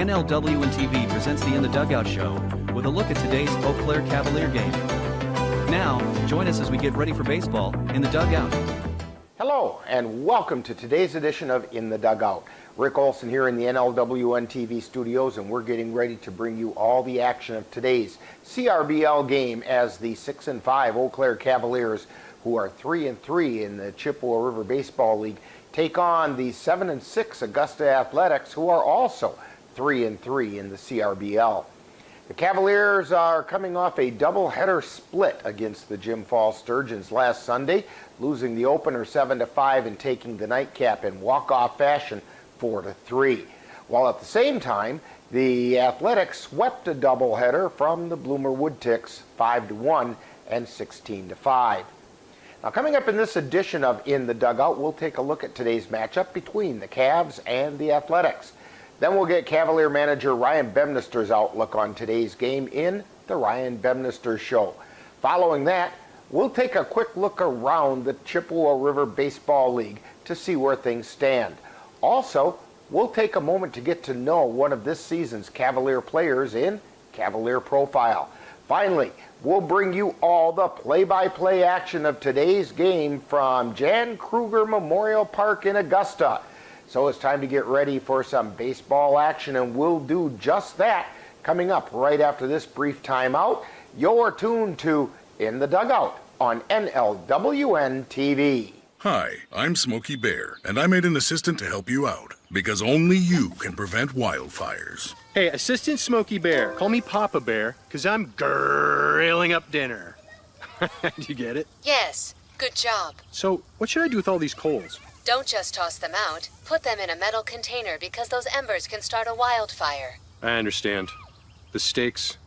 NLWN-TV presents the In the Dugout show with a look at today's Eau Claire Cavalier game. Now, join us as we get ready for baseball in the dugout. Hello, and welcome to today's edition of In the Dugout. Rick Olson here in the NLWN-TV studios, and we're getting ready to bring you all the action of today's CRBL game as the 6-5 Eau Claire Cavaliers, who are 3-3 in the Chippewa River Baseball League, take on the 7-6 Augusta Athletics, who are also 3-3 in the CRBL. The Cavaliers are coming off a doubleheader split against the Jim Falls Sturgeons last Sunday, losing the opener 7-5 and taking the nightcap in walk-off fashion 4-3. While at the same time, the Athletics swept a doubleheader from the Bloomer Woodticks 5-1 and 16-5. Now, coming up in this edition of In the Dugout, we'll take a look at today's matchup between the Cavs and the Athletics. Then we'll get Cavalier manager Ryan Bemnister's outlook on today's game in the Ryan Bemnister Show. Following that, we'll take a quick look around the Chippewa River Baseball League to see where things stand. Also, we'll take a moment to get to know one of this season's Cavalier players in Cavalier Profile. Finally, we'll bring you all the play-by-play action of today's game from Jan Krueger Memorial Park in Augusta. So it's time to get ready for some baseball action, and we'll do just that coming up right after this brief timeout. You're tuned to In the Dugout on NLWN-TV. Hi, I'm Smokey Bear, and I made an assistant to help you out, because only you can prevent wildfires. Hey, Assistant Smokey Bear, call me Papa Bear, because I'm grilling up dinner. Do you get it? Yes, good job. So, what should I do with all these coals? Don't just toss them out. Put them in a metal container because those embers can start a wildfire. I understand. The stakes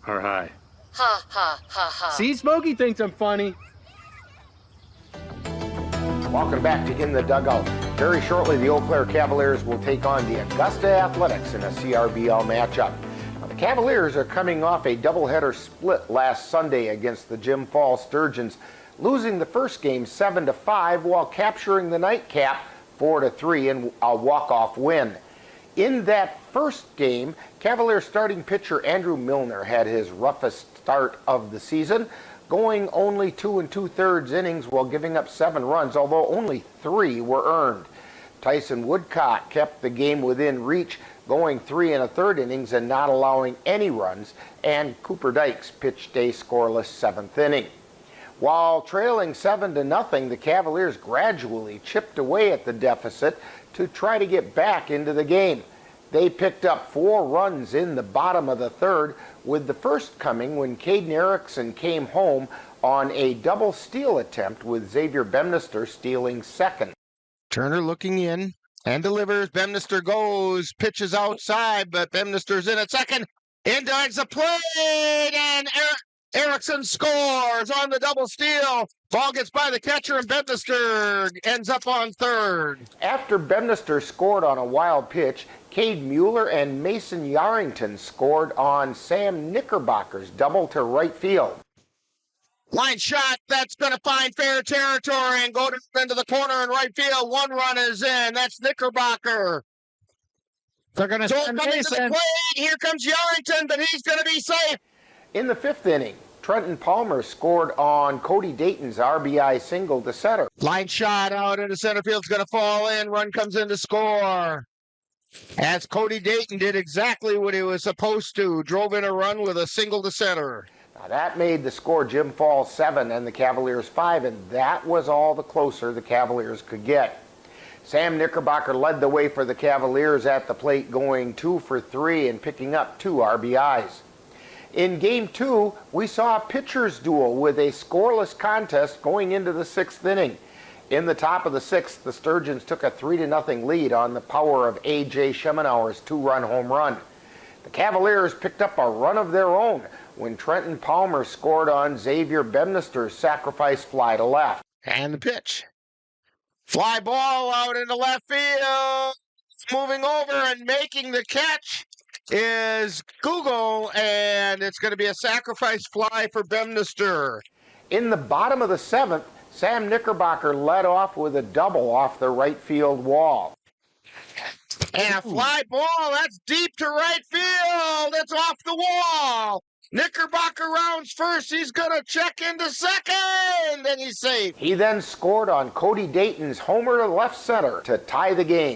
are high. Ha, ha, ha, ha. See, Smokey thinks I'm funny. Welcome back to In the Dugout. Very shortly, the Eau Claire Cavaliers will take on the Augusta Athletics in a CRBL matchup. Now, the Cavaliers are coming off a doubleheader split last Sunday against the Jim Falls Sturgeons, losing the first game 7-5 while capturing the nightcap 4-3 in a walk-off win. In that first game, Cavalier starting pitcher Andrew Milner had his roughest start of the season, going only 2 2/3 innings while giving up 7 runs, although only 3 were earned. Tyson Woodcock kept the game within reach, going 3 1/3 innings and not allowing any runs, and Cooper Dykes pitched a scoreless 7th inning. While trailing 7-0, the Cavaliers gradually chipped away at the deficit to try to get back into the game. They picked up 4 runs in the bottom of the third, with the first coming when Caden Erickson came home on a double steal attempt, with Xavier Bemnister stealing second. Turner looking in and delivers. Bemnister goes, pitches outside, but Bemnister's in at second. In dives the plate, and Erickson scores on the double steal. Ball gets by the catcher, and Bemnister ends up on third. After Bemnister scored on a wild pitch, Cade Mueller and Mason Yarrington scored on Sam Knickerbocker's double to right field. Line shot, that's going to find fair territory and go into the corner in right field. 1 run is in. That's Knickerbocker. They're going to send Mason. Here comes Yarrington, but he's going to be safe. In the 5th inning, Trenton Palmer scored on Cody Dayton's RBI single to center. Line shot out into center field's going to fall in. Run comes in to score. As Cody Dayton did exactly what he was supposed to, drove in a run with a single to center. Now that made the score Jim Falls 7 and the Cavaliers 5, and that was all the closer the Cavaliers could get. Sam Knickerbocker led the way for the Cavaliers at the plate, going 2 for 3 and picking up 2 RBIs. In Game 2, we saw a pitcher's duel with a scoreless contest going into the 6th inning. In the top of the 6th, the Sturgeons took a 3-0 lead on the power of A.J. Schemenauer's 2-run home run. The Cavaliers picked up a run of their own when Trenton Palmer scored on Xavier Bemnister's sacrifice fly to left. And the pitch. Fly ball out into left field. Moving over and making the catch is Google, and it's going to be a sacrifice fly for Bemnister. In the bottom of the 7th, Sam Knickerbocker led off with a double off the right field wall. And a fly ball, that's deep to right field. It's off the wall. Knickerbocker rounds first. He's going to check into second, and he's safe. He then scored on Cody Dayton's homer to left center to tie the game.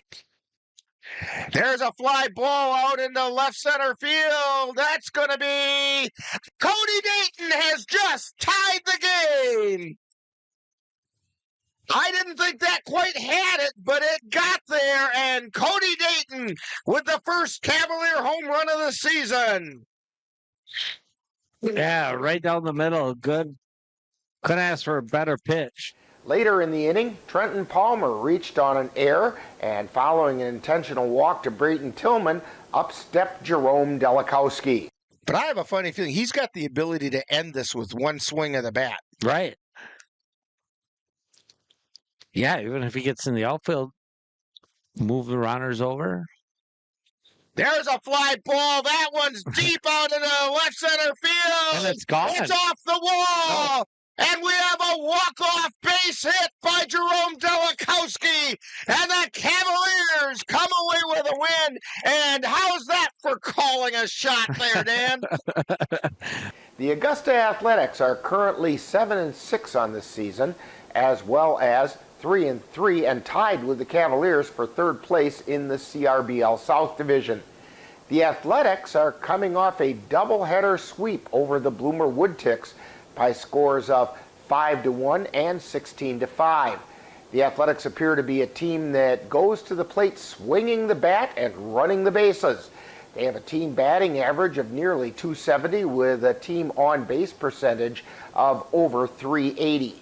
There's a fly ball out into left center field. That's going to be... Cody Dayton has just tied the game. I didn't think that quite had it, but it got there, and Cody Dayton with the first Cavalier home run of the season. Yeah, right down the middle. Good. Couldn't ask for a better pitch. Later in the inning, Trenton Palmer reached on an error, and following an intentional walk to Brayton Tillman, up stepped Jerome Delikowski. But I have a funny feeling he's got the ability to end this with one swing of the bat. Right. Yeah, even if he gets in the outfield, move the runners over. There's a fly ball. That one's deep out in the left center field. And it's gone. It's off the wall. And we have a walk-off base hit by Jerome Delikowski. And the Cavaliers come away with a win. And how's that for calling a shot there, Dan? The Augusta Athletics are currently 7-6 on this season, as well as 3-3 and tied with the Cavaliers for third place in the CRBL South Division. The Athletics are coming off a doubleheader sweep over the Bloomer Woodticks by scores of 5-1 and 16-5. The Athletics appear to be a team that goes to the plate swinging the bat and running the bases. They have a team batting average of nearly .270 with a team on-base percentage of over .380.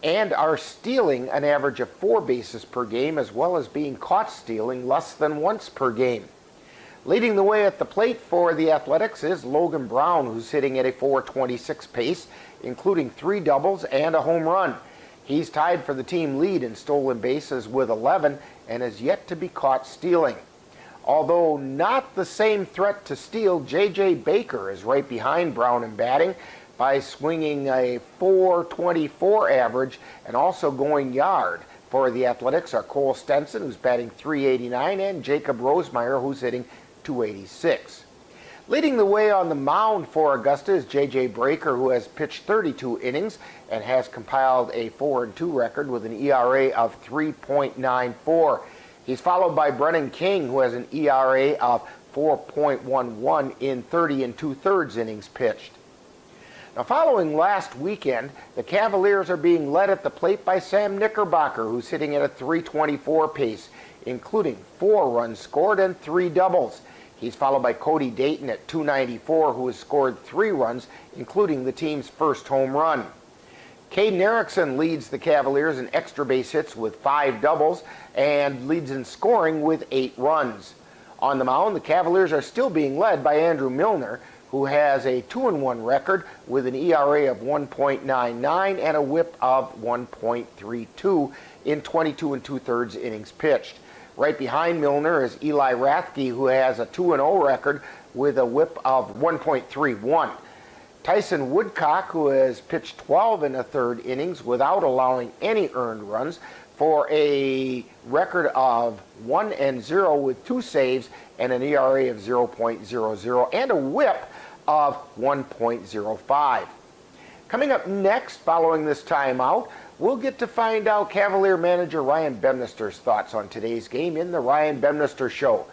And are stealing an average of 4 bases per game, as well as being caught stealing less than once per game. Leading the way at the plate for the Athletics is Logan Brown, who's hitting at a .426 pace, including 3 doubles and a home run. He's tied for the team lead in stolen bases with 11 and is yet to be caught stealing. Although not the same threat to steal, J.J. Baker is right behind Brown in batting by swinging a .424 average and also going yard. For the Athletics are Cole Stenson, who's batting .389, and Jacob Rosemeyer, who's hitting .286. Leading the way on the mound for Augusta is J.J. Breaker, who has pitched 32 innings and has compiled a 4-2 record with an ERA of 3.94. He's followed by Brennan King, who has an ERA of 4.11 in 30 2/3 innings pitched. Now, following last weekend, the Cavaliers are being led at the plate by Sam Knickerbocker, who's hitting at a .324 pace, including 4 runs scored and 3 doubles. He's followed by Cody Dayton at .294, who has scored 3 runs, including the team's first home run. Caden Erickson leads the Cavaliers in extra base hits with 5 doubles and leads in scoring with 8 runs. On the mound, the Cavaliers are still being led by Andrew Milner, who has a 2-1 record with an ERA of 1.99 and a whip of 1.32 in 22 2/3 innings pitched. Right behind Milner is Eli Rathke, who has a 2-0 record with a whip of 1.31. Tyson Woodcock, who has pitched 12 1/3 innings without allowing any earned runs, for a record of 1-0 with 2 saves and an ERA of 0.00 and a whip of 1.05. Coming up next, following this timeout, we'll get to find out Cavalier manager Ryan Bemnister's thoughts on today's game in the Ryan Bemnister Show.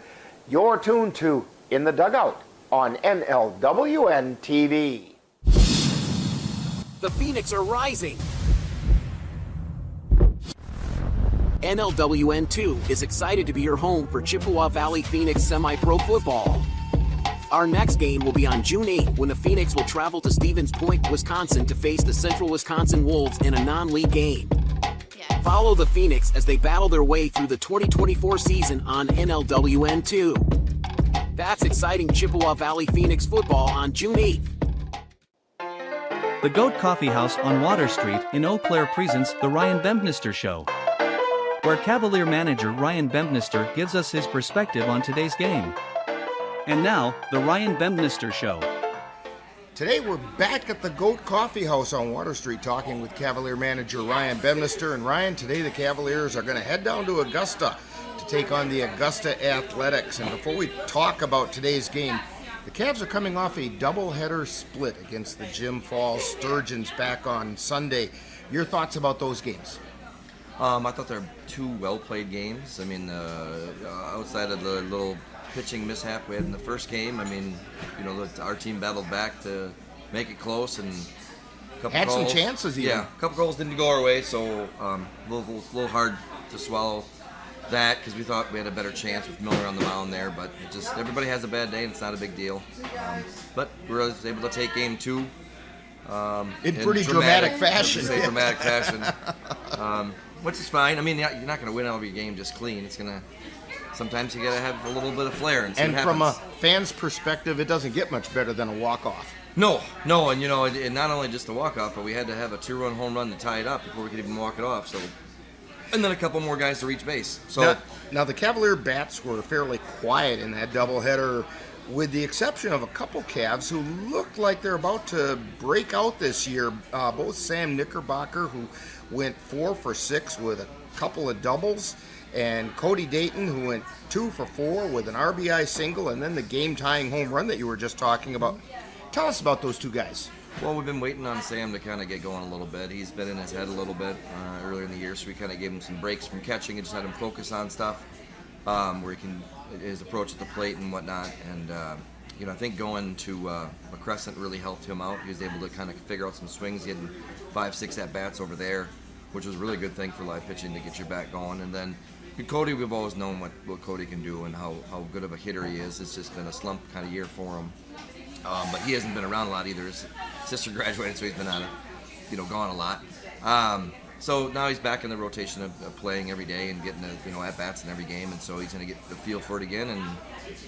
You're tuned to In the Dugout on NLWN-TV. The Phoenix are rising. NLWN-2 is excited to be your home for Chippewa Valley Phoenix semi-pro football. Our next game will be on June 8th when the Phoenix will travel to Stevens Point, Wisconsin to face the Central Wisconsin Wolves in a non-league game. Follow the Phoenix as they battle their way through the 2024 season on NLWN-2. That's exciting Chippewa Valley Phoenix football on June 8th. The Goat Coffee House on Water Street in Eau Claire presents The Ryan Bemnister Show, where Cavalier manager Ryan Bemnister gives us his perspective on today's game. And now, The Ryan Bemnister Show. Today we're back at the Goat Coffee House on Water Street talking with Cavalier manager Ryan Bemnister. And Ryan, today the Cavaliers are going to head down to Augusta to take on the Augusta Athletics. And before we talk about today's game, the Cavs are coming off a doubleheader split against the Jim Falls Sturgeons back on Sunday. Your thoughts about those games? I thought they were two well-played games. I mean, outside of the little pitching mishap we had in the first game, I mean, you know, our team battled back to make it close, and a couple had goals, some chances even. Yeah, a couple goals didn't go our way, so a little hard to swallow that, because we thought we had a better chance with Miller on the mound there, but it just, everybody has a bad day, and it's not a big deal. But we were able to take game two. In pretty dramatic fashion. Dramatic fashion. Which is fine. I mean, you're not going to win every game just clean. It's going to, sometimes you got to have a little bit of flair and see what happens. From a fan's perspective, it doesn't get much better than a walk-off. No, and you know, and not only just a walk-off, but we had to have a 2-run home run to tie it up before we could even walk it off. So, and then a couple more guys to reach base. So now the Cavalier bats were fairly quiet in that doubleheader, with the exception of a couple Cavs who looked like they're about to break out this year. Both Sam Knickerbocker, who went 4 for 6 with a couple of doubles, and Cody Dayton, who went 2 for 4 with an RBI single, and then the game-tying home run that you were just talking about. Tell us about those two guys. Well, we've been waiting on Sam to kind of get going a little bit. He's been in his head a little bit earlier in the year, so we kind of gave him some breaks from catching and just had him focus on stuff where he can, his approach at the plate and whatnot. And you know, I think going to a Crescent really helped him out. He was able to kind of figure out some swings, getting 5-6 at bats over there, which was a really good thing for live pitching to get your bat going. And then Cody, we've always known what Cody can do and how good of a hitter he is. It's just been a slump kind of year for him. But he hasn't been around a lot either. His sister graduated, so he's been out of, gone a lot. So now he's back in the rotation of playing every day and getting at bats in every game, and so he's going to get the feel for it again. And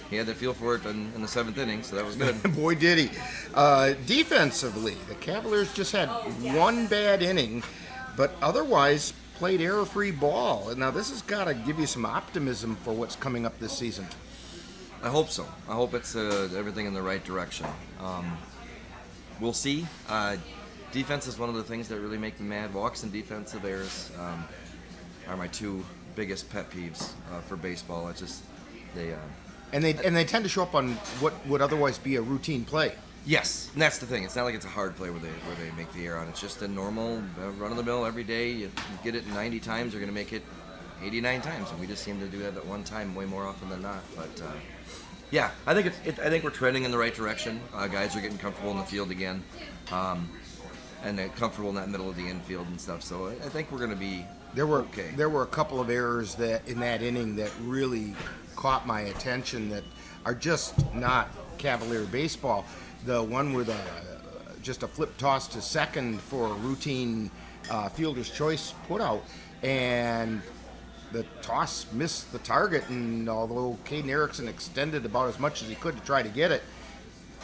he had the feel for it in the 7th inning, so that was good. Boy, did he! Defensively, the Cavaliers just had one bad inning, but otherwise played error-free ball. Now this has got to give you some optimism for what's coming up this season. I hope so. I hope it's everything in the right direction. We'll see. Defense is one of the things that really make me mad. Walks and defensive errors are my two biggest pet peeves for baseball. It's just and they tend to show up on what would otherwise be a routine play. Yes, and that's the thing. It's not like it's a hard play where they make the error on. It's just a normal run-of-the-mill every day. You get it 90 times, you're going to make it 89 times, and we just seem to do that at one time way more often than not. But yeah, I think we're trending in the right direction. Guys are getting comfortable in the field again, and they're comfortable in that middle of the infield and stuff. So I think we're going to be okay. There were a couple of errors that in that inning that really caught my attention that are just not Cavalier baseball. The one with just a flip toss to second for a routine fielder's choice putout, and the toss missed the target, and although Caden Erickson extended about as much as he could to try to get it,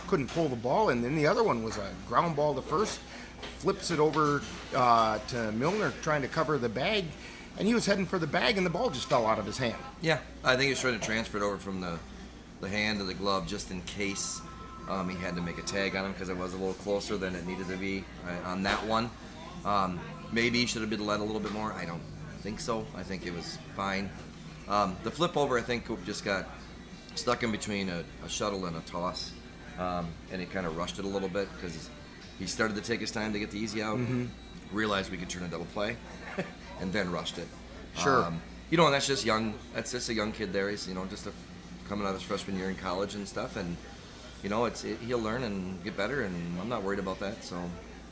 couldn't pull the ball in. Then the other one was a ground ball to first, flips it over to Milner trying to cover the bag, and he was heading for the bag, and the ball just fell out of his hand. Yeah, I think he was trying to transfer it over from the hand to the glove just in case he had to make a tag on him, because it was a little closer than it needed to be on that one. Maybe he should have been led a little bit more. I don't think so. I think it was fine. The flip over, I think, just got stuck in between a shuttle and a toss, and he kind of rushed it a little bit because he started to take his time to get the easy out, realized we could turn a double play, and then rushed it. Sure. And that's just young. That's just a young kid there. He's just coming out of his freshman year in college and stuff, and he'll learn and get better, and I'm not worried about that. So.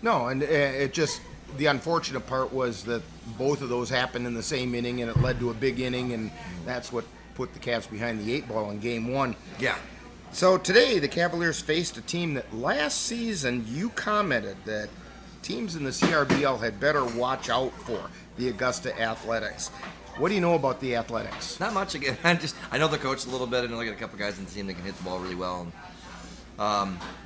No, and it just. The unfortunate part was that both of those happened in the same inning, and it led to a big inning, and that's what put the Cavs behind the 8-ball in Game 1. Yeah. So today, the Cavaliers faced a team that last season you commented that teams in the CRBL had better watch out for, the Augusta Athletics. What do you know about the Athletics? Not much again. I know the coach a little bit, and I got a couple guys in the team that can hit the ball really well.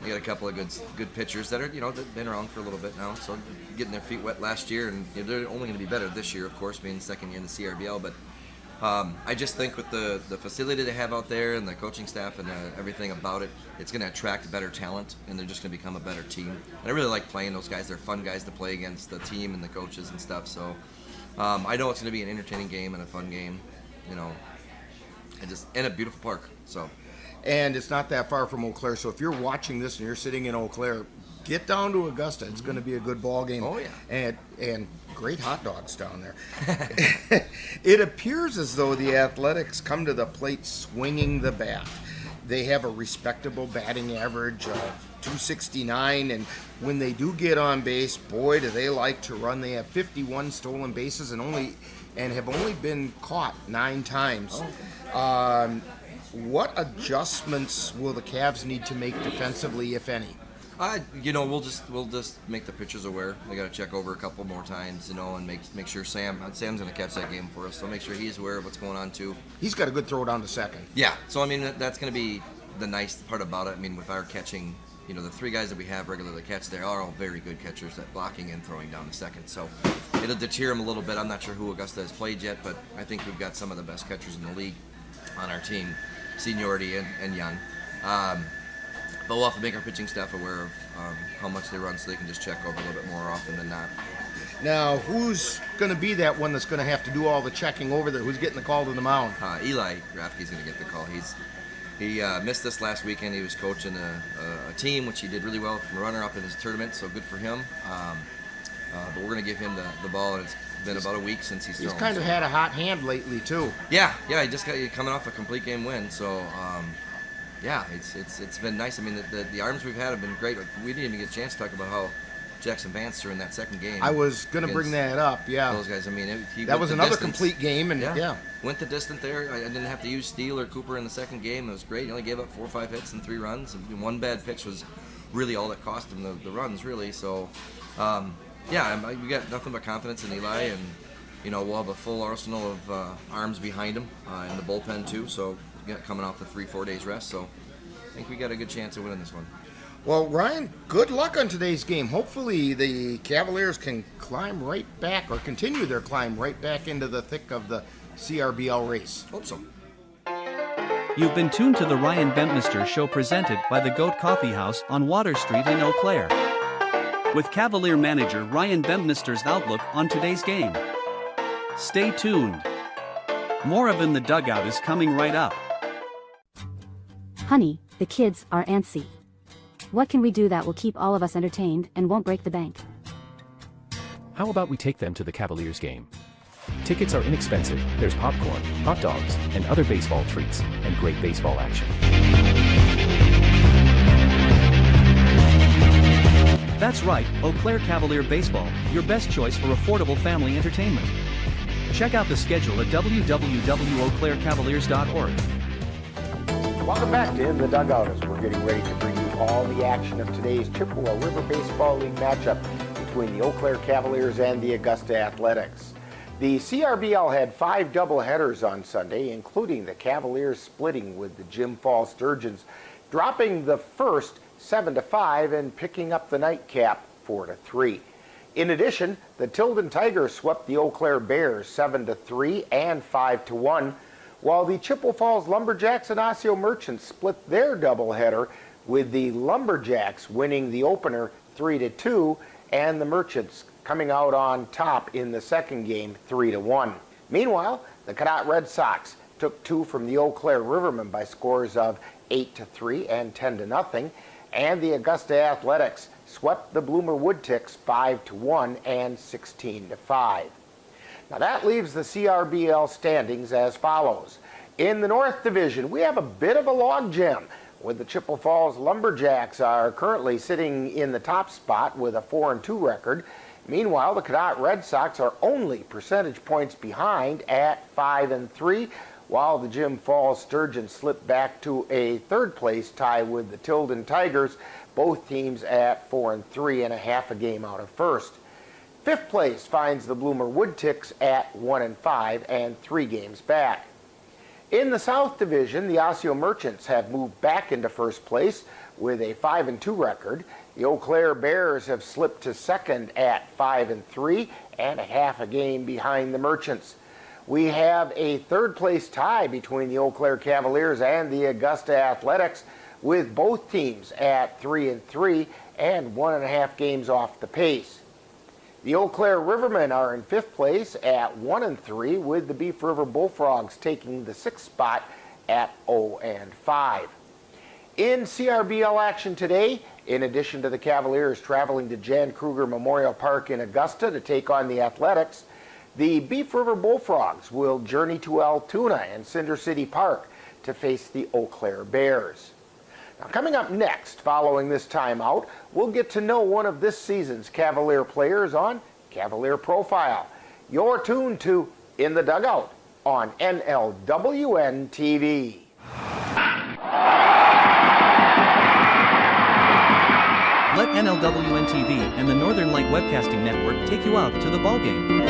We got a couple of good pitchers that are they've been around for a little bit now, so getting their feet wet last year, and they're only going to be better this year, of course, being second year in the CRBL. But I just think with the facility they have out there and the coaching staff and everything about it, it's going to attract better talent, and they're just going to become a better team. And I really like playing those guys. They're fun guys to play against, the team and the coaches and stuff. So I know it's going to be an entertaining game and a fun game. in a beautiful park. So, and it's not that far from Eau Claire. So if you're watching this and you're sitting in Eau Claire, get down to Augusta. It's going to be a good ball game. Oh, yeah. And great hot dogs down there. It appears as though the Athletics come to the plate swinging the bat. They have a respectable batting average of 269, and when they do get on base, boy, do they like to run. They have 51 stolen bases and have only been caught 9 times. What adjustments will the Cavs need to make defensively, if any? We'll just make the pitchers aware. They got to check over a couple more times, and make sure Sam's going to catch that game for us. So make sure he's aware of what's going on too. He's got a good throw down to second. Yeah. So that's going to be the nice part about it. I mean, with our catching, the 3 guys that we have regularly catch, they are all very good catchers at blocking and throwing down to second. So it'll deter them a little bit. I'm not sure who Augusta has played yet, but I think we've got some of the best catchers in the league on our team, seniority and young. But we'll have to make our pitching staff aware of how much they run so they can just check over a little bit more often than not. Now, who's going to be that one that's going to have to do all the checking over there? Who's getting the call to the mound? Eli Rafke's going to get the call. He missed this last weekend. He was coaching a team, which he did really well from a runner-up in his tournament, so good for him. But we're going to give him the ball, and it's been about a week since he's thrown. He's kind of had a hot hand lately, too. Yeah, he just got coming off a complete game win, so... Yeah, it's been nice. I mean, the arms we've had have been great. We didn't even get a chance to talk about how Jackson Vance in that second game. I was going to bring that up, yeah. Those guys, I mean, that was another complete game, and yeah. Went the distance there. I didn't have to use Steele or Cooper in the second game. It was great. He only gave up 4 or 5 hits and 3 runs. And 1 bad pitch was really all that cost him the runs, really. So, we got nothing but confidence in Eli, and we'll have a full arsenal of arms behind him in the bullpen too. So. Coming off the 3-4 days rest, so I think we got a good chance of winning this one. Well, Ryan, good luck on today's game. Hopefully the Cavaliers can climb right back or continue their climb right back into the thick of the CRBL race. Hope so. You've been tuned to the Ryan Bempnister Show presented by the Goat Coffee House on Water Street in Eau Claire, with Cavalier manager Ryan Bempnister's outlook on today's game. Stay tuned. More of In the Dugout is coming right up. Honey, the kids are antsy. What can we do that will keep all of us entertained and won't break the bank? How about we take them to the Cavaliers game? Tickets are inexpensive, there's popcorn, hot dogs, and other baseball treats, and great baseball action. That's right, Eau Claire Cavalier Baseball, your best choice for affordable family entertainment. Check out the schedule at www.eauclaircavaliers.org. Welcome back to In the Dugout as we're getting ready to bring you all the action of today's Chippewa River Baseball League matchup between the Eau Claire Cavaliers and the Augusta Athletics. The CRBL had 5 doubleheaders on Sunday, including the Cavaliers splitting with the Jim Falls Sturgeons, dropping the first 7-5 and picking up the nightcap 4-3. In addition, the Tilden Tigers swept the Eau Claire Bears 7-3 and 5-1, while the Chippewa Falls Lumberjacks and Osseo Merchants split their doubleheader, with the Lumberjacks winning the opener 3-2 and the Merchants coming out on top in the second game 3-1. Meanwhile, the Cadott Red Sox took 2 from the Eau Claire Rivermen by scores of 8-3 and 10-0, and the Augusta Athletics swept the Bloomer Woodticks 5-1 and 16-5. Now that leaves the CRBL standings as follows. In the North Division, we have a bit of a logjam, with the Chippewa Falls Lumberjacks are currently sitting in the top spot with a 4-2 record. Meanwhile, the Cadott Red Sox are only percentage points behind at 5-3, while the Jim Falls Sturgeons slip back to a third-place tie with the Tilden Tigers, both teams at 4-3 and a half a game out of first. Fifth place finds the Bloomer Woodticks at 1-5 and 3 games back. In the South Division, the Osseo Merchants have moved back into first place with a 5-2 record. The Eau Claire Bears have slipped to second at 5-3 and a half a game behind the Merchants. We have a third-place tie between the Eau Claire Cavaliers and the Augusta Athletics, with both teams at 3-3 and 1.5 games off the pace. The Eau Claire Rivermen are in fifth place at 1-3, with the Beef River Bullfrogs taking the 6th spot at 0-5. In CRBL action today, in addition to the Cavaliers traveling to Jan Krueger Memorial Park in Augusta to take on the Athletics, the Beef River Bullfrogs will journey to Altoona and Cinder City Park to face the Eau Claire Bears. Now, coming up next, following this timeout, we'll get to know one of this season's Cavalier players on Cavalier Profile. You're tuned to In the Dugout on NLWN-TV. Let NLWN-TV and the Northern Light Webcasting Network take you out to the ballgame.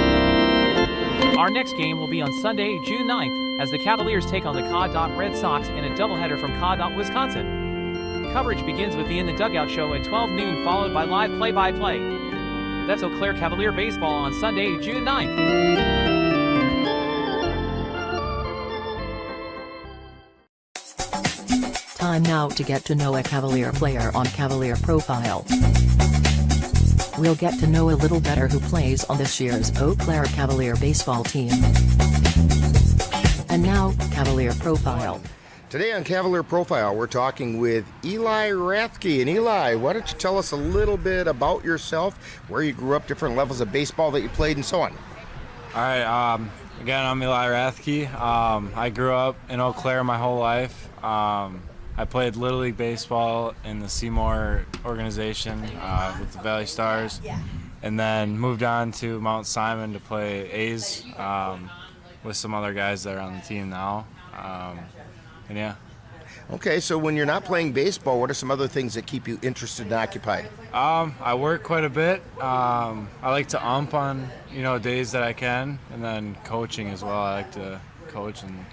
Our next game will be on Sunday, June 9th, as the Cavaliers take on the Caw Red Sox in a doubleheader from Caw, Wisconsin. Coverage begins with the In the Dugout show at 12 noon, followed by live play-by-play. That's Eau Claire Cavalier baseball on Sunday, June 9th. Time now to get to know a Cavalier player on Cavalier Profile. We'll get to know a little better who plays on this year's Eau Claire Cavalier baseball team. And now, Cavalier Profile. Today on Cavalier Profile, we're talking with Eli Rathke. And Eli, why don't you tell us a little bit about yourself, where you grew up, different levels of baseball that you played, and so on. All right. Again, I'm Eli Rathke. I grew up in Eau Claire my whole life. I played Little League Baseball in the Seymour organization with the Valley Stars, and then moved on to Mount Simon to play A's with some other guys that are on the team now. And yeah. Okay, so when you're not playing baseball, what are some other things that keep you interested and occupied? I work quite a bit. I like to ump on days that I can, and then coaching as well. I like to coach and.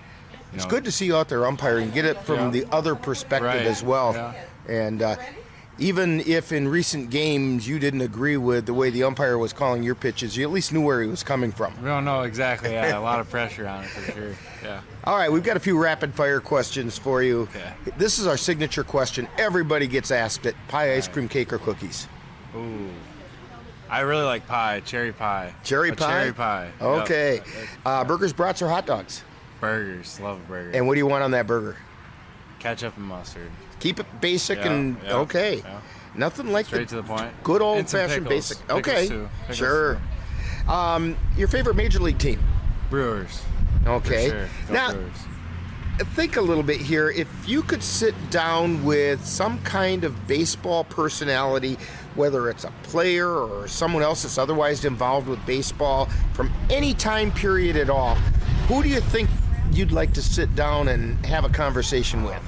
It's good to see you out there umpiring, get it from the other perspective as well. Yeah. And even if in recent games you didn't agree with the way the umpire was calling your pitches, you at least knew where he was coming from. We don't know exactly. Yeah, a lot of pressure on it for sure. Yeah. All right, we've got a few rapid fire questions for you. Okay. This is our signature question. Everybody gets asked it. Pie, ice cream, cake, or cookies? Ooh. I really like pie, cherry pie. Cherry pie? Cherry pie. Okay. Yep. Burgers, brats, or hot dogs? Burgers. Love a burger. And what do you want on that burger? Ketchup and mustard. Keep it basic okay. Yeah. Nothing like straight to the point. Good old-fashioned basic. Okay. Pickles sure. Your favorite major league team? Brewers. Okay. For sure. Now, Brewers. Think a little bit here. If you could sit down with some kind of baseball personality, whether it's a player or someone else that's otherwise involved with baseball from any time period at all, who do you think you'd like to sit down and have a conversation with?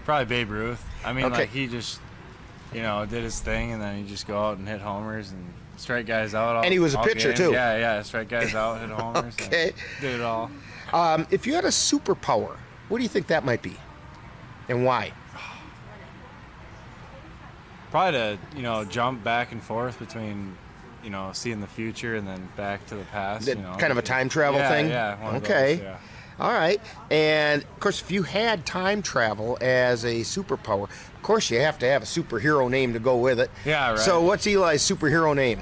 Probably Babe Ruth. I mean, like he just, did his thing, and then he just go out and hit homers and strike guys out. And he was a pitcher too. Yeah, strike guys out, hit homers. Okay. Did it all. If you had a superpower, what do you think that might be, and why? Probably to, jump back and forth between, seeing the future and then back to the past. Kind of a time travel thing? Yeah. Okay. Those, yeah. All right. And, of course, if you had time travel as a superpower, of course you have to have a superhero name to go with it. Yeah, right. So what's Eli's superhero name?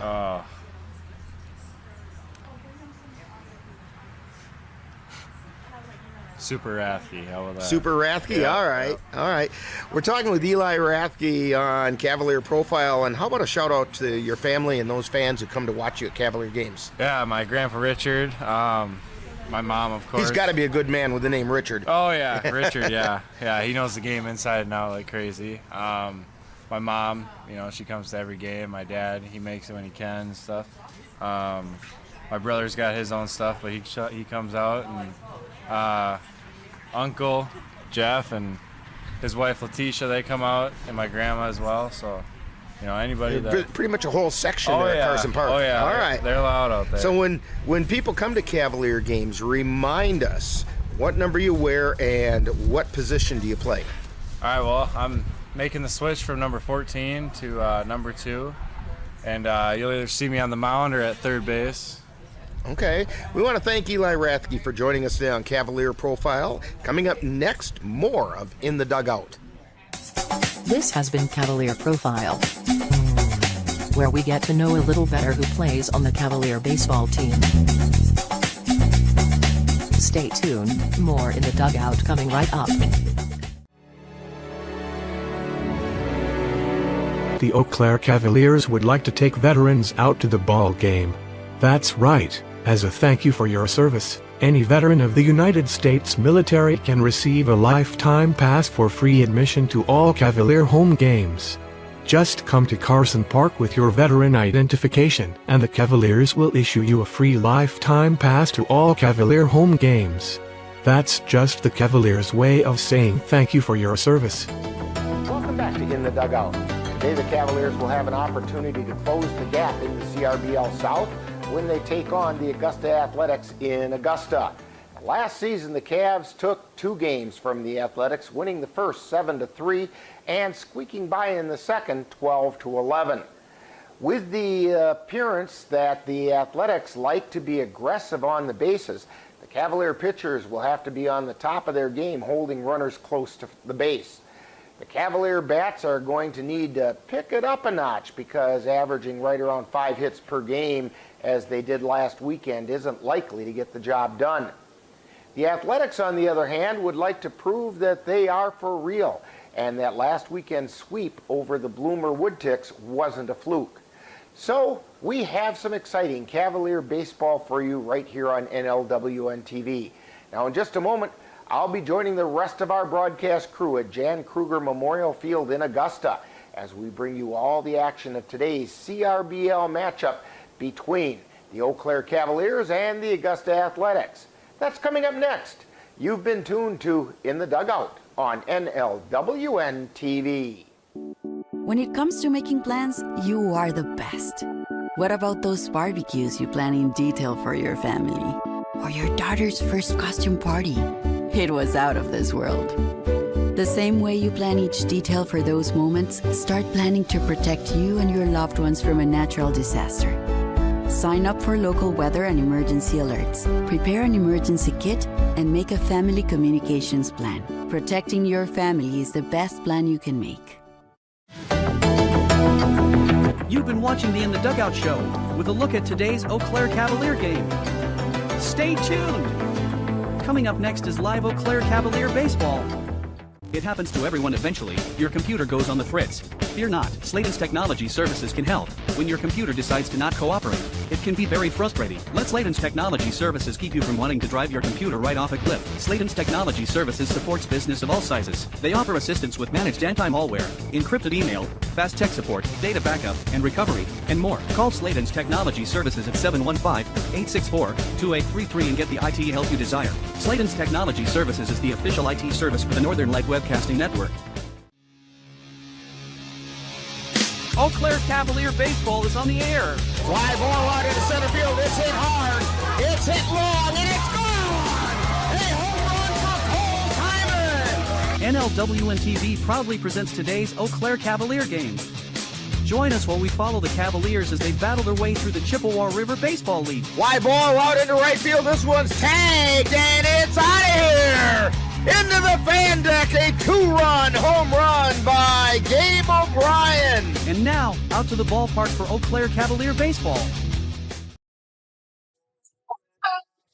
Super Rathke, how about that? Super Rathke, yeah, all right, all right. We're talking with Eli Rathke on Cavalier Profile, and how about a shout out to your family and those fans who come to watch you at Cavalier games? Yeah, my grandpa Richard, my mom, of course. He's got to be a good man with the name Richard. Oh yeah, Richard, yeah, he knows the game inside and out like crazy. My mom, she comes to every game. My dad, he makes it when he can and stuff. My brother's got his own stuff, but he comes out, and Uncle Jeff and his wife Letitia, they come out, and my grandma as well. So, anybody that pretty much a whole section there at Carson Park. Oh yeah, all right, they're loud out there. So when people come to Cavalier games, remind us what number you wear and what position do you play. All right, well, I'm making the switch from number 14 to number 2, and you'll either see me on the mound or at third base. Okay. We want to thank Eli Rathke for joining us today on Cavalier Profile. Coming up next, more of In the Dugout. This has been Cavalier Profile. where we get to know a little better who plays on the Cavalier baseball team. Stay tuned, more in the dugout coming right up. The Eau Claire Cavaliers would like to take veterans out to the ball game. That's right, as a thank you for your service, any veteran of the United States military can receive a lifetime pass for free admission to all Cavalier home games. Just come to Carson Park with your veteran identification, and the Cavaliers will issue you a free lifetime pass to all Cavalier home games. That's just the Cavaliers' way of saying thank you for your service. Welcome back to In the Dugout. Today the Cavaliers will have an opportunity to close the gap in the CRBL South when they take on the Augusta Athletics in Augusta. Last season the Cavs took 2 games from the Athletics, winning the first 7-3 and squeaking by in the second 12-11. With the appearance that the Athletics like to be aggressive on the bases, the Cavalier pitchers will have to be on the top of their game holding runners close to the base. The Cavalier bats are going to need to pick it up a notch because averaging right around 5 hits per game as they did last weekend isn't likely to get the job done. The Athletics, on the other hand, would like to prove that they are for real and that last weekend's sweep over the Bloomer Woodticks wasn't a fluke. So we have some exciting Cavalier baseball for you right here on NLWN-TV. Now in just a moment, I'll be joining the rest of our broadcast crew at Jan Krueger Memorial Field in Augusta as we bring you all the action of today's CRBL matchup between the Eau Claire Cavaliers and the Augusta Athletics. That's coming up next. You've been tuned to In the Dugout on NLWN-TV. When it comes to making plans, you are the best. What about those barbecues you plan in detail for your family? Or your daughter's first costume party? It was out of this world. The same way you plan each detail for those moments, start planning to protect you and your loved ones from a natural disaster. Sign up for local weather and emergency alerts. Prepare an emergency kit and make a family communications plan. Protecting your family is the best plan you can make. You've been watching the In the Dugout show with a look at today's Eau Claire Cavalier game. Stay tuned! Coming up next is live Eau Claire Cavalier baseball. It happens to everyone eventually. Your computer goes on the fritz. Fear not, Sladen's Technology Services can help. When your computer decides to not cooperate, it can be very frustrating. Let Sladen's Technology Services keep you from wanting to drive your computer right off a cliff. Sladen's Technology Services supports business of all sizes. They offer assistance with managed anti-malware, encrypted email, fast tech support, data backup, and recovery, and more. Call Sladen's Technology Services at 715-864-2833 and get the IT help you desire. Sladen's Technology Services is the official IT service for the Northern Light Webcasting Network. Eau Claire Cavalier baseball is on the air. Fly ball out into center field. It's hit hard. It's hit long, and it's gone. A home run for Cole Timon. NLWN-TV proudly presents today's Eau Claire Cavalier game. Join us while we follow the Cavaliers as they battle their way through the Chippewa River Baseball League. Fly ball out into right field. This one's tagged, and it's out of here. Into the fan deck, a 2-run home run by Gabe O'Brien. And now, out to the ballpark for Eau Claire Cavalier baseball.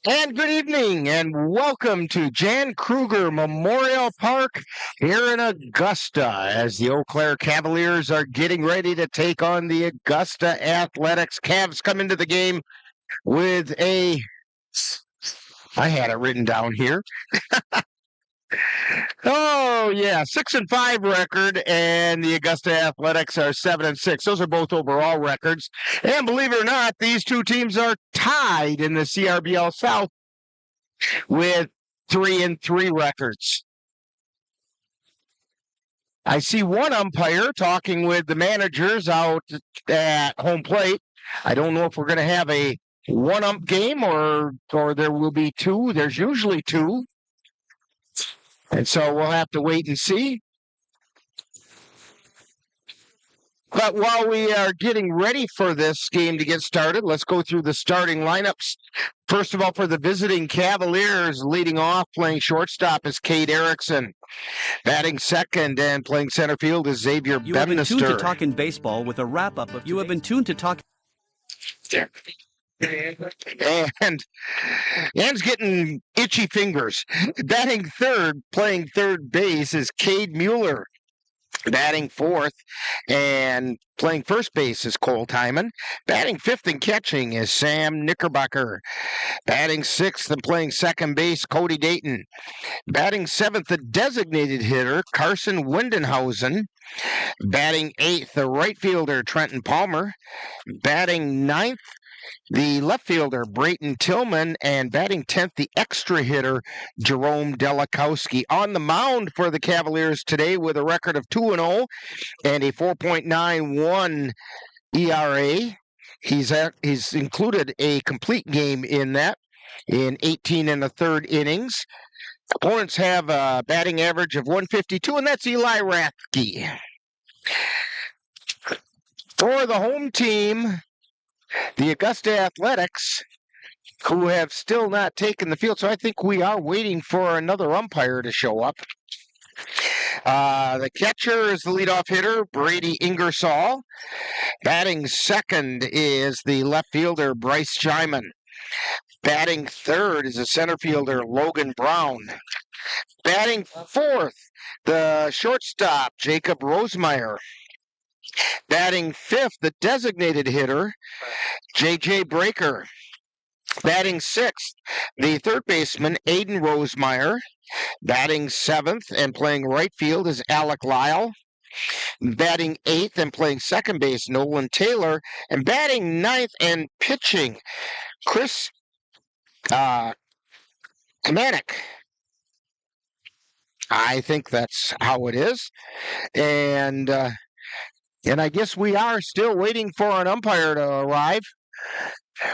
And good evening, and welcome to Jan Krueger Memorial Park here in Augusta as the Eau Claire Cavaliers are getting ready to take on the Augusta Athletics. Cavs come into the game with I had it written down here. 6-5 record, and the Augusta Athletics are 7-6. Those are both overall records. And believe it or not, these two teams are tied in the CRBL South with 3-3 records. I see one umpire talking with the managers out at home plate. I don't know if we're going to have a one-ump game or there will be two. There's usually two. And so we'll have to wait and see. Oh, But while we are getting ready for this game to get started, let's go through the starting lineups. First of all, for the visiting Cavaliers, leading off, playing shortstop is Cade Erickson. Batting second and playing center field is Xavier You have been tuned to Bemnister. Talkin' Baseball with a wrap-up of... You have been tuned to Talk... And Ann's getting itchy fingers. Batting third, playing third base is Cade Mueller. Batting fourth and playing first base is Cole Timon. Batting fifth and catching is Sam Knickerbocker. Batting sixth and playing second base, Cody Dayton. Batting seventh, the designated hitter, Carson Windenhausen. Batting eighth, the right fielder, Trenton Palmer. Batting ninth, the left fielder, Brayton Tillman, and batting 10th, the extra hitter, Jerome Delakowski. On the mound for the Cavaliers today with a record of 2-0 and a 4.91 ERA. He's included a complete game in that, in 18 and a third innings. Opponents have a batting average of 152, and that's Eli Rathke. For the home team, the Augusta Athletics, who have still not taken the field, so I think we are waiting for another umpire to show up. The catcher is the leadoff hitter, Brady Ingersoll. Batting second is the left fielder, Bryce Scheiman. Batting third is the center fielder, Logan Brown. Batting fourth, the shortstop, Jacob Rosemeyer. Batting fifth, the designated hitter, J.J. Breaker. Batting sixth, the third baseman, Aiden Rosemeyer. Batting seventh and playing right field is Alec Lyle. Batting eighth and playing second base, Nolan Taylor. And batting ninth and pitching, Chris Kamanik. I think that's how it is. And I guess we are still waiting for an umpire to arrive,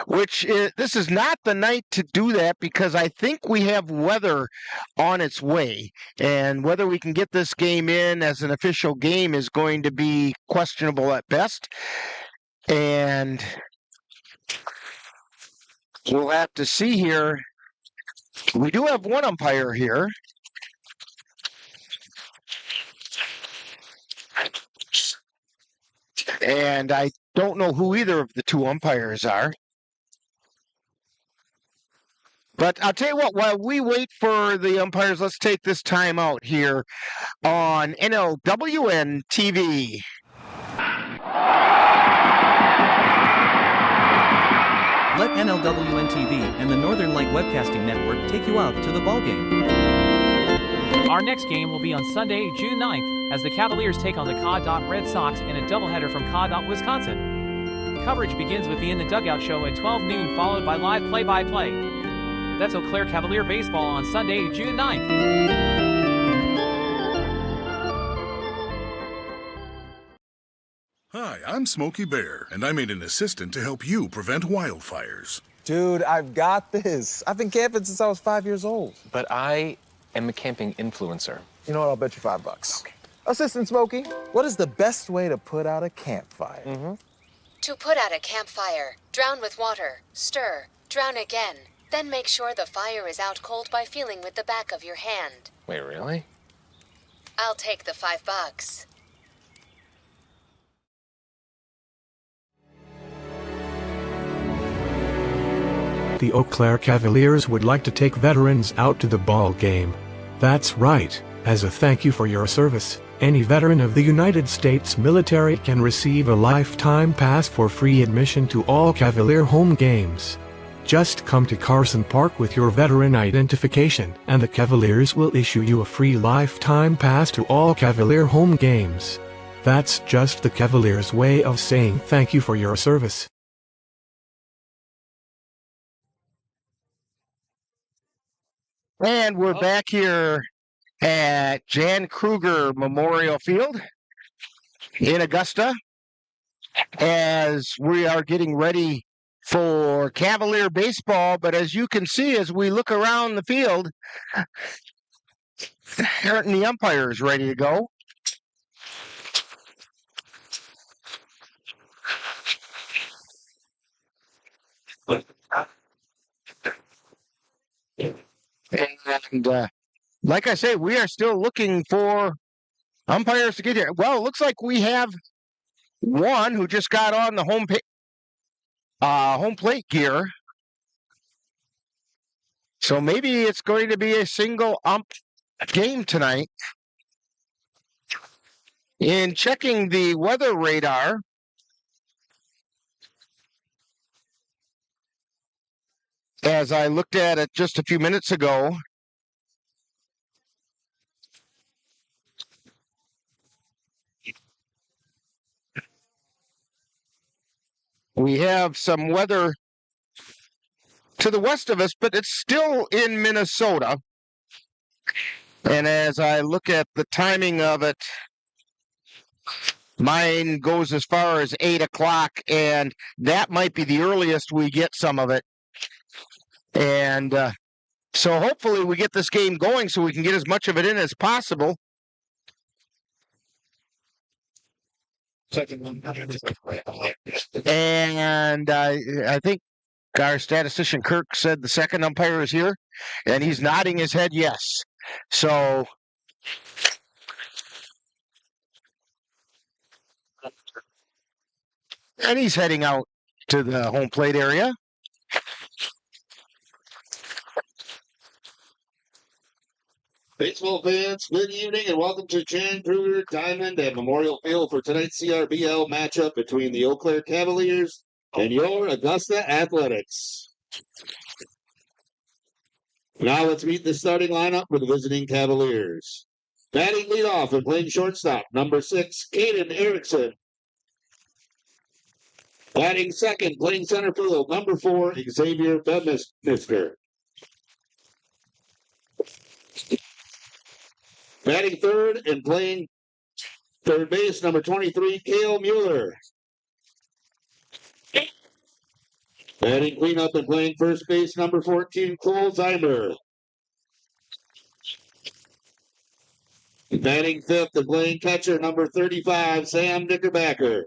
this is not the night to do that because I think we have weather on its way. And whether we can get this game in as an official game is going to be questionable at best. And we'll have to see here. We do have one umpire here. And I don't know who either of the two umpires are. But I'll tell you what, while we wait for the umpires, let's take this time out here on NLWN-TV. Let NLWN-TV and the Northern Light Webcasting Network take you out to the ballgame. Our next game will be on Sunday, June 9th, as the Cavaliers take on the Ca Red Sox in a doubleheader from Ca Wisconsin. Coverage begins with the In the Dugout show at 12 noon, followed by live play-by-play. That's Eau Claire Cavalier baseball on Sunday, June 9th. Hi, I'm Smokey Bear, and I made an assistant to help you prevent wildfires. Dude, I've got this. I've been camping since I was 5 years old. But I am a camping influencer. You know what? I'll bet you $5. Okay. Assistant Smokey, what is the best way to put out a campfire? To put out a campfire, drown with water, stir, drown again. Then make sure the fire is out cold by feeling with the back of your hand. Wait, really? I'll take the $5. The Eau Claire Cavaliers would like to take veterans out to the ball game. That's right. As a thank you for your service, any veteran of the United States military can receive a lifetime pass for free admission to all Cavalier home games. Just come to Carson Park with your veteran identification, and the Cavaliers will issue you a free lifetime pass to all Cavalier home games. That's just the Cavaliers' way of saying thank you for your service. And we're back here at Jan Krueger Memorial Field in Augusta as we are getting ready for Cavalier baseball. But as you can see, as we look around the field, aren't the umpires ready to go? And like I say, we are still looking for umpires to get here. Well, it looks like we have one who just got on the home plate gear. So maybe it's going to be a single ump game tonight. In checking the weather radar, as I looked at it just a few minutes ago, we have some weather to the west of us, but it's still in Minnesota. And as I look at the timing of it, mine goes as far as 8 o'clock, and that might be the earliest we get some of it. And so hopefully we get this game going so we can get as much of it in as possible. And I think our statistician Kirk said the second umpire is here, and he's nodding his head yes. So and he's heading out to the home plate area. Baseball fans, good evening and welcome to Chan Krueger Diamond at Memorial Field for tonight's CRBL matchup between the Eau Claire Cavaliers and your Augusta Athletics. Now let's meet the starting lineup for the visiting Cavaliers. Batting leadoff and playing shortstop, number 6, Caden Erickson. Batting second, playing center field, number 4, Xavier Bedminster. Batting third and playing third base, number 23, Cale Mueller. Batting cleanup and playing first base, number 14, Cole Zeimer. Batting fifth and playing catcher, number 35, Sam Knickerbacker.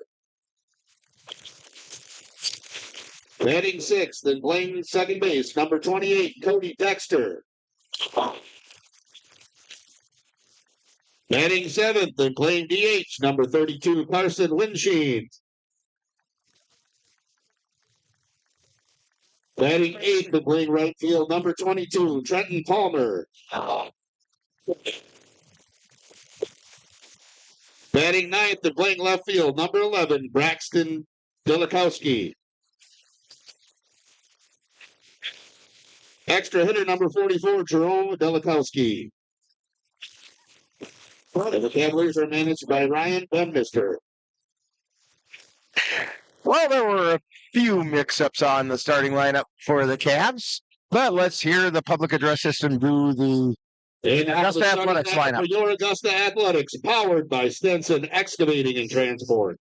Batting sixth and playing second base, number 28, Cody Dexter. Batting seventh and playing DH, number 32, Carson Winsheen. Batting eighth and playing right field, number 22, Trenton Palmer. Batting ninth and playing left field, number 11, Braxton Delikowski. Extra hitter, number 44, Jerome Delikowski. The Cavaliers are managed by Ryan Bedminster. Well, there were a few mix-ups on the starting lineup for the Cavs, but let's hear the public address system do the Augusta Athletics lineup. For your Augusta Athletics, powered by Stenson Excavating and Transport.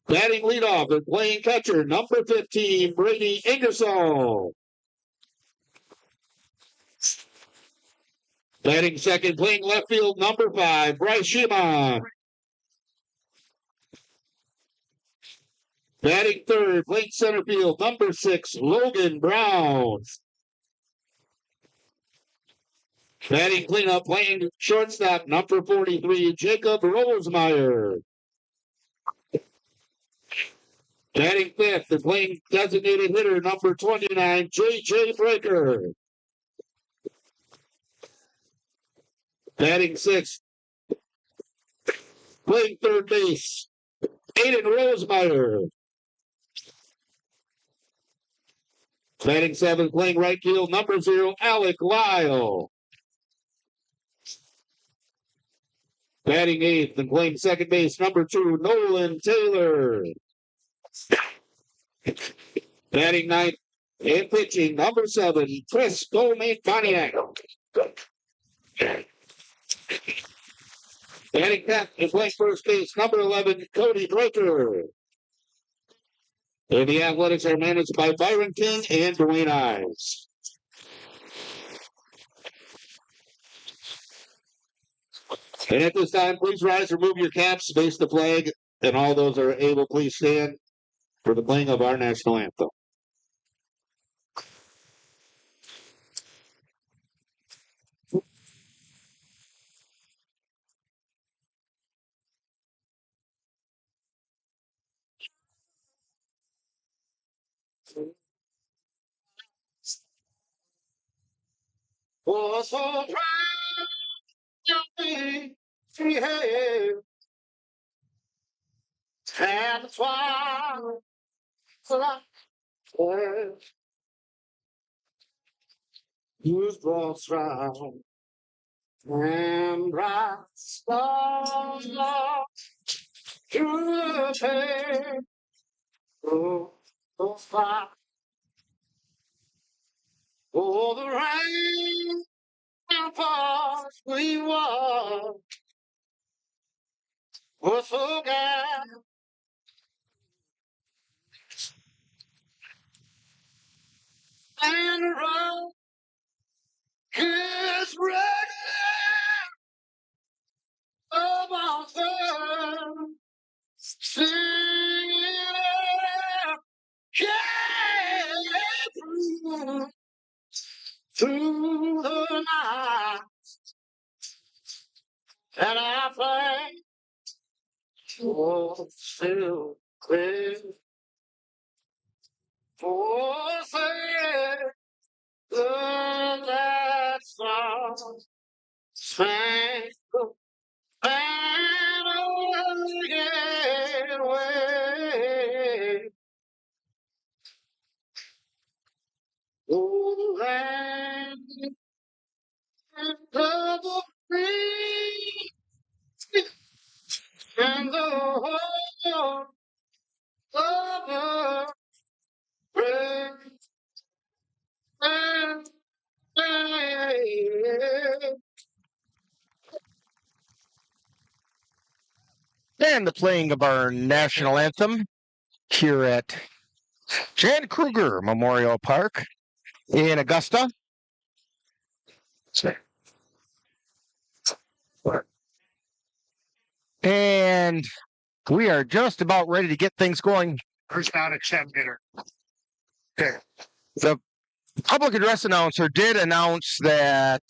Batting leadoff and playing catcher, number 15, Brady Ingersoll. Batting second, playing left field, number 5, Bryce Shimon. Batting third, playing center field, number 6, Logan Brown. Batting cleanup, playing shortstop, number 43, Jacob Rosemeyer. Batting fifth and playing designated hitter, number 29, J.J. Breaker. Batting sixth, playing third base, Aiden Rosemeyer. Batting seventh, playing right field, number 0, Alec Lyle. Batting eighth and playing second base, number 2, Nolan Taylor. Batting ninth and pitching, number 7, Chris Gomez-Boniak. Batting 10th and playing first base, number 11, Cody Breaker. And the Athletics are managed by Byron King and Dwayne Ives. And at this time, please rise, remove your caps, face the flag, and all those are able, please stand for the playing of our national anthem. Was so proud of me, yeah. And that's why who's brought round and bright stars through the pain. Oh, fire. Oh, the rain falls we walk was so glad. And the road is ready about them. Sing it, yeah, through the night. And I play for still clear. For say that song sang and again way. Oh, land of the free and the whole of the brave and And the playing of our national anthem here at Jan Krueger Memorial Park in Augusta. And we are just about ready to get things going. First down, a check hitter. The public address announcer did announce that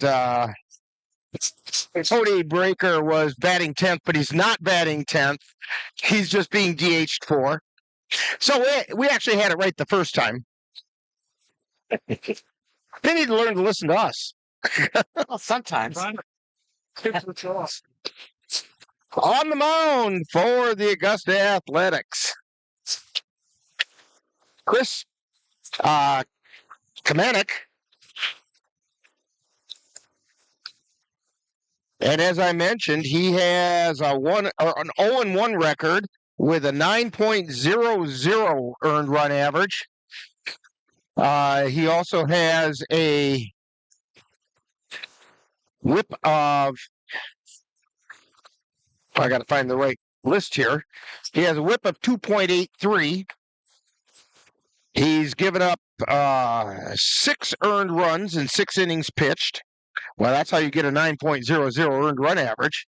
Cody Breaker was batting 10th, but he's not batting 10th. He's just being DH'd for. So we actually had it right the first time. They need to learn to listen to us. Well, sometimes. On the mound for the Augusta Athletics, Chris Kamenik. And as I mentioned, he has an 0-1 record with a 9.00 earned run average. He also has a whip of, I got to find the right list here. He has a whip of 2.83. He's given up 6 earned runs in 6 innings pitched. Well, that's how you get a 9.00 earned run average.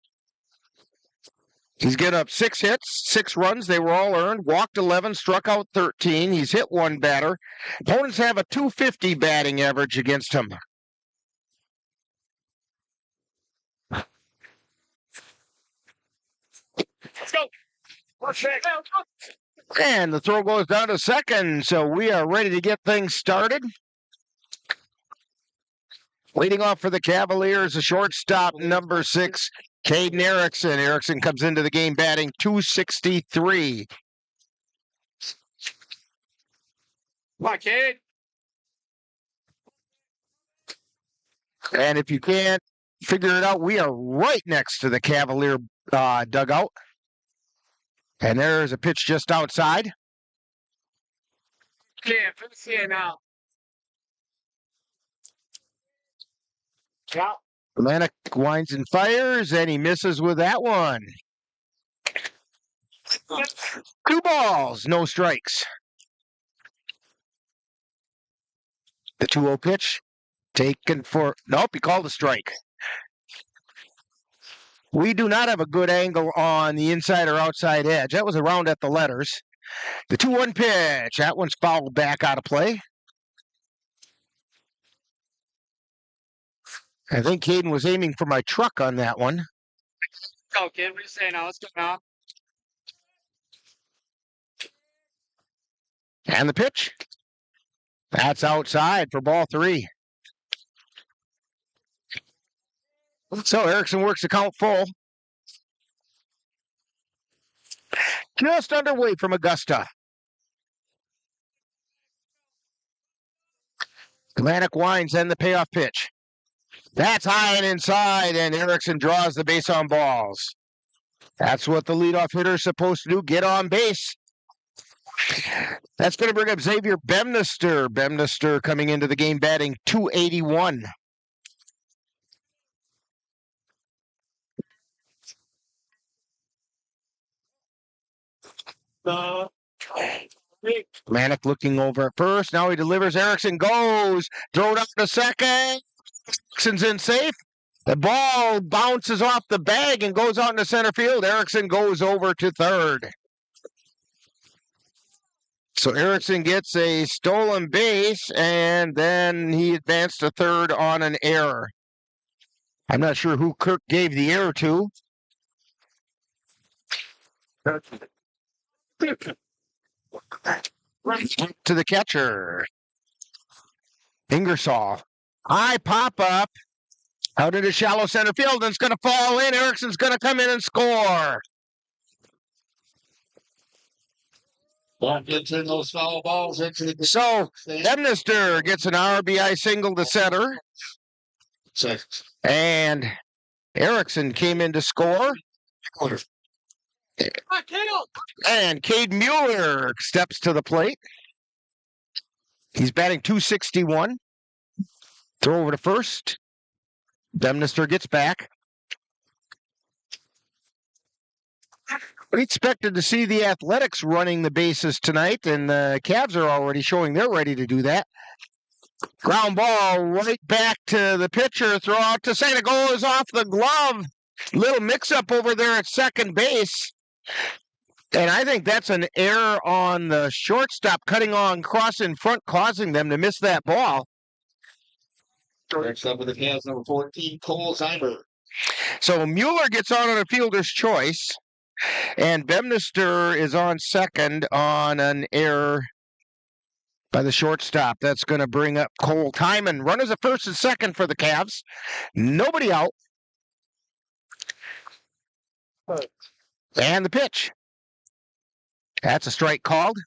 He's given up 6 hits, 6 runs. They were all earned. Walked 11, struck out 13. He's hit 1 batter. Opponents have a 250 batting average against him. Let's go. And the throw goes down to second, so we are ready to get things started. Leading off for the Cavaliers, a shortstop, number 6, Caden Erickson. Erickson comes into the game batting .263. Come on, kid. And if you can't figure it out, we are right next to the Cavalier dugout. And there's a pitch just outside. Yeah, let's see it now. Yeah. Atlantic winds and fires, and he misses with that one. 2 balls, no strikes. The 2-0 pitch taken for, nope, he called a strike. We do not have a good angle on the inside or outside edge. That was around at the letters. The 2-1 pitch, that one's fouled back out of play. I think Caden was aiming for my truck on that one. Go, kid. What are you saying now? Let's go now. And the pitch That's outside for ball 3. So Erickson works the count full. Just underway from Augusta. Atlantic winds and the payoff pitch. That's high and inside, and Erickson draws the base on balls. That's what the leadoff hitter is supposed to do, get on base. That's going to bring up Xavier Bemnister. Bemnister coming into the game batting .281. Manick looking over at first. Now he delivers. Erickson goes. Throw it up to second. Erickson's in safe. The ball bounces off the bag and goes out into center field. Erickson goes over to third. So Erickson gets a stolen base, and then he advanced to third on an error. I'm not sure who Kirk gave the error to. To the catcher. Ingersoll. High pop-up. Out into shallow center field, and it's going to fall in. Erickson's going to come in and score. Gets in those foul balls into the So Bemnister gets an RBI single to center. And Erickson came in to score. And Cade Mueller steps to the plate. He's batting .261. Throw over to first. Bemnister gets back. We expected to see the Athletics running the bases tonight, and the Cavs are already showing they're ready to do that. Ground ball right back to the pitcher. Throw out to second. It goes off the glove. Little mix-up over there at second base. And I think that's an error on the shortstop cutting on cross in front, causing them to miss that ball. Next up with the Cavs, number 14, Cole Zeimer. So Mueller gets on a fielder's choice, and Bemnister is on second on an error by the shortstop. That's going to bring up Cole Timon. Runners at first and second for the Cavs. Nobody out. And the pitch. That's a strike called.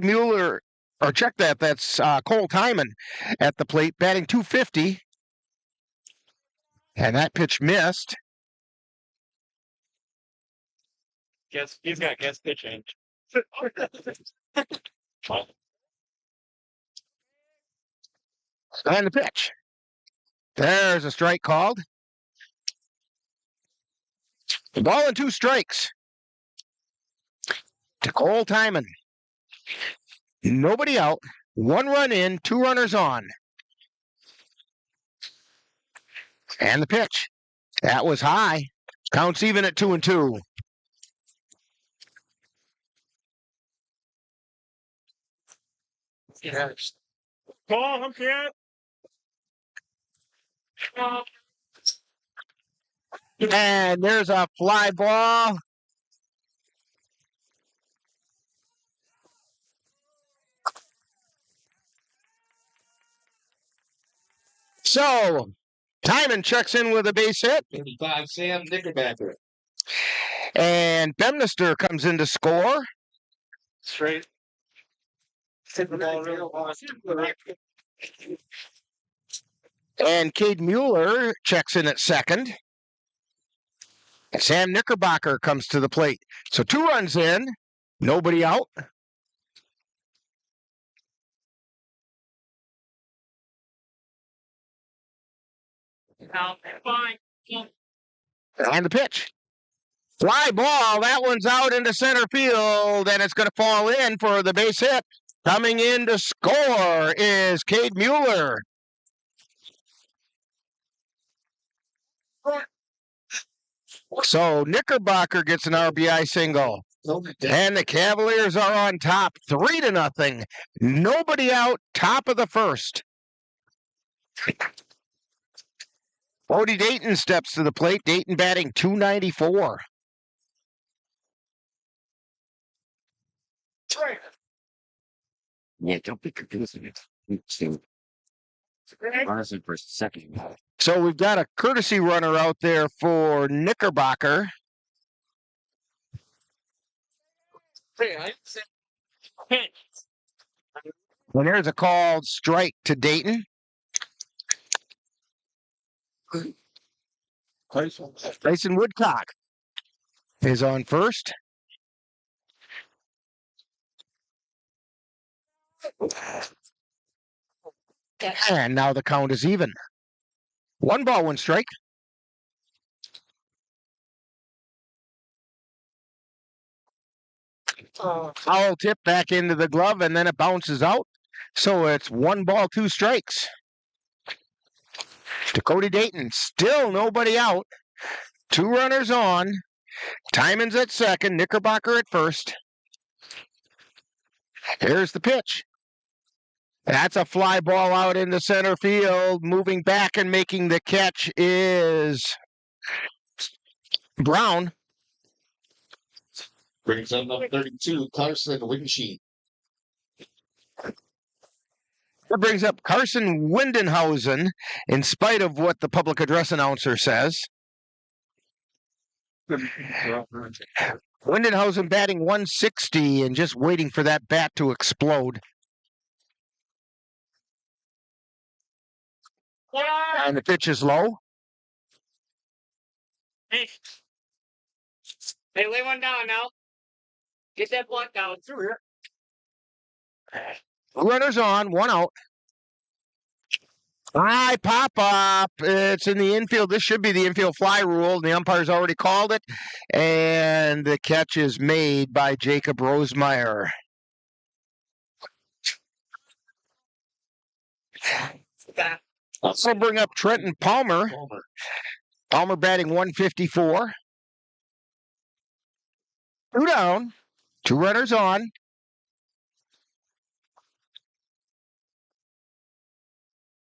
Mueller, or check that, that's Cole Timon at the plate, batting .250. And that pitch missed. He's got guest pitching. And the pitch. There's a strike called. The ball and 2 strikes to Cole Timon. Nobody out. 1 run in, 2 runners on. And the pitch. That was high. Counts even at 2-2. Yes. Call him, kid. And there's a fly ball. So, Timon checks in with a base hit. 55, Sam Knickerbacker. And Bemnister comes in to score. Straight. Hit the ball real hard. And Cade Mueller checks in at second. And Sam Knickerbacker comes to the plate. So 2 runs in, nobody out. And the pitch. Fly ball, that one's out into center field, and it's going to fall in for the base hit. Coming in to score is Cade Mueller. So Knickerbacker gets an RBI single. And the Cavaliers are on top, 3-0. Nobody out, top of the first. Odie Dayton steps to the plate. Dayton batting .294. Yeah, don't be confusing it. Honestly, for second. So we've got a courtesy runner out there for Knickerbocker. And there's a called strike to Dayton. Tyson Woodcock is on first. And now the count is even. 1 ball, 1 strike. Foul tip back into the glove, and then it bounces out. So it's 1 ball, 2 strikes. Dakota Dayton, still nobody out. 2 runners on. Timon's at second, Knickerbocker at first. Here's the pitch. That's a fly ball out into center field. Moving back and making the catch is Brown. Brings up number 32, Carson Windsheet. That brings up Carson Windenhausen, in spite of what the public address announcer says. Windenhausen batting 160 and just waiting for that bat to explode. And the pitch is low. Hey, lay one down now. Get that block down through here. 2 runners on, 1 out. High pop up. It's in the infield. This should be the infield fly rule. The umpire's already called it. And the catch is made by Jacob Rosemeyer. Also bring up Trenton Palmer. Palmer batting 154. 2 down. 2 runners on.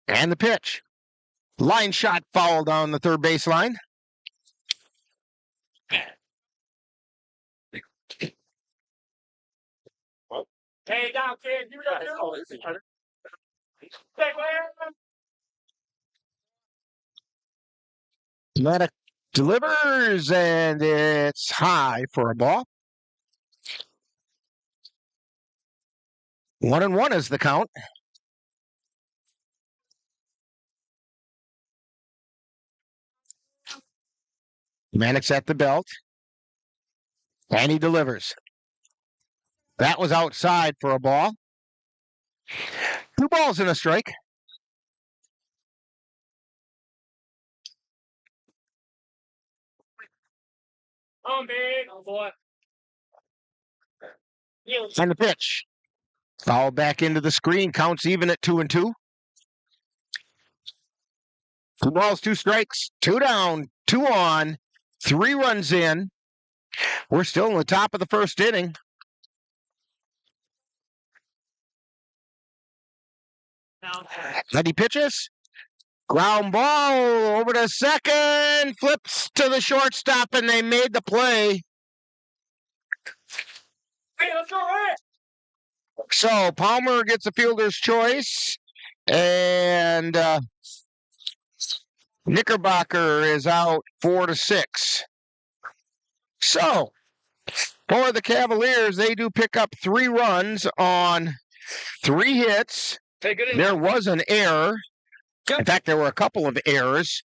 And the pitch. Line shot foul down the third baseline. Hey, down, kid. You got it. Maddox delivers, and it's high for a ball. 1-1 is the count. Maddox at the belt, and he delivers. That was outside for a ball. 2 balls and a strike. Oh, big. Oh, boy. And the pitch. Foul back into the screen. Counts even at 2-2. 2 balls, 2 strikes. 2 down, 2 on. 3 runs in. We're still in the top of the first inning. Eddie pitches. Ground ball over to second. Flips to the shortstop, and they made the play. Hey, let's go right. So Palmer gets a fielder's choice, and Knickerbocker is out 4-6. So for the Cavaliers, they do pick up 3 runs on 3 hits. There was an error. In fact, there were a couple of errors,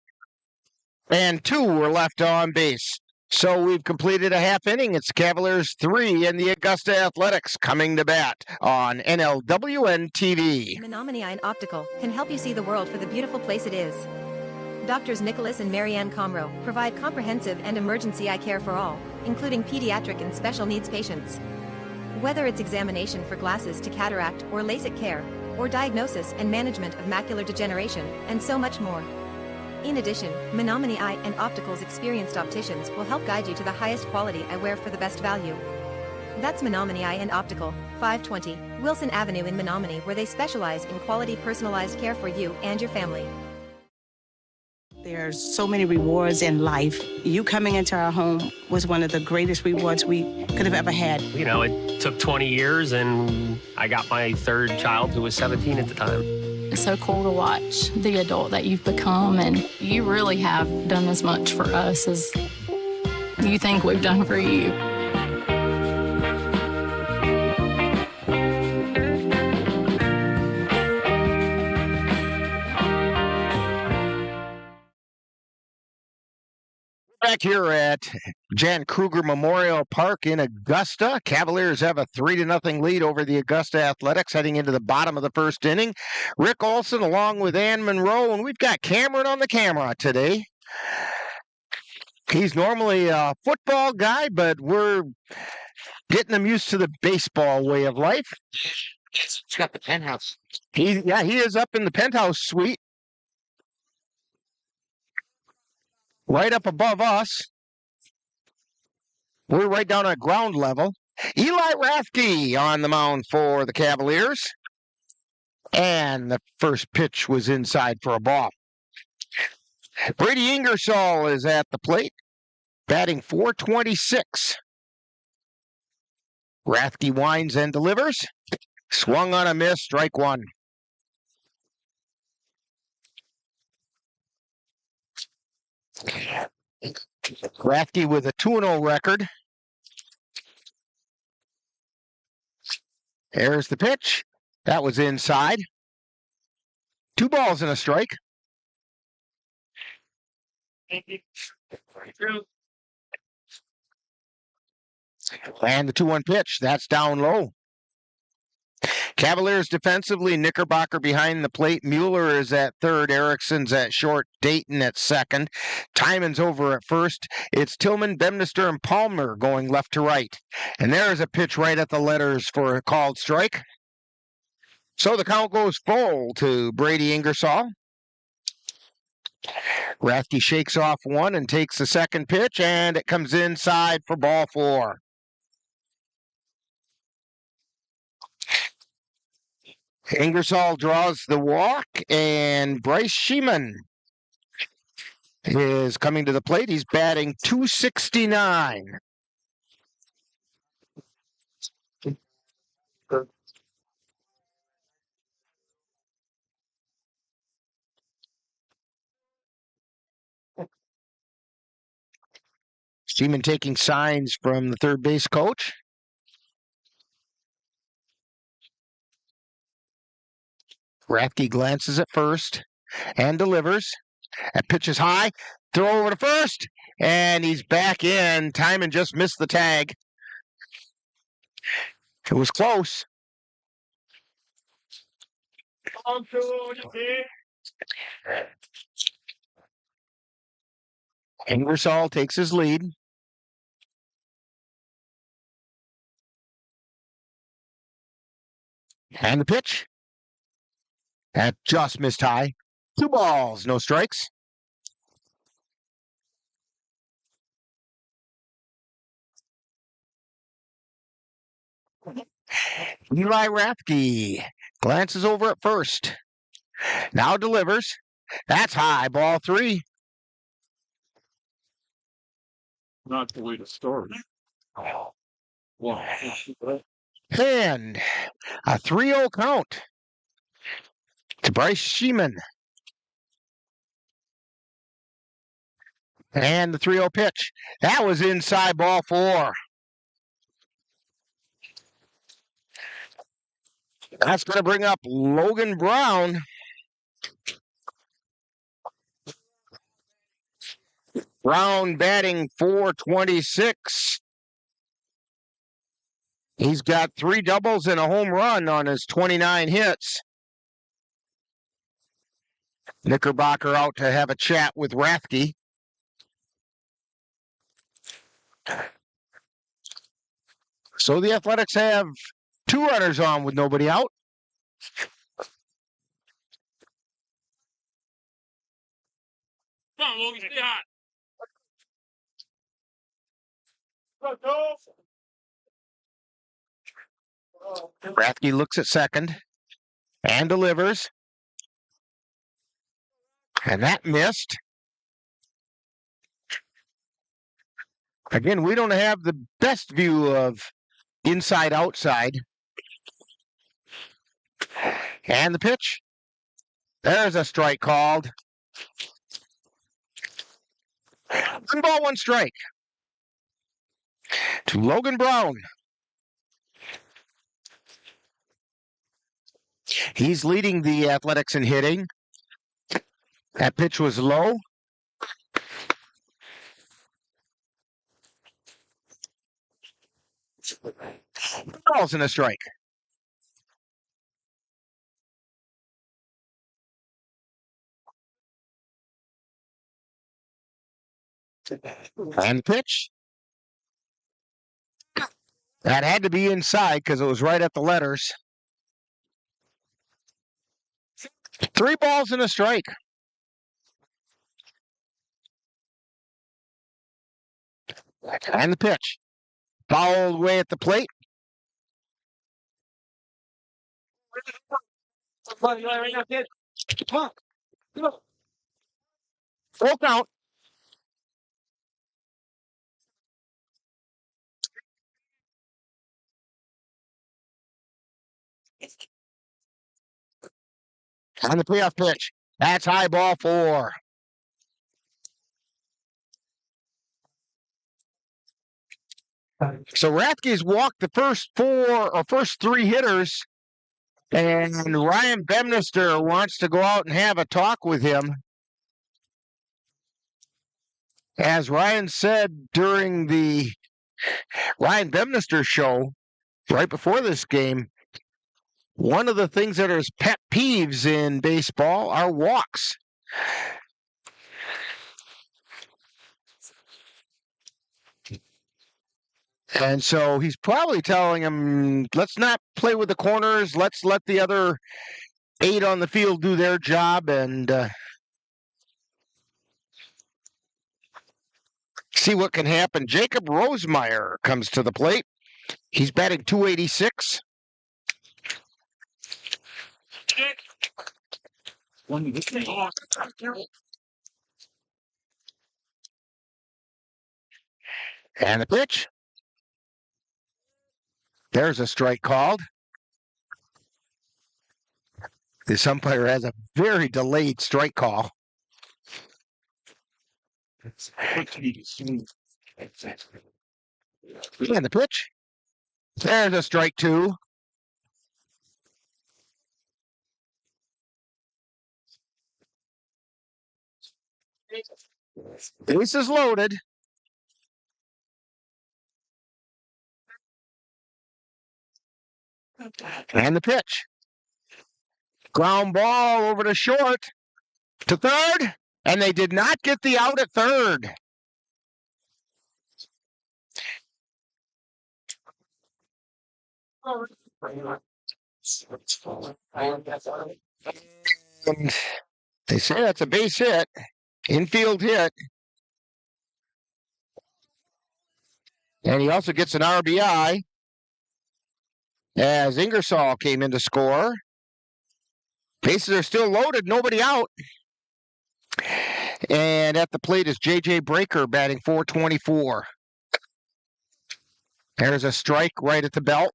and 2 were left on base. So we've completed a half inning. It's Cavaliers 3 and the Augusta Athletics coming to bat on NLWN-TV. Menominee Eye and Optical can help you see the world for the beautiful place it is. Doctors Nicholas and Marianne Comro provide comprehensive and emergency eye care for all, including pediatric and special needs patients. Whether it's examination for glasses to cataract or LASIK care, or diagnosis and management of macular degeneration, and so much more. In addition, Menominee Eye and Optical's experienced opticians will help guide you to the highest quality eyewear for the best value. That's Menominee Eye and Optical, 520 Wilson Avenue in Menominee, where they specialize in quality personalized care for you and your family. There's so many rewards in life. You coming into our home was one of the greatest rewards we could have ever had. You know, it took 20 years, and I got my third child, who was 17 at the time. It's so cool to watch the adult that you've become, and you really have done as much for us as you think we've done for you. Back here at Jan Krueger Memorial Park in Augusta, Cavaliers have a 3-0 lead over the Augusta Athletics heading into the bottom of the first inning. Rick Olson along with Ann Monroe, and we've got Cameron on the camera today. He's normally a football guy, but we're getting him used to the baseball way of life. He's got the penthouse. He is up in the penthouse suite. Right up above us. We're right down at ground level. Eli Rathke on the mound for the Cavaliers. And the first pitch was inside for a ball. Brady Ingersoll is at the plate, batting .426. Rathke winds and delivers. Swung on a miss, strike one. Rathke with a 2-0 record. There's the pitch. That was inside. 2 balls and a strike. And the 2-1 pitch. That's down low. Cavaliers defensively, Knickerbocker behind the plate. Mueller is at third. Erickson's at short. Dayton at second. Timon's over at first. It's Tillman, Bemnister, and Palmer going left to right. And there's a pitch right at the letters for a called strike. So the count goes full to Brady Ingersoll. Rathke shakes off one and takes the second pitch, and it comes inside for ball 4. Ingersoll draws the walk, and Bryce Sheeman is coming to the plate. He's batting .269. Sheeman taking signs from the third base coach. Rathke glances at first and delivers. That pitch is high. Throw over to first, and he's back in. Timon just missed the tag. It was close. Ingersoll takes his lead. And the pitch. That just missed high. 2 balls, no strikes. Eli Rathke glances over at first. Now delivers. That's high, ball 3. Not the way to start. Wow. And a 3-0 count to Bryce Sheeman. And the 3-0 pitch. That was inside, ball 4. That's going to bring up Logan Brown. Brown batting .426. He's got 3 doubles and a home run on his 29 hits. Knickerbocker out to have a chat with Rathke. So the Athletics have 2 runners on with nobody out. Come on, Logan, stay hot. Rathke looks at second and delivers. And that missed. Again, we don't have the best view of inside-outside. And the pitch. There's a strike called. 1 ball, 1 strike to Logan Brown. He's leading the Athletics in hitting. That pitch was low. Balls and a strike. And pitch. That had to be inside because it was right at the letters. 3 balls and a strike. And the pitch. Fouled away at the plate. Full count. And the payoff pitch. That's high, ball 4. So Rathke's walked the first 3 hitters, and Ryan Bemnister wants to go out and have a talk with him. As Ryan said during the Ryan Bemnister show right before this game, one of the things that are his pet peeves in baseball are walks. And so he's probably telling him, let's not play with the corners. Let's let the other 8 on the field do their job and see what can happen. Jacob Rosemeyer comes to the plate. He's batting .286. And the pitch. There's a strike called. This umpire has a very delayed strike call. And the pitch. There's a strike 2. Base is loaded. And the pitch. Ground ball over to short, to third, and they did not get the out at third. And they say that's a base hit, infield hit. And he also gets an RBI as Ingersoll came in to score. Bases are still loaded, nobody out. And at the plate is J.J. Breaker batting .424. There's a strike right at the belt.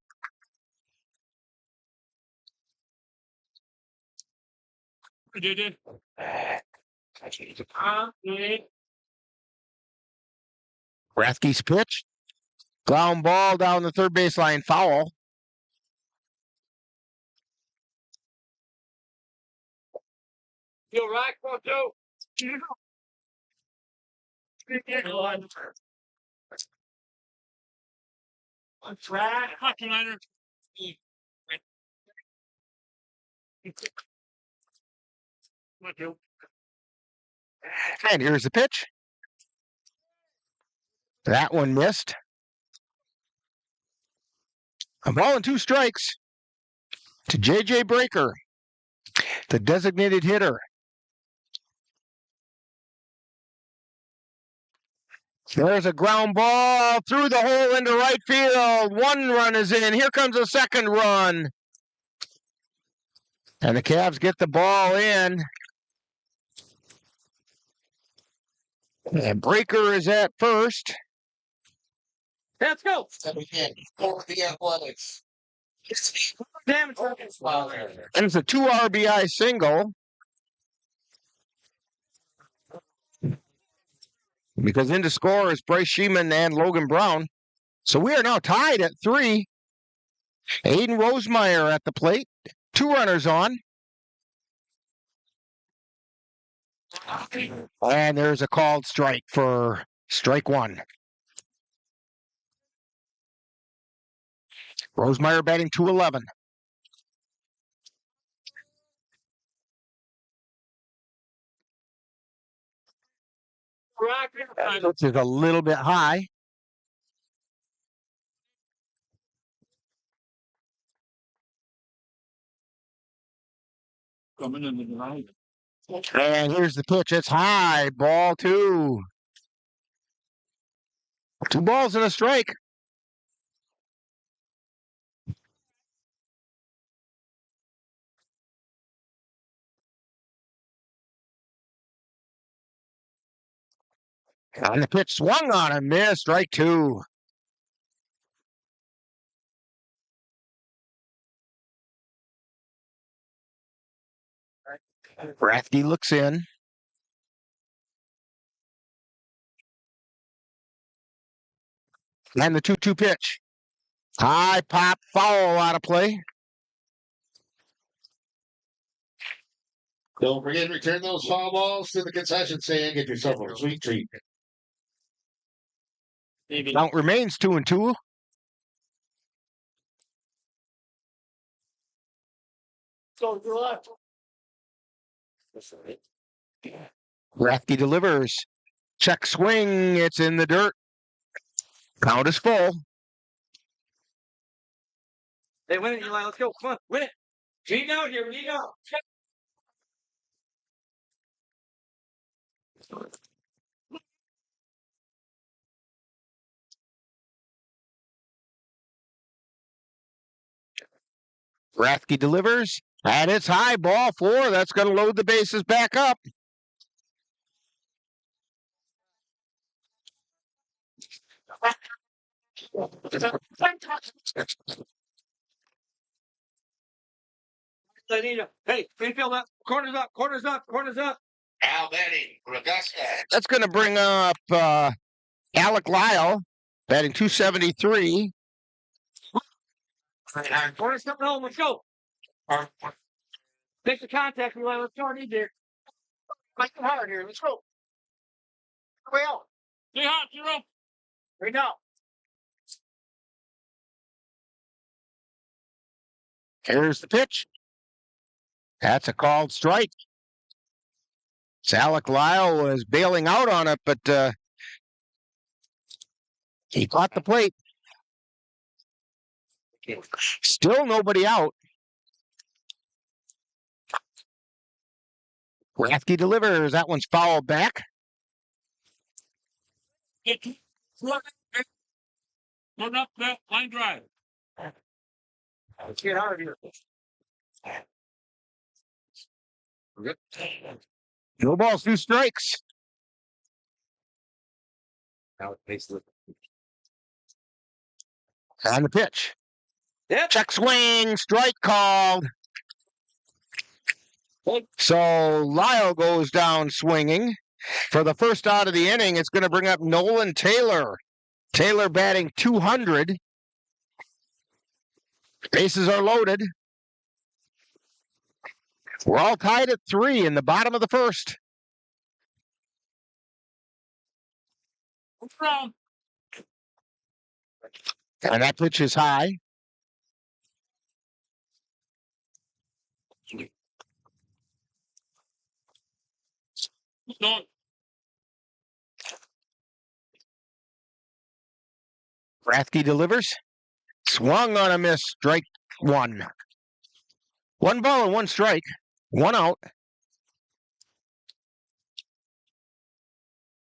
Rathke's pitch. Ground ball down the third baseline, foul. You're right, Porto. And here's the pitch. That one missed. A ball and 2 strikes to J.J. Breaker, the designated hitter. There's a ground ball through the hole into right field. 1 run is in. Here comes a 2nd run. And the Cavs get the ball in. And Breaker is at first. Let's go. For the Athletics. Damn. And it's a 2 RBI single. Because in to score is Bryce Sheeman and Logan Brown. So we are now tied at 3. Aiden Rosemeyer at the plate. 2 runners on. And there's a called strike for strike 1. Rosemeyer batting .211. Which is a little bit high. Coming in the night. And here's the pitch. It's high. Ball 2. 2 balls and a strike. And the pitch swung on and missed. Strike 2. Rathke looks in. And the 2-2 pitch. High pop, foul out of play. Don't forget to return those foul balls to the concession stand. Get yourself a sweet treat. Count remains 2-2. Go to the left. Rathke delivers. Check swing. It's in the dirt. Count is full. Hey, win it, Eli. Let's go. Come on, win it. Gene out here. We need out. Rathke delivers. And it's high, ball 4. That's going to load the bases back up. Hey, infield up. Corners up. Corners up. Corners up. Al Betty for Augusta. That's going to bring up Alec Lyle, batting .273. Corners coming home. Let's go. Take the contact, Eli. Let's go. I need there. Fight hard here. Let's go. Way out. Stay hot. You're up. Right now. Here's the pitch. That's a called strike. Alec Lyle was bailing out on it, but he caught the plate. Still nobody out. Rathke delivers. That one's fouled back. Load up that line drive. Let's get out of here. No balls, 2 strikes. Now it On the pitch. Yep. Check swing, strike called. So Lyle goes down swinging. For the first out of the inning, it's going to bring up Nolan Taylor. Taylor batting .200. Bases are loaded. We're all tied at 3 in the bottom of the first. And that pitch is high. Rathke delivers. Swung on a miss. Strike 1. 1 ball and 1 strike. 1 out.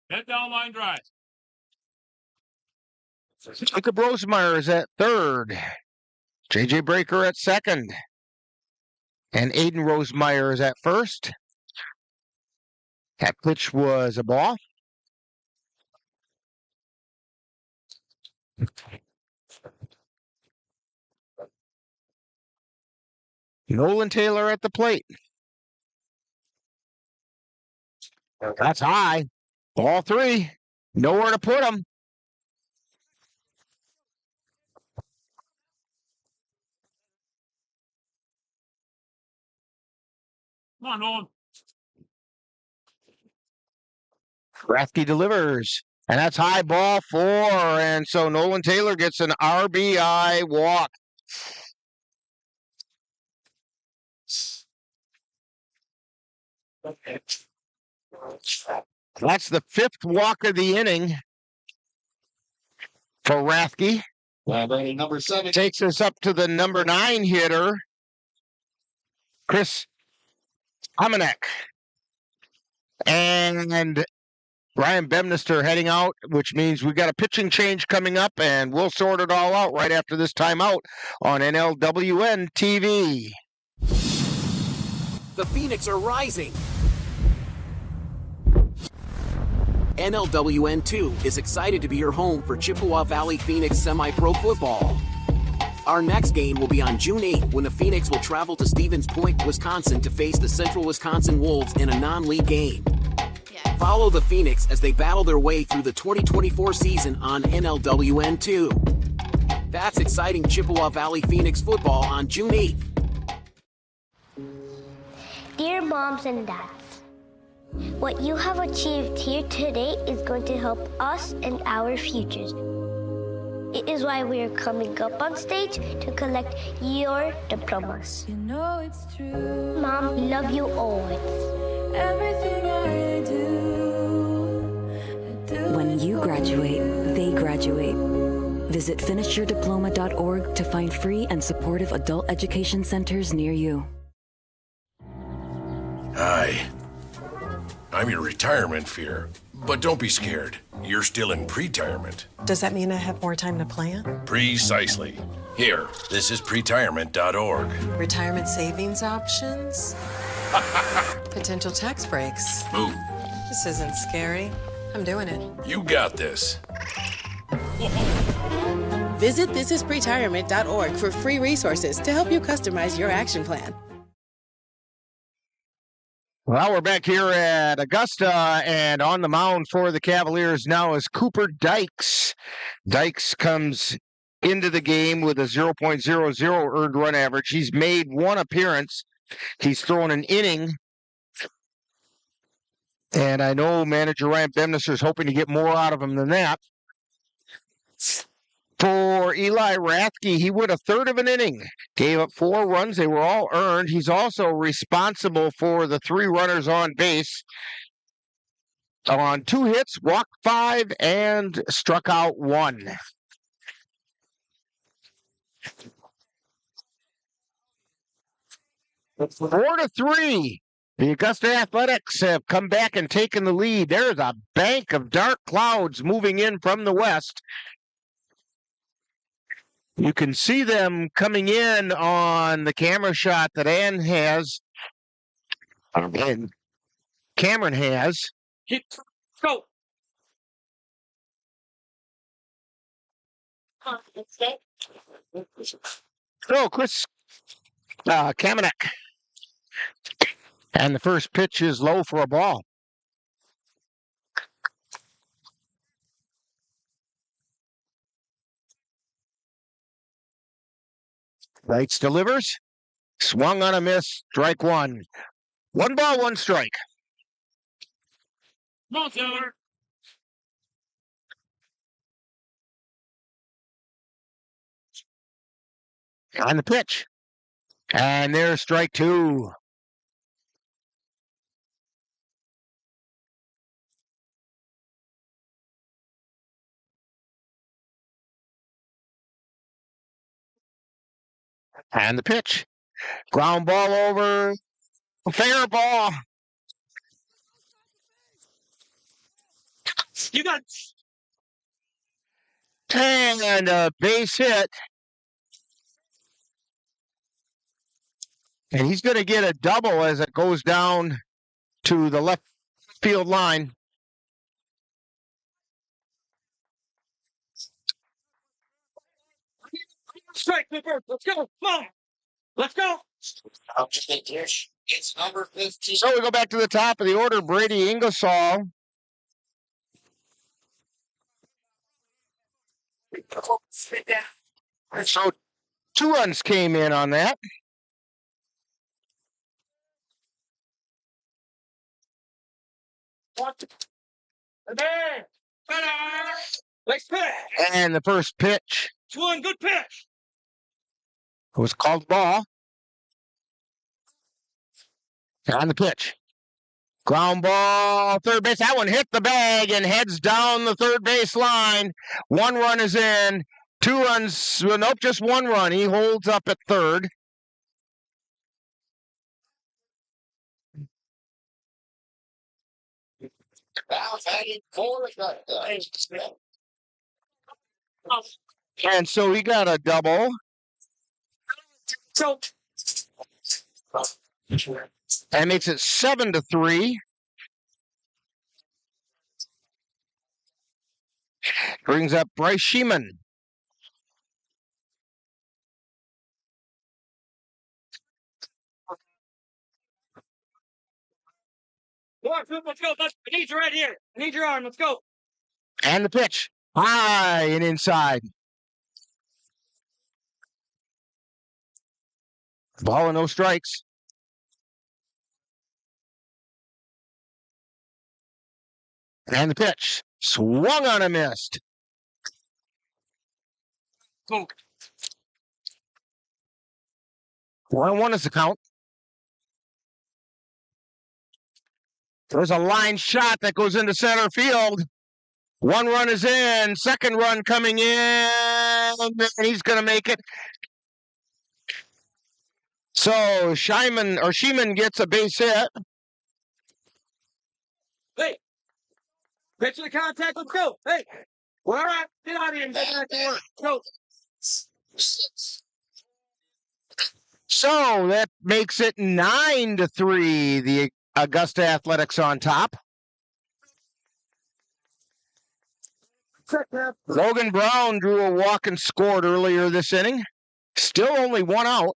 Head down line drive. Jacob Rosemeyer is at third. J.J. Breaker at second. And Aiden Rosemeyer is at first. That pitch was a ball. Nolan Taylor at the plate. That's high. Ball 3. Nowhere to put him. Come on, Nolan. Rathke delivers. And that's high, ball 4. And so Nolan Taylor gets an RBI walk. That's the 5th walk of the inning for Rathke. Number 7 takes us up to the number 9 hitter, Chris Homanek. And Ryan Bemnister heading out, which means we've got a pitching change coming up, and we'll sort it all out right after this timeout on NLWN-TV. The Phoenix are rising. NLWN-2 is excited to be your home for Chippewa Valley Phoenix Semi-Pro Football. Our next game will be on June 8th when the Phoenix will travel to Stevens Point, Wisconsin to face the Central Wisconsin Wolves in a non-league game. Follow the Phoenix as they battle their way through the 2024 season on NLWN-2. That's exciting Chippewa Valley Phoenix football on June 8th. Dear moms and dads, what you have achieved here today is going to help us and our futures. It is why we are coming up on stage to collect your diplomas. You know it's true. Mom, we love you always. Everything I do. When you graduate, they graduate. Visit finishyourdiploma.org to find free and supportive adult education centers near you. Hi. I'm your retirement fear. But don't be scared. You're still in pre-retirement. Does that mean I have more time to plan? Precisely. Here, this is pretirement.org. Retirement savings options? Potential tax breaks. Move. This isn't scary. I'm doing it. You got this. Visit thisispretirement.org for free resources to help you customize your action plan. Well, we're back here at Augusta, and on the mound for the Cavaliers now is Cooper Dykes. Dykes comes into the game with a 0.00 earned run average. He's made one appearance. He's thrown an inning. And I know manager Ryan Bemnister is hoping to get more out of him than that. For Eli Rathke, he went a third of an inning, gave up 4 runs. They were all earned. He's also responsible for the 3 runners on base. On 2 hits, walked 5, and struck out 1. It's 4-3. The Augusta Athletics have come back and taken the lead. There's a bank of dark clouds moving in from the west. You can see them coming in on the camera shot that Ann has, and Cameron has. Go. So, Chris Kamenek. And the first pitch is low for a ball. Lights delivers. Swung on a miss. Strike 1. 1 ball, 1 strike. No, Taylor. On the pitch. And there's strike 2. And the pitch. Ground ball over. Fair ball. You got. And a base hit. And he's going to get a double as it goes down to the left field line. Strike, Cooper. Let's go. Come on. Let's go. It's number 15. So we go back to the top of the order. Brady Ingersoll. So 2 runs came in on that. There. Let's pitch. And the first pitch Swing, good pitch. was called ball. On the pitch. Ground ball, third base. That one hit the bag and heads down the third base line. 1 run is in. 2 runs, well, nope, just 1 run. He holds up at third. And so he got a double. So. That makes it 7-3. Brings up Bryce Sheeman. Let's go. I need you right here. I need your arm. Let's go. And the pitch. High and inside. Ball and no strikes. And the pitch. Swung on and missed. Go. 1-1 is the count. There's a line shot that goes into center field. 1 run is in. 2nd run coming in. And he's going to make it. So Sheeman gets a base hit. Hey. Pitch to the contact. Let's go. Hey. Well, all right. Get out of here and get back to work. Go. So that makes it 9-3. The Augusta Athletics on top. Logan Brown drew a walk and scored earlier this inning. Still only 1 out.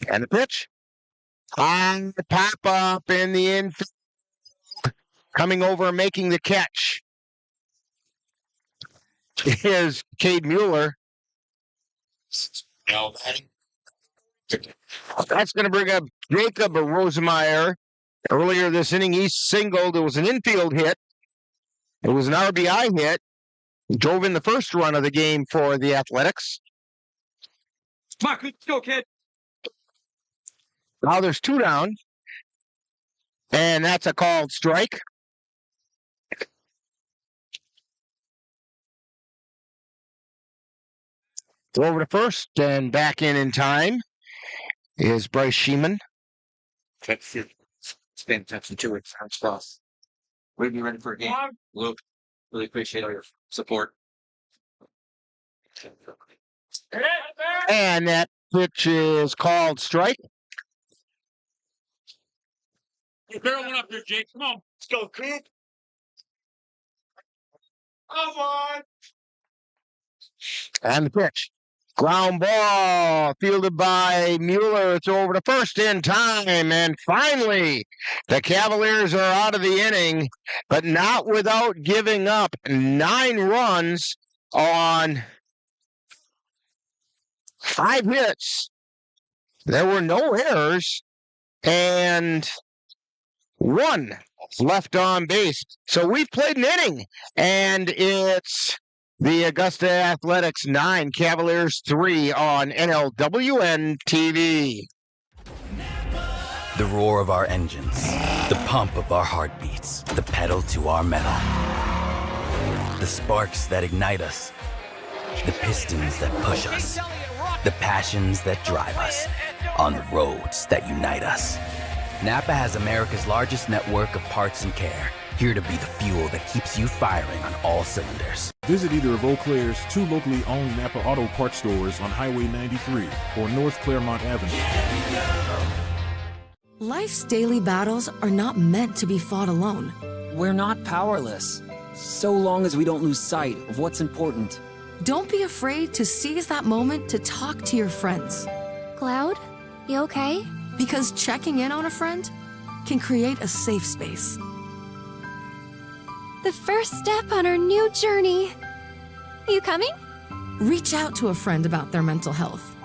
And the pitch. On the pop up in the infield. Coming over and making the catch is Cade Mueller. That's going to bring up Jacob Rosemeyer. Earlier this inning, he singled. It was an infield hit. It was an RBI hit. He drove in the first run of the game for the Athletics. Come on, let's go, kid. Now there's 2 down. And that's a called strike. Throw over to first and back in time is Bryce Sheeman. It's been attention to it. Sounds fast. We'll be ready for a game. Luke, really appreciate all your support. And that pitch is called strike. Barrel one up there, Jake. Come on. Let's go, Coop. Come on. And the pitch. Ground ball fielded by Mueller. Throw over to first in time. And finally, the Cavaliers are out of the inning, but not without giving up 9 runs on 5 hits. There were no errors and 1 left on base. So we've played an inning, and it's the Augusta Athletics 9, Cavaliers 3 on NLWN-TV. The roar of our engines, the pump of our heartbeats, the pedal to our metal. The sparks that ignite us, the pistons that push us, the passions that drive us, on the roads that unite us. Napa has America's largest network of parts and care, here to be the fuel that keeps you firing on all cylinders. Visit either of Eau Claire's 2 locally owned Napa Auto Parts stores on Highway 93 or North Claremont Avenue. Life's daily battles are not meant to be fought alone. We're not powerless, so long as we don't lose sight of what's important. Don't be afraid to seize that moment to talk to your friends. Cloud, you okay? Because checking in on a friend can create a safe space. The first step on our new journey. You coming? Reach out to a friend about their mental health.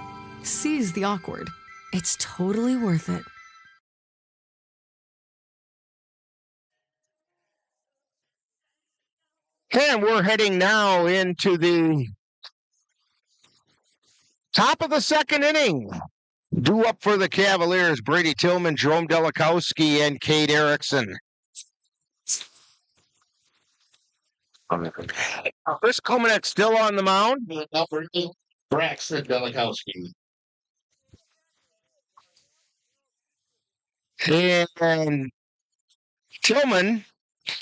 Seize the awkward. It's totally worth it. And we're heading now into the top of the second inning. Due up for the Cavaliers, Brady Tillman, Jerome Delikowski, and Cade Erickson. Chris Komanek still on the mound. Number 8, Braxton Delikowski. And Tillman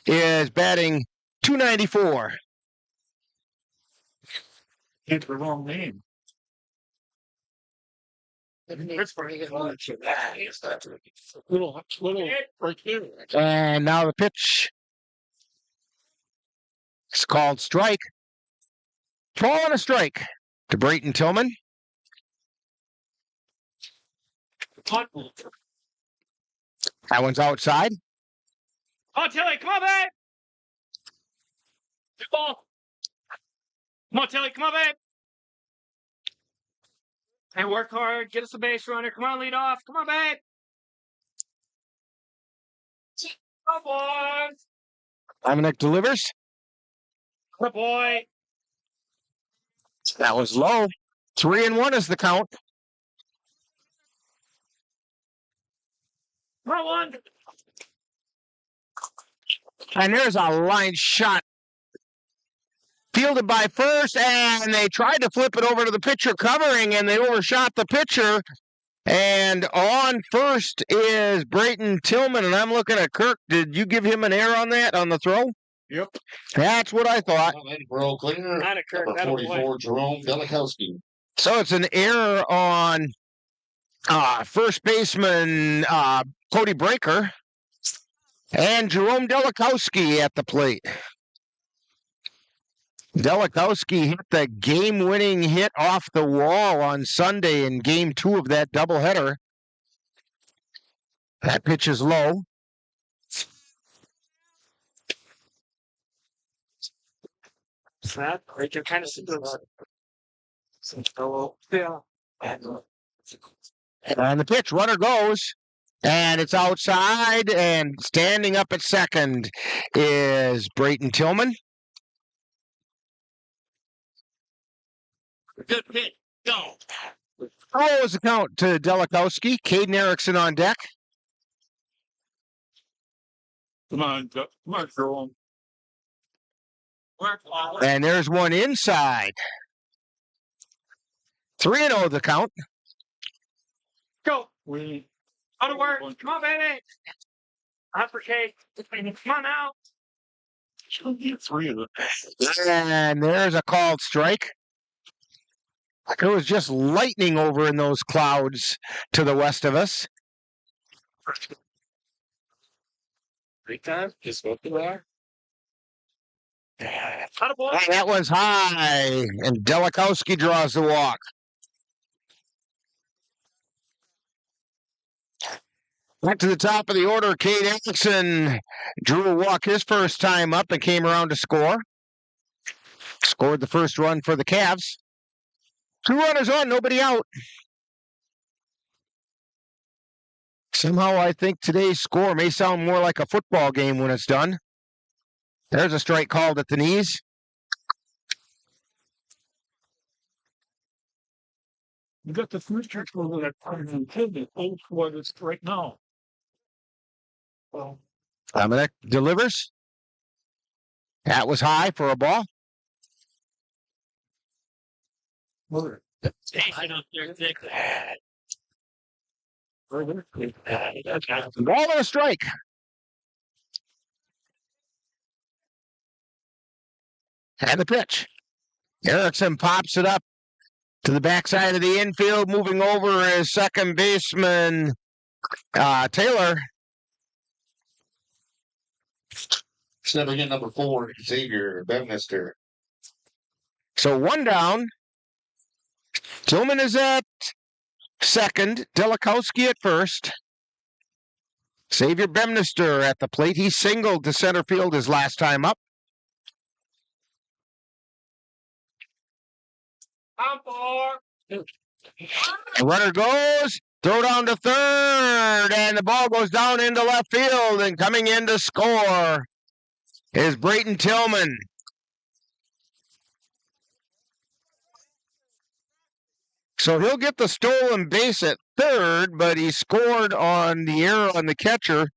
is batting .294. Hit the wrong name. Little right there. And now the pitch. It's called strike. Ball and a strike to Brayton Tillman. That one's outside. Oh, Tilly, come on, babe. Good ball. Come on, Tilly, come on, babe. Hey, work hard. Get us a base runner. Come on, lead off. Come on, babe. Come on. Dominic delivers. Good boy. That was low. 3-1 is the count. Come on. And there's a line shot. Fielded by first, and they tried to flip it over to the pitcher covering, and they overshot the pitcher. And on first is Brayton Tillman, and I'm looking at Kirk. Did you give him an error on that, on the throw? Yep. That's what I thought. Roll clear. Not a Kirk, Number 44, Jerome Delikowski. So it's an error on first baseman Cody Breaker and Jerome Delikowski at the plate. Delikowski hit the game-winning hit off the wall on Sunday in Game 2 of that doubleheader. That pitch is low. That right there kind of similar. Yeah. And the pitch, runner goes, and it's outside, and standing up at second is Brayton Tillman. Good pitch. Go. Throws the count to Delikowski. Caden Erickson on deck. Come on, Jerome. And there's one inside. 3-0 the count. Go. Out of work. Come on, baby. Uppercase. Come on now. 3 of them. And there's a called strike. It was just lightning over in those clouds to the west of us. Big time. Just go through there. And that one's high, and Delikowski draws the walk. Back to the top of the order, Cade Erickson drew a walk his first time up and came around to score. Scored the first run for the Cavs. 2 runners on, nobody out. Somehow I think today's score may sound more like a football game when it's done. There's a strike called at the knees. You got the first church over that part of the old what it's right now. Well, Dominic delivers. That was high for a ball. ball and a strike. And the pitch. Erickson pops it up to the backside of the infield, moving over as second baseman Taylor. Stepping in number 4, Xavier Bedminster. So 1 down. Tillman is at second. Delikowski at first. Xavier Bedminster at the plate. He singled to center field his last time up. The runner goes. Throw down to third. And the ball goes down into left field. And coming in to score is Brayton Tillman. So he'll get the stolen base at third, but he scored on the error on the catcher.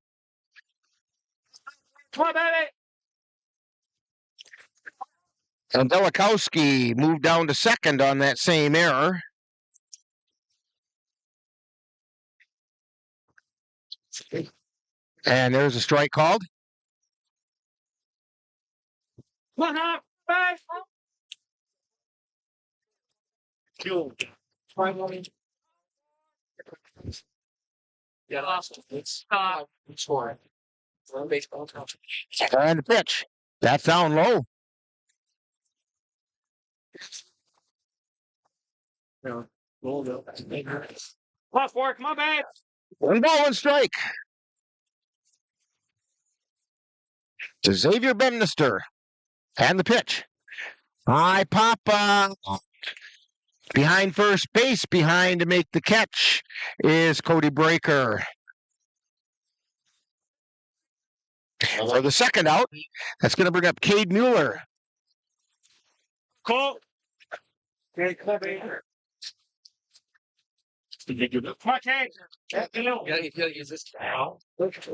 Come on, baby. And Delikowski moved down to second on that same error. And there's a strike called. Come on, back. Killed. Yeah, lost. It's scoring. Baseball. And the pitch. That's down low. Plus work, my bad. 1 ball, 1 strike. To Xavier Bedminster. And the pitch. High pop behind first base, behind to make the catch is Cody Breaker. For the second out, that's going to bring up Cade Mueller. Call. Okay, come here. My cage. Use this now. That's a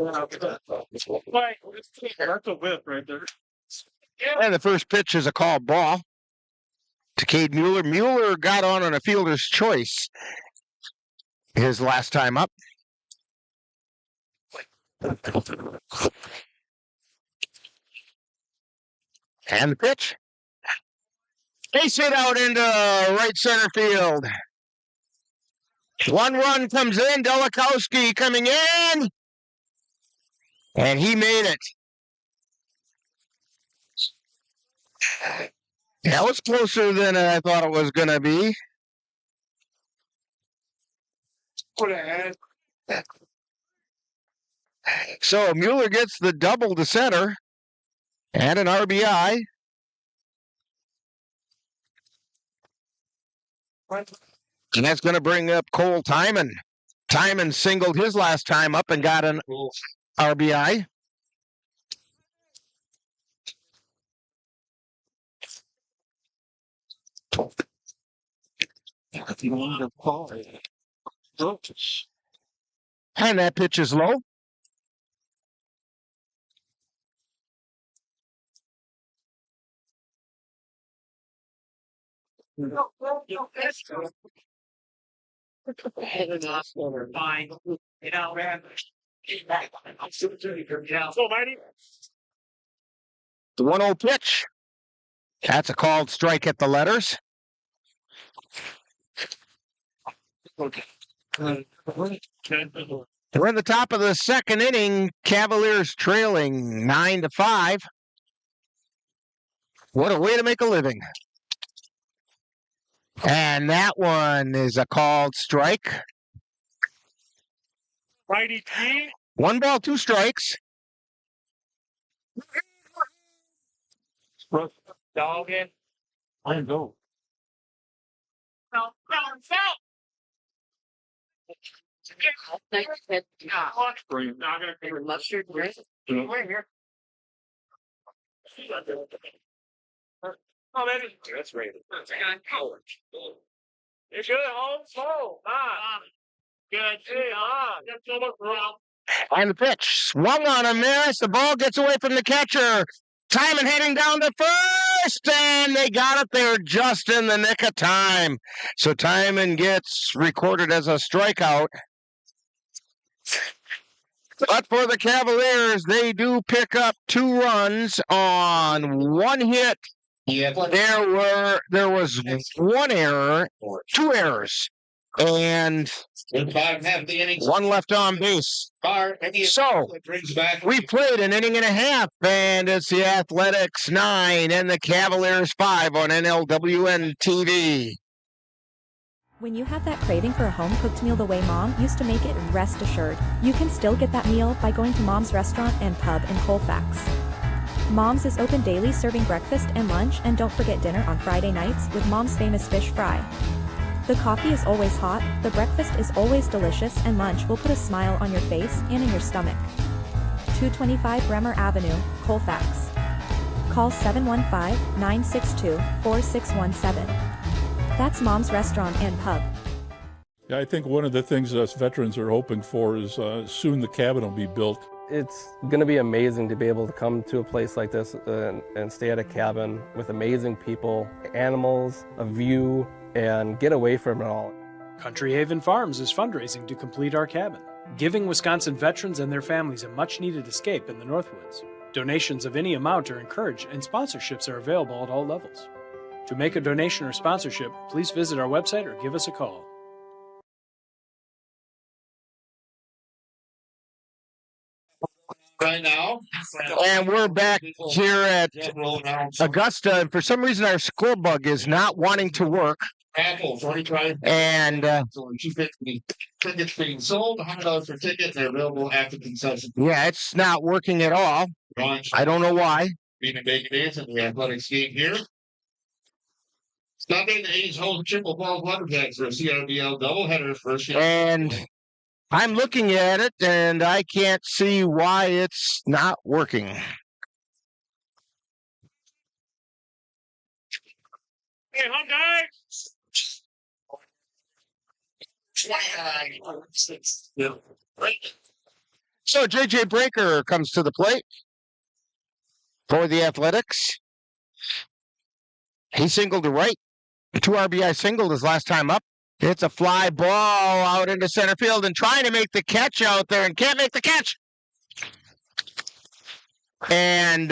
whip right there. And the first pitch is a called ball to Cade Mueller. Mueller got on a fielder's choice his last time up. And the pitch. Base hit out into right center field. 1 run comes in. Delikowski coming in. And he made it. That was closer than I thought it was going to be. So Mueller gets the double to center and an RBI. And that's going to bring up Cole Timon. Timon singled his last time up and got an RBI. And that pitch is low. Fine. You know, man. So, mighty. The 1-0 pitch. That's a called strike at the letters. We're in the top of the second inning. Cavaliers trailing 9-5. What a way to make a living. And that one is a called strike. Righty T. 1 ball, 2 strikes. Dog in. I go. No. Not gonna cover mustard. Right here. Oh, baby. That's right. It's good. Home slow. Good. Hey, That's so much wrong. And the pitch swung on a miss. The ball gets away from the catcher. Timon heading down to first, and they got it there just in the nick of time. So Timon gets recorded as a strikeout. But for the Cavaliers, they do pick up 2 runs on 1 hit. There was 1 error, 2 errors And in the bottom half of the innings, one left on base. So we played an inning and a half, and it's the Athletics 9 and the Cavaliers 5 on NLWN-TV. When you have that craving for a home-cooked meal the way Mom used to make it, rest assured, you can still get that meal by going to Mom's Restaurant and Pub in Colfax. Mom's is open daily, serving breakfast and lunch, and don't forget dinner on Friday nights with Mom's famous fish fry. The coffee is always hot, the breakfast is always delicious, and lunch will put a smile on your face and in your stomach. 225 Bremer Avenue, Colfax. Call 715-962-4617. That's Mom's Restaurant and Pub. Yeah, I think one of the things us veterans are hoping for is soon the cabin will be built. It's going to be amazing to be able to come to a place like this and stay at a cabin with amazing people, animals, a view, and get away from it all. Country Haven Farms is fundraising to complete our cabin, giving Wisconsin veterans and their families a much-needed escape in the Northwoods. Donations of any amount are encouraged, and sponsorships are available at all levels. To make a donation or sponsorship, please visit our website or give us a call. Right now, and we're back here at Augusta, and for some reason our score bug is not wanting to work. And tickets being sold, $100 per ticket. They're available after concession. Yeah, it's not working at all. I don't know why. Being a big days at the Athletics game here. Sunday, the A's hold Chippewa Falls Lumberjacks for a CRBL doubleheader first year. And I'm looking at it, and I can't see why it's not working. Hey, hot guys! So J.J. Breaker comes to the plate for the Athletics. He singled to right. 2 RBI singled his last time up. It's a fly ball out into center field and trying to make the catch out there and can't make the catch. And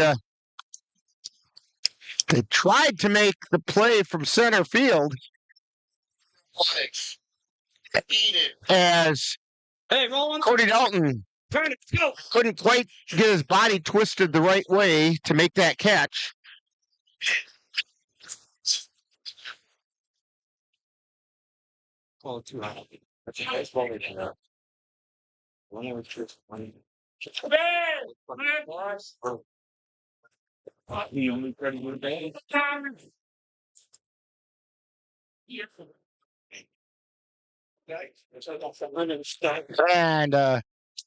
they tried to make the play from center field as Cody Dalton couldn't quite get his body twisted the right way to make that catch. And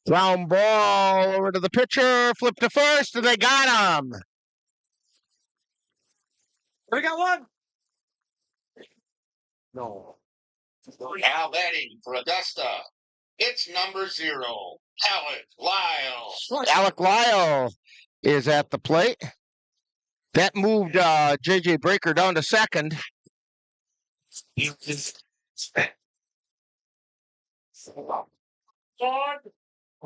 ground ball over to the pitcher, flip to first, and they got him. We got one. No. Now batting for Augusta, it's number 0, Alec Lyle. Alec Lyle is at the plate. That moved J.J. Breaker down to second. I'll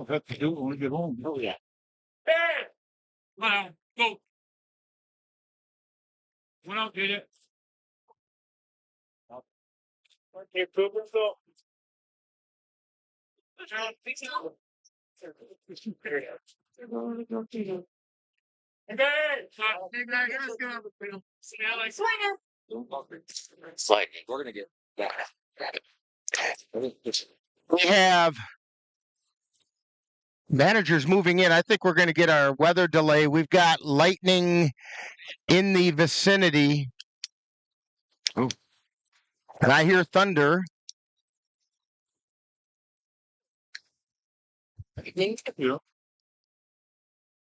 have to do it when we get home. Oh, yeah. Hey! Well, go. When I'll get it. Okay, Krueger, so. Slightly. We're going to get that. We have managers moving in. I think we're going to get our weather delay. We've got lightning in the vicinity. Oh. And I hear thunder.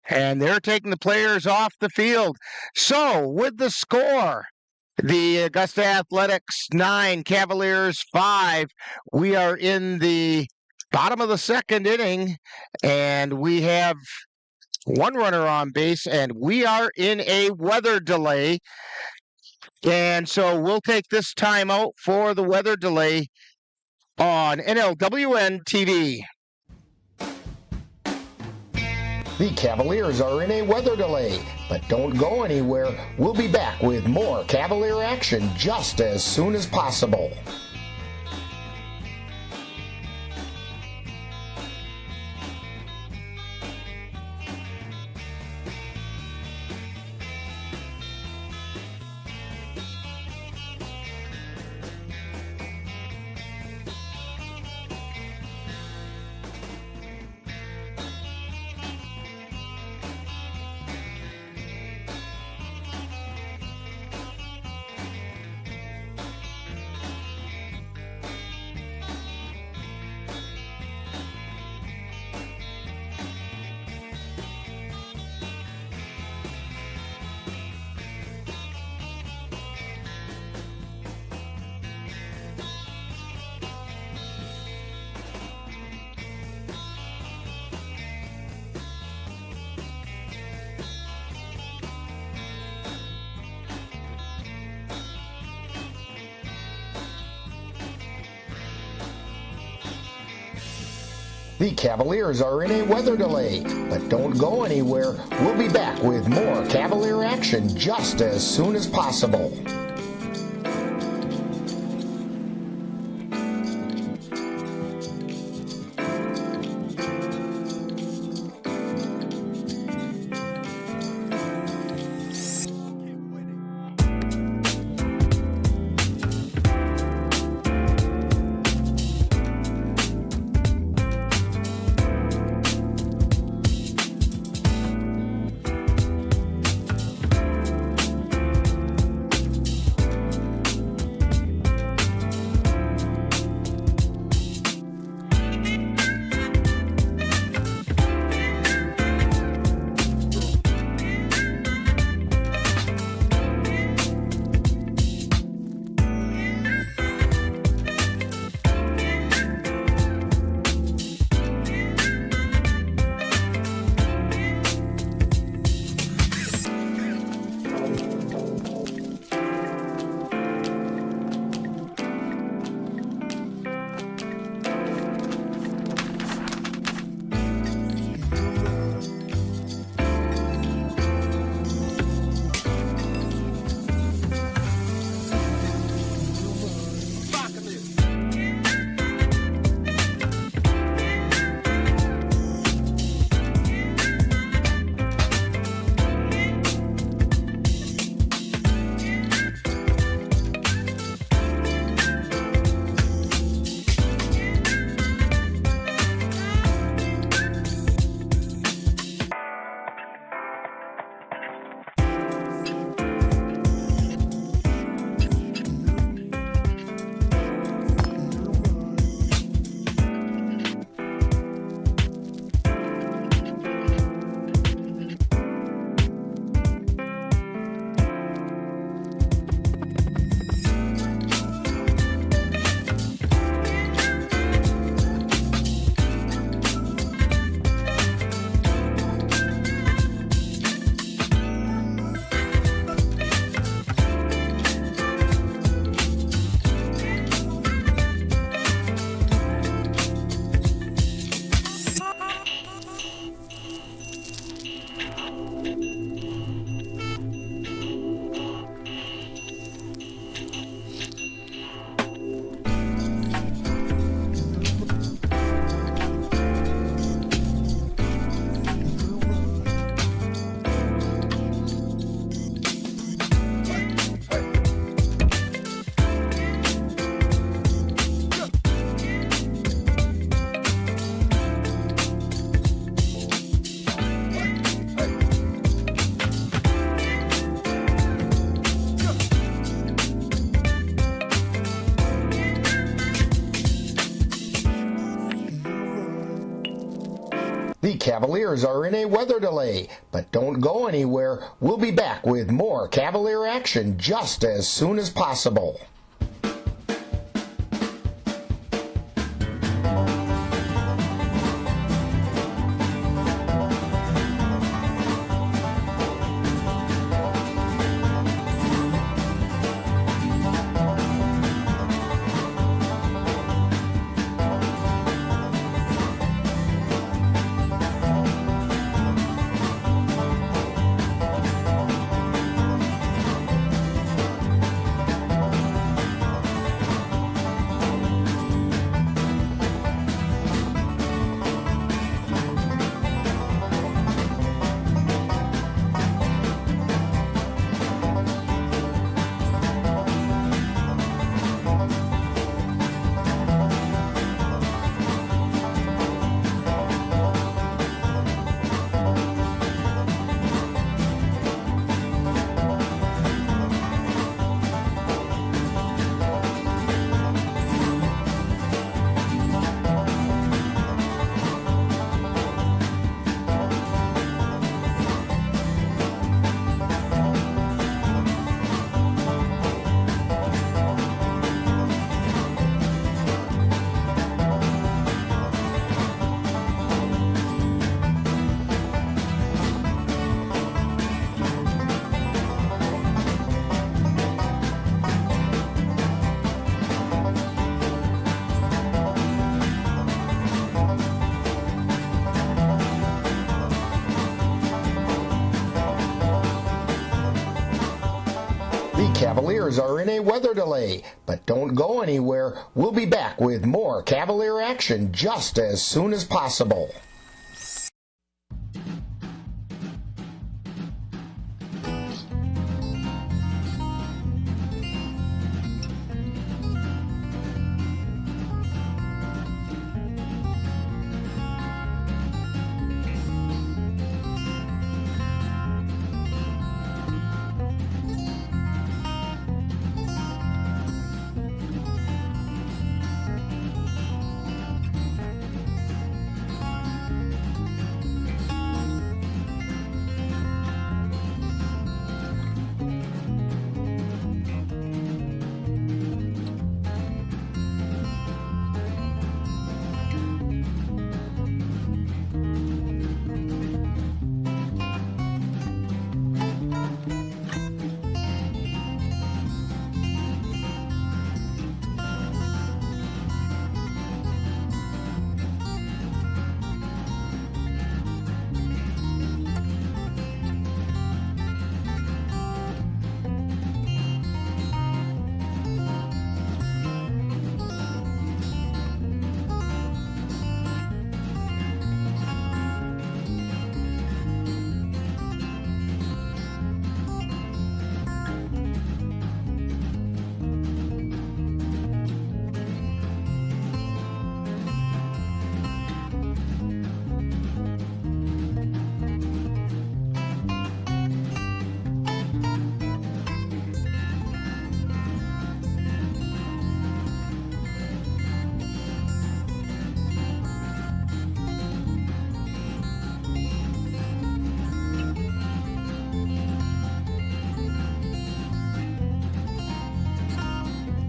And they're taking the players off the field. So, with the score, the Augusta Athletics 9, Cavaliers 5, we are in the bottom of the second inning, and we have one runner on base, and we are in a weather delay. And so we'll take this time out for the weather delay on NLWN-TV. The Cavaliers are in a weather delay, but don't go anywhere. We'll be back with more Cavalier action just as soon as possible. The Cavaliers are in a weather delay, but don't go anywhere. We'll be back with more Cavalier action just as soon as possible. The Cavaliers are in a weather delay, but don't go anywhere. We'll be back with more Cavalier action just as soon as possible. Cavaliers are in a weather delay, but don't go anywhere. We'll be back with more Cavalier action just as soon as possible.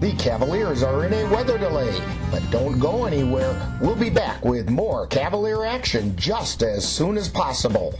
The Cavaliers are in a weather delay, but don't go anywhere. We'll be back with more Cavalier action just as soon as possible.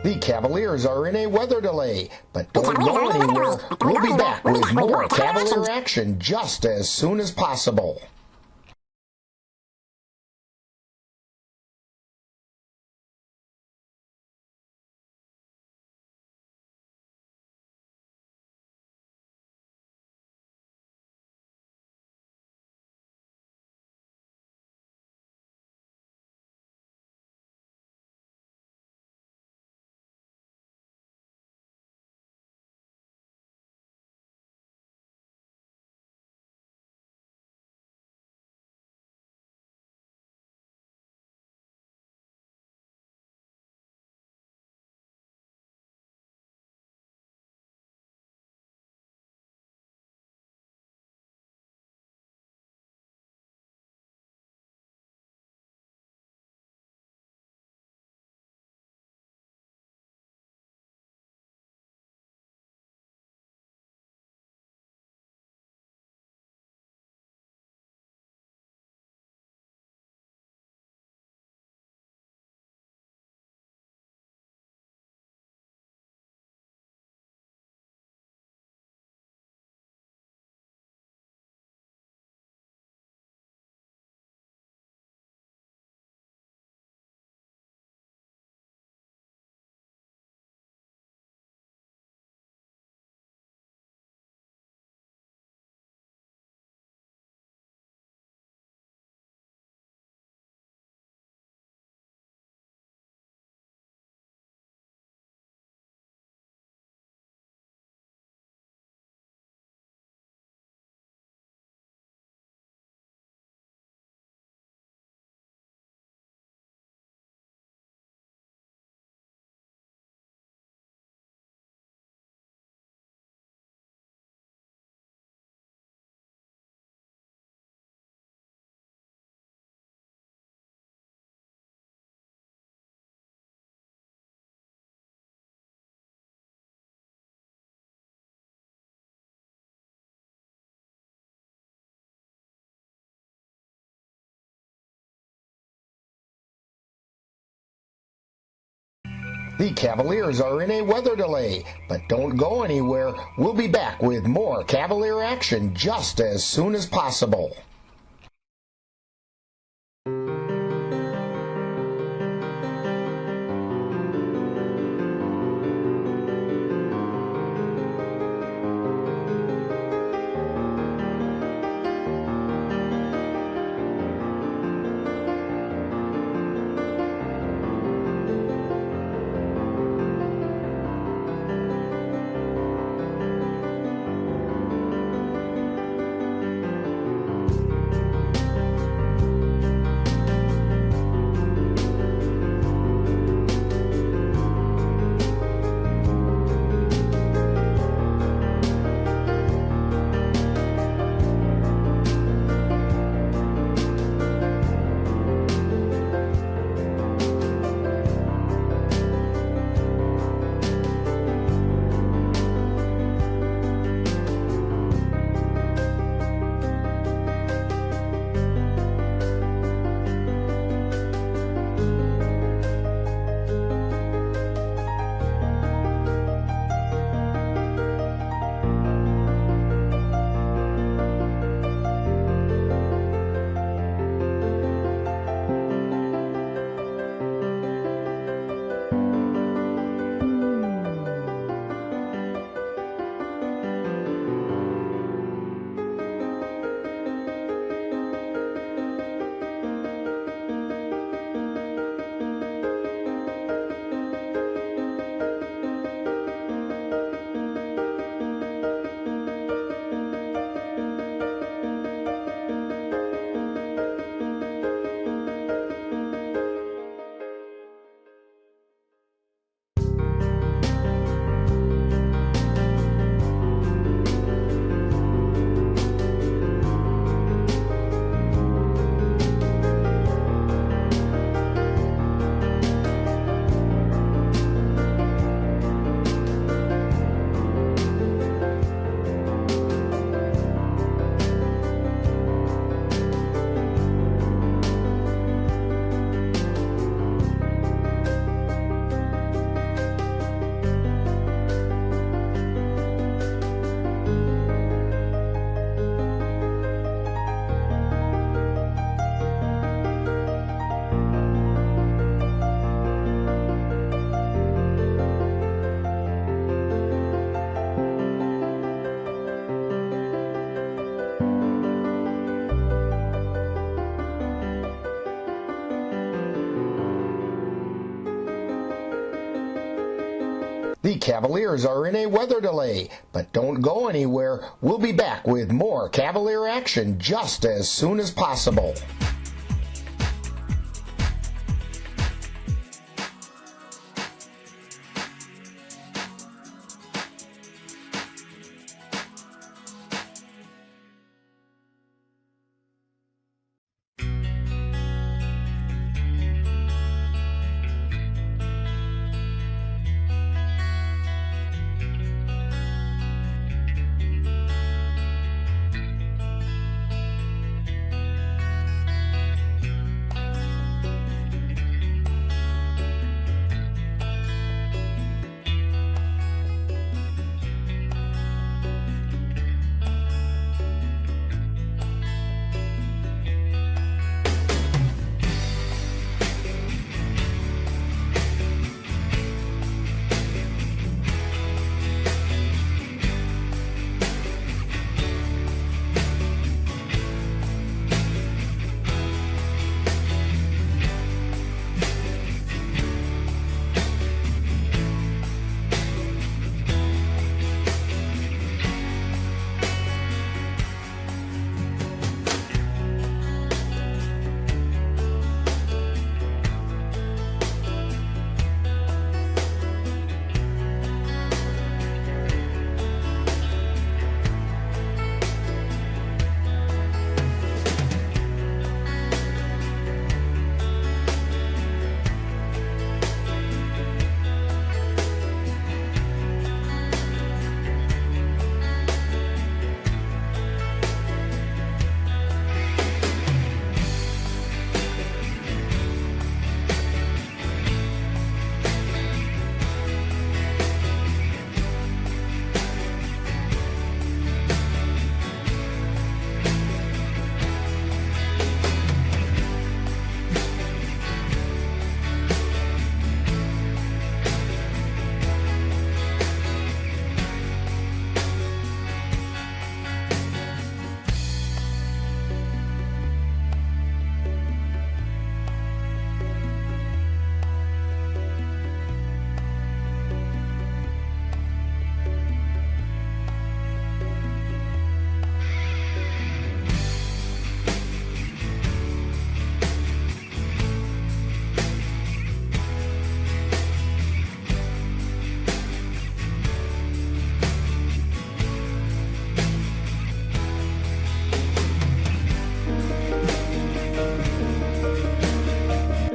The Cavaliers are in a weather delay, but don't go anywhere. We'll be back with more Cavalier action just as soon as possible. The Cavaliers are in a weather delay, but don't go anywhere. We'll be back with more Cavalier action just as soon as possible. The Cavaliers are in a weather delay, but don't go anywhere. We'll be back with more Cavalier action just as soon as possible.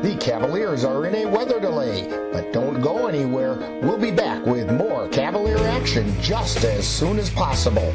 The Cavaliers are in a weather delay, but don't go anywhere. We'll be back with more Cavalier action just as soon as possible.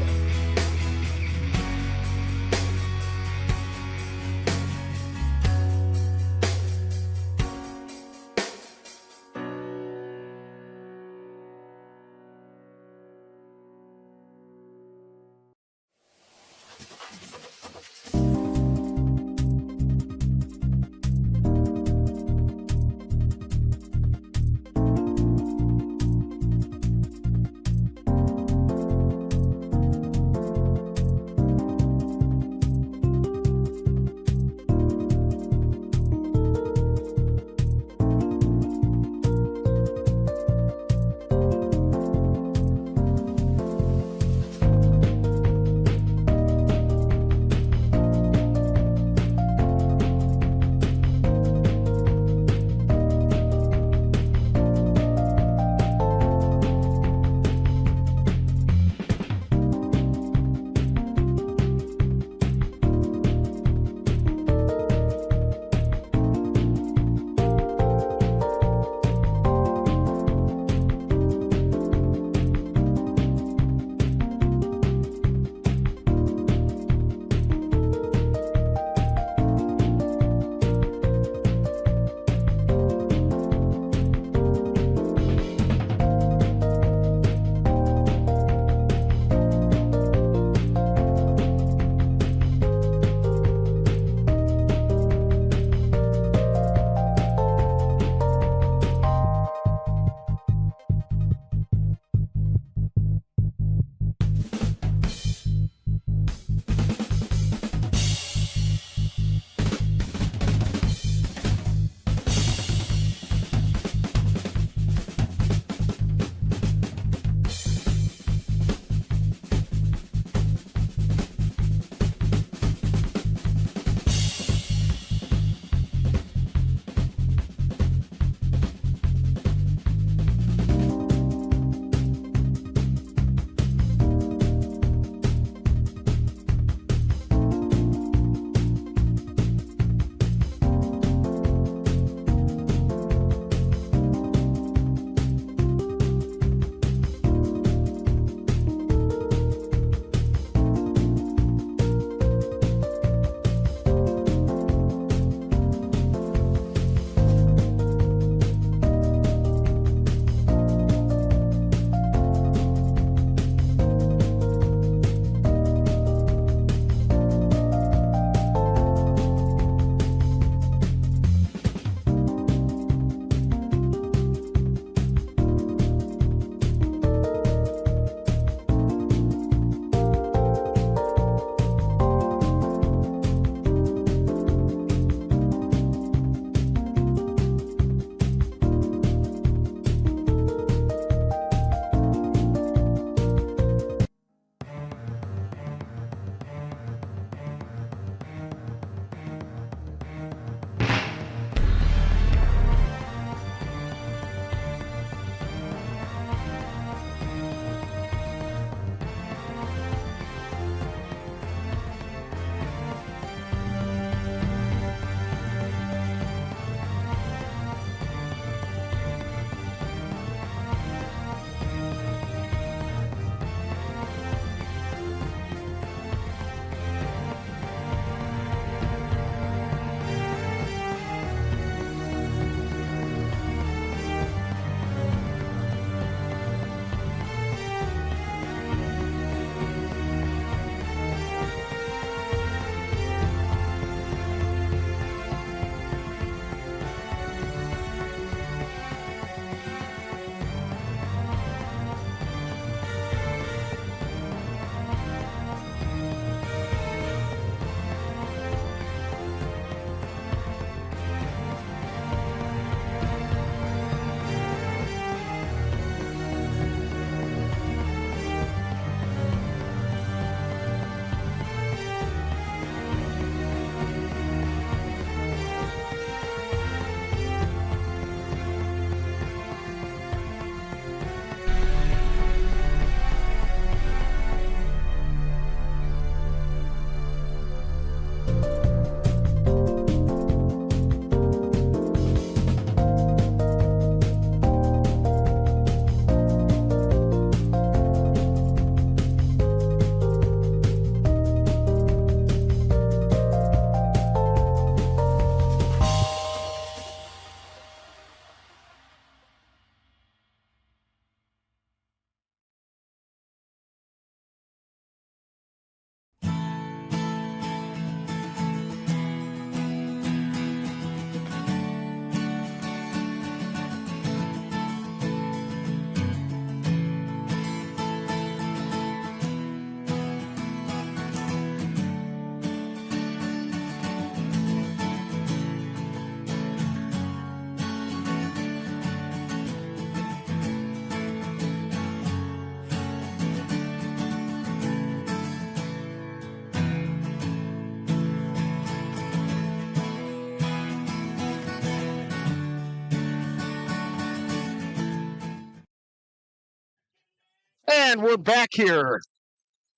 And we're back here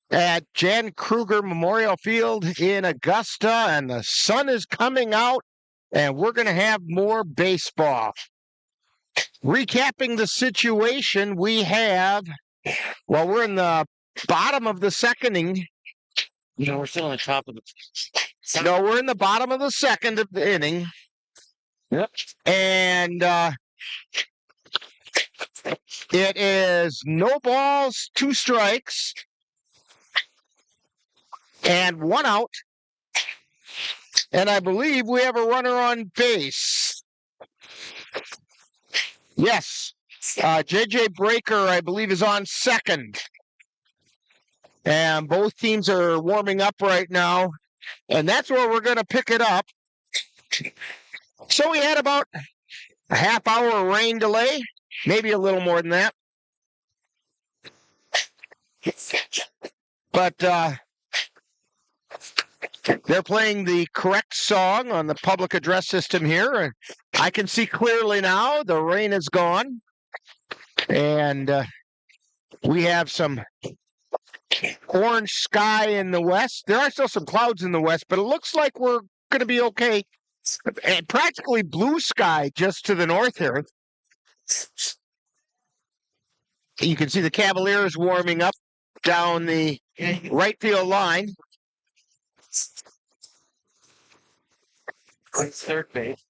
at Jan Krueger Memorial Field in Augusta, and the sun is coming out, and we're going to have more baseball. Recapping the situation, we have, well, we're in the bottom of the second inning. No, we're still on the top of the. No, we're in the bottom of the second of the inning. Yep. And it is no balls, 2 strikes, and 1 out. And I believe we have a runner on base. Yes. J.J. Breaker, I believe, is on second. And both teams are warming up right now. And that's where we're going to pick it up. So we had about a half-hour rain delay, maybe a little more than that. But they're playing the correct song on the public address system here. And I can see clearly now the rain is gone. And we have some orange sky in the west. There are still some clouds in the west, but it looks like we're going to be okay. And practically blue sky just to the north here. You can see the Cavaliers warming up down the right field line. Third base.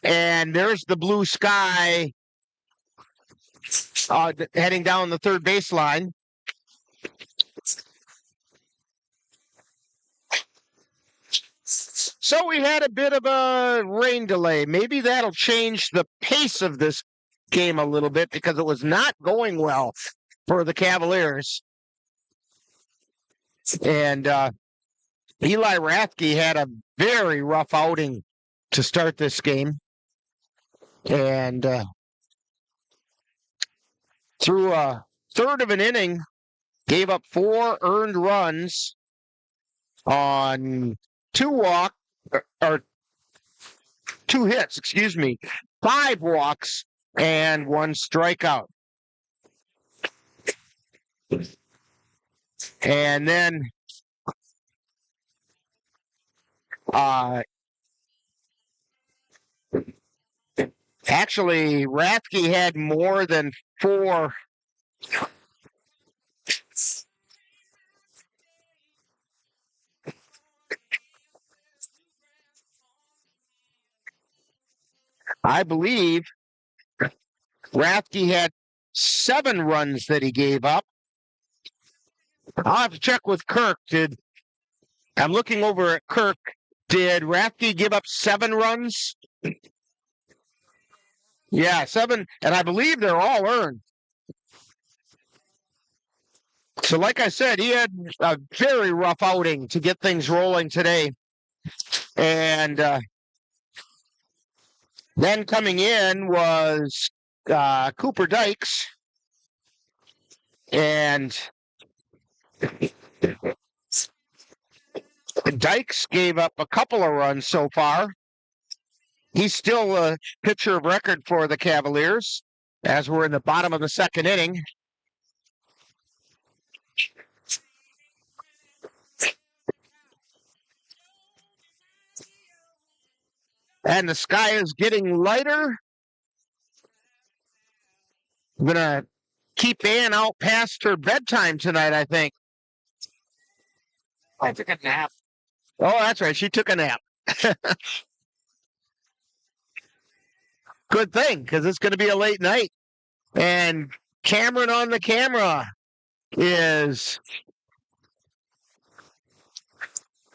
And there's the blue sky heading down the third baseline. So we had a bit of a rain delay. Maybe that'll change the pace of this game a little bit because it was not going well for the Cavaliers. And Eli Rathke had a very rough outing to start this game. And through a third of an inning, gave up 4 earned runs on 2 hits, 5 walks and 1 strikeout. And then actually Rathke had more than 4 I believe Rathke had 7 runs that he gave up. I'll have to check with Kirk. I'm looking over at Kirk. Did Rathke give up 7 runs? Yeah, 7. And I believe they're all earned. So like I said, he had a very rough outing to get things rolling today. And then coming in was Cooper Dykes. And Dykes gave up a couple of runs so far. He's still a pitcher of record for the Cavaliers as we're in the bottom of the second inning. And the sky is getting lighter. I'm going to keep Ann out past her bedtime tonight, I think. I took a nap. Oh, that's right. She took a nap. Good thing, because it's going to be a late night. And Cameron on the camera is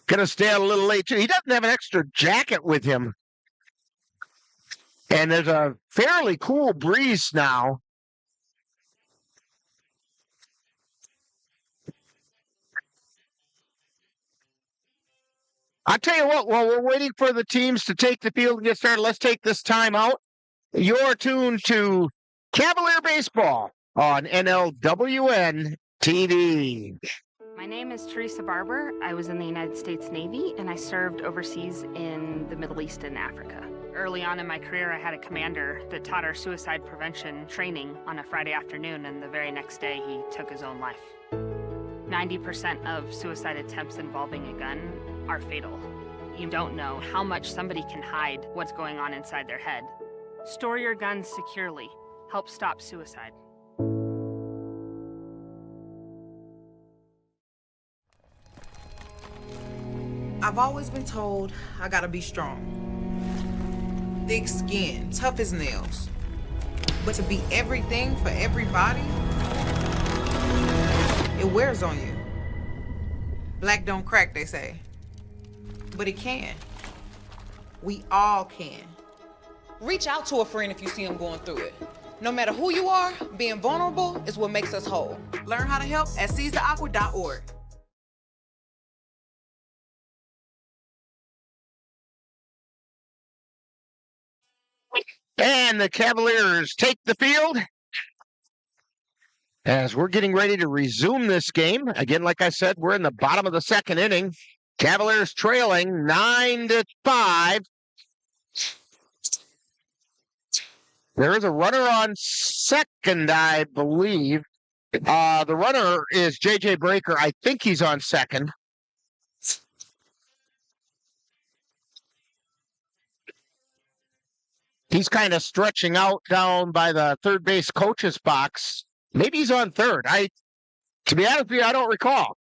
going to stay out a little late, too. He doesn't have an extra jacket with him. And there's a fairly cool breeze now. I'll tell you what, while we're waiting for the teams to take the field and get started, let's take this time out. You're tuned to Cavalier Baseball on NLWN-TV. My name is Teresa Barber. I was in the United States Navy, and I served overseas in the Middle East and Africa. Early on in my career, I had a commander that taught our suicide prevention training on a Friday afternoon, and the very next day he took his own life. 90% of suicide attempts involving a gun are fatal. You don't know how much somebody can hide what's going on inside their head. Store your guns securely. Help stop suicide. I've always been told I gotta be strong. Thick skin, tough as nails. But to be everything for everybody, it wears on you. Black don't crack, they say. But it can. We all can. Reach out to a friend if you see them going through it. No matter who you are, being vulnerable is what makes us whole. Learn how to help at seizetheawkward.org. And the Cavaliers take the field as we're getting ready to resume this game. Again, like I said, we're in the bottom of the second inning. Cavaliers trailing 9-5. There is a runner on second, I believe. The runner is J.J. Breaker. I think he's on second. He's kind of stretching out down by the third base coach's box. Maybe he's on third. To be honest with you, I don't recall.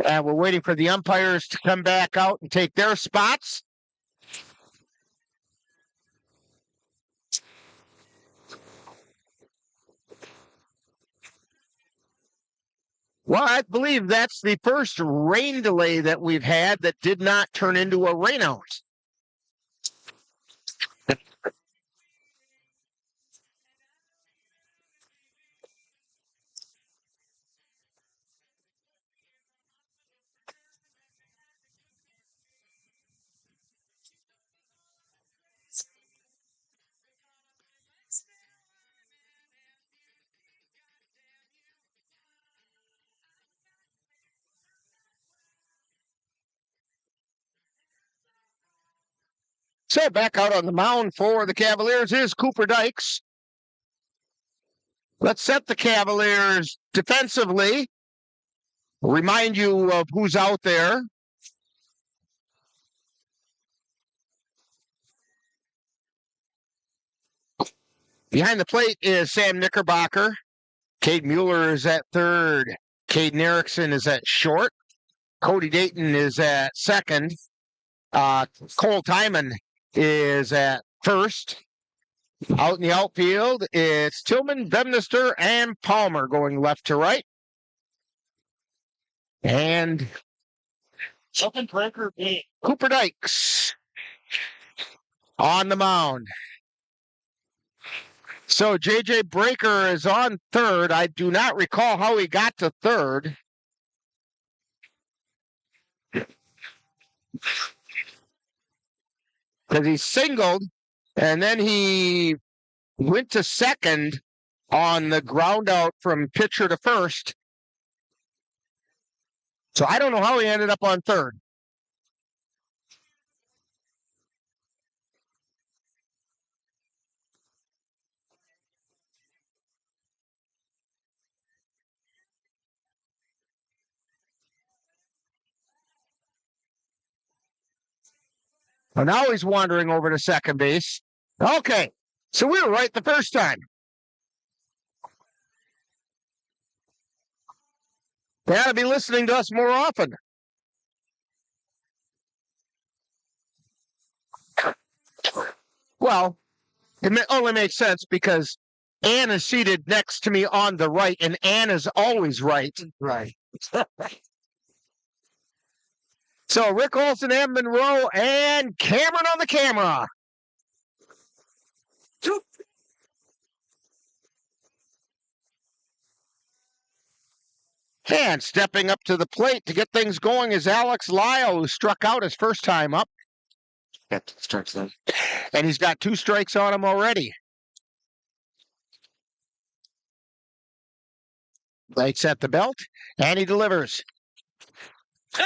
And we're waiting for the umpires to come back out and take their spots. Well, I believe that's the first rain delay that we've had that did not turn into a rainout. So back out on the mound for the Cavaliers is Cooper Dykes. Let's set the Cavaliers defensively. Remind you of who's out there. Behind the plate is Sam Knickerbocker. Cade Mueller is at third. Caden Erickson is at short. Cody Dayton is at second. Cole Timon is at first. Out in the outfield, it's Tillman, Bemnister, and Palmer going left to right. And Cooper Dykes on the mound. So J.J. Breaker is on third. I do not recall how he got to third. Because he singled, and then he went to second on the ground out from pitcher to first. So I don't know how he ended up on third. Well, now he's wandering over to second base. Okay, so we were right the first time. They ought to be listening to us more often. Well, it only makes sense because Ann is seated next to me on the right, and Ann is always right. Right. So Rick Olson, Ann Monroe, and Cameron on the camera. And stepping up to the plate to get things going is Alex Lyle, who struck out his first time up. Got strikes then. And he's got 2 strikes on him already. Lights at the belt, and he delivers.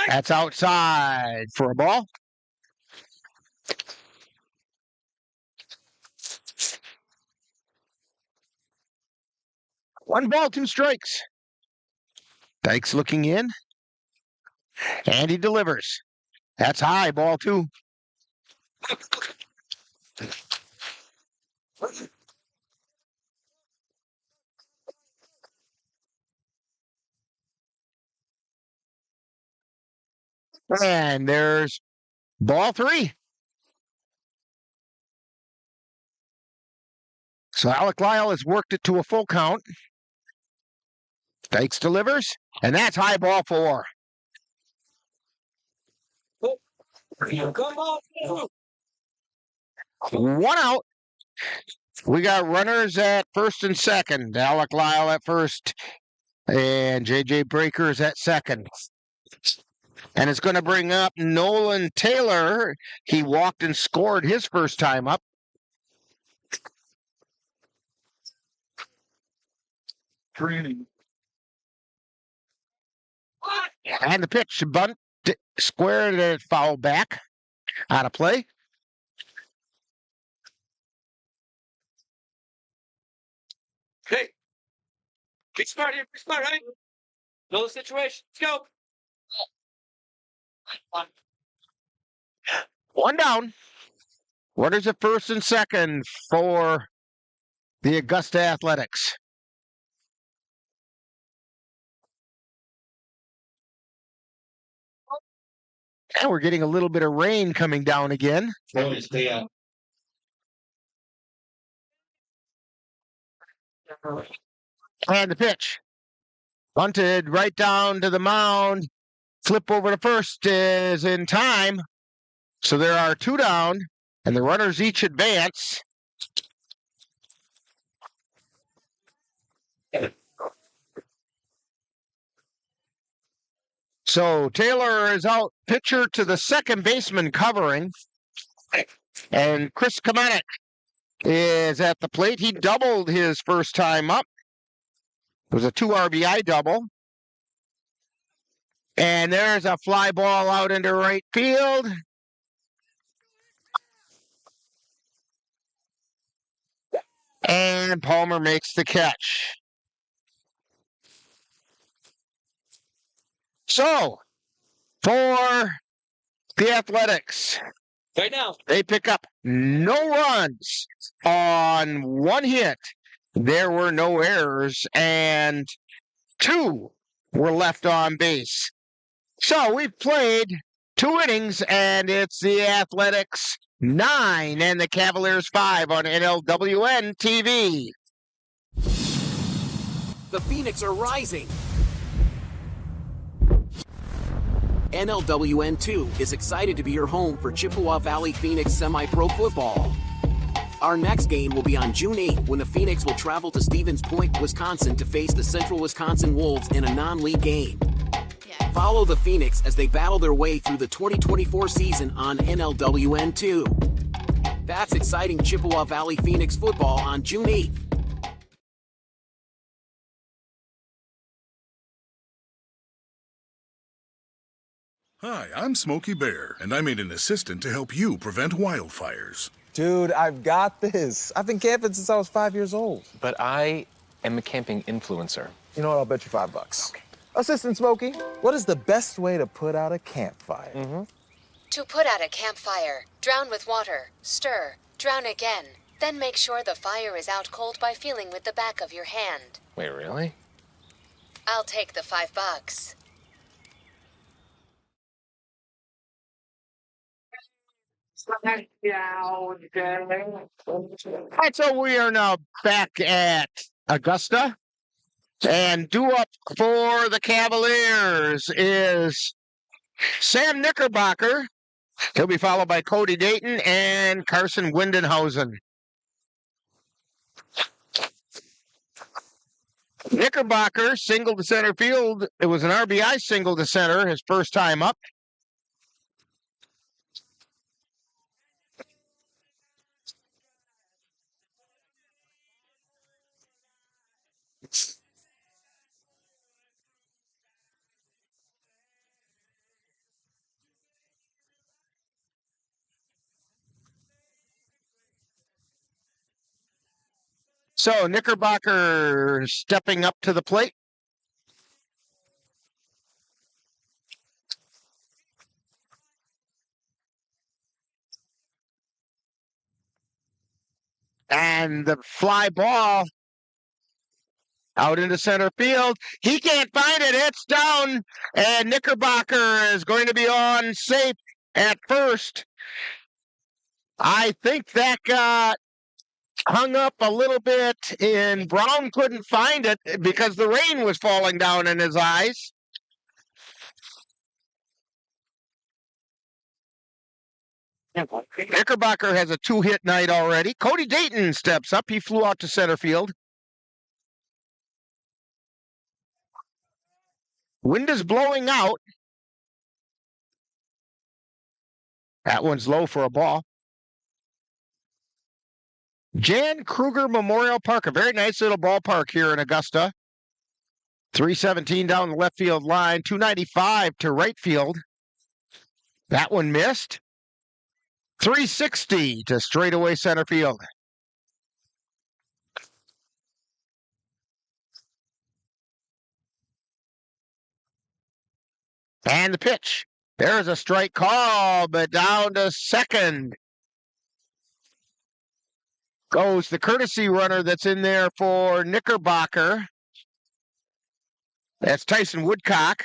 That's outside for a ball. One ball, two strikes. Dykes looking in, and he delivers. That's high, ball two. And there's ball three. So Alec Lyle has worked it to a full count. Dykes delivers, and that's high, ball four. One out. We got runners at first and second. Alec Lyle at first, and J.J. Breakers at second. And it's going to bring up Nolan Taylor. He walked and scored his first time up. Training. And the pitch, bunt, square to foul back. Out of play. Hey, be smart here, right? Know the situation. Let's go. One down. Runners at first and second for the Augusta Athletics. And we're getting a little bit of rain coming down again. Stay out. And the pitch. Bunted right down to the mound. Flip over to first is in time. So there are two down, and the runners each advance. So Taylor is out, pitcher to the second baseman covering. And Chris Kamenek is at the plate. He doubled his first time up. It was a 2 RBI double. And there's a fly ball out into right field. And Palmer makes the catch. So, for the Athletics, Right now, they pick up no runs on one hit. There were no errors, and 2 were left on base. So we've played 2 innings, and it's the Athletics 9 and the Cavaliers 5 on NLWN-TV. The Phoenix are rising. NLWN-2 is excited to be your home for Chippewa Valley Phoenix Semi-Pro Football. Our next game will be on June 8th when the Phoenix will travel to Stevens Point, Wisconsin to face the Central Wisconsin Wolves in a non-league game. Follow the Phoenix as they battle their way through the 2024 season on NLWN-2. That's exciting Chippewa Valley Phoenix football on June 8th. Hi, I'm Smokey Bear, and I made an assistant to help you prevent wildfires. Dude, I've got this. I've been camping since I was 5 years old. But I am a camping influencer. You know what? I'll bet you $5. Okay. Assistant Smokey, what is the best way to put out a campfire? To put out a campfire, drown with water, stir, drown again. Then make sure the fire is out cold by feeling with the back of your hand. Wait, really? I'll take the $5. All right, so we are now back at Augusta. And due up for the Cavaliers is Sam Knickerbocker. He'll be followed by Cody Dayton and Carson Windenhausen. Knickerbocker single to center field. It was an RBI single to center his first time up. So Knickerbocker stepping up to the plate. And the fly ball out into center field. He can't find it. It's down. And Knickerbocker is going to be on safe at first. I think that got hung up a little bit, and Brown couldn't find it because the rain was falling down in his eyes. Knickerbocker has a 2-hit night already. Cody Dayton steps up. He flew out to center field. Wind is blowing out. That one's low for a ball. Jan Krueger Memorial Park, a very nice little ballpark here in Augusta. 317 down the left field line, 295 to right field. That one missed. 360 to straightaway center field. And the pitch. There's a strike call, but down to second goes the courtesy runner that's in there for Knickerbocker. That's Tyson Woodcock.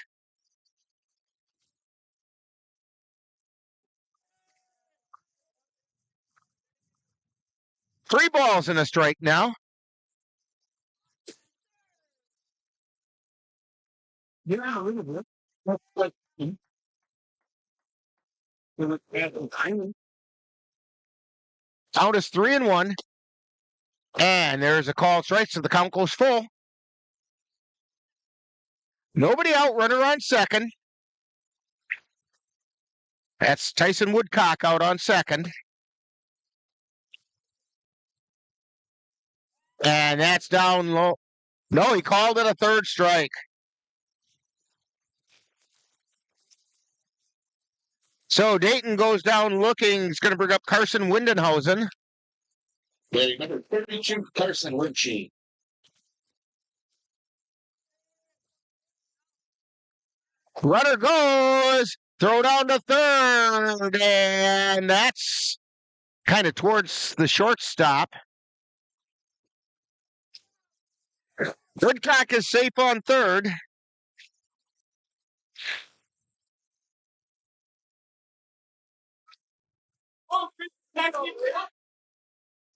Three balls and a strike now. Yeah, a little bit. That's like Count is 3-1. And there's a call strike, so the count goes full. Nobody out, runner on second. That's Tyson Woodcock out on second. And that's down low. No, he called it a third strike. So Dayton goes down looking. He's going to bring up Carson Windenhausen. Yeah, number 32, Carson Winchie. Runner goes. Throw down to third. And that's kind of towards the shortstop. Woodcock is safe on third.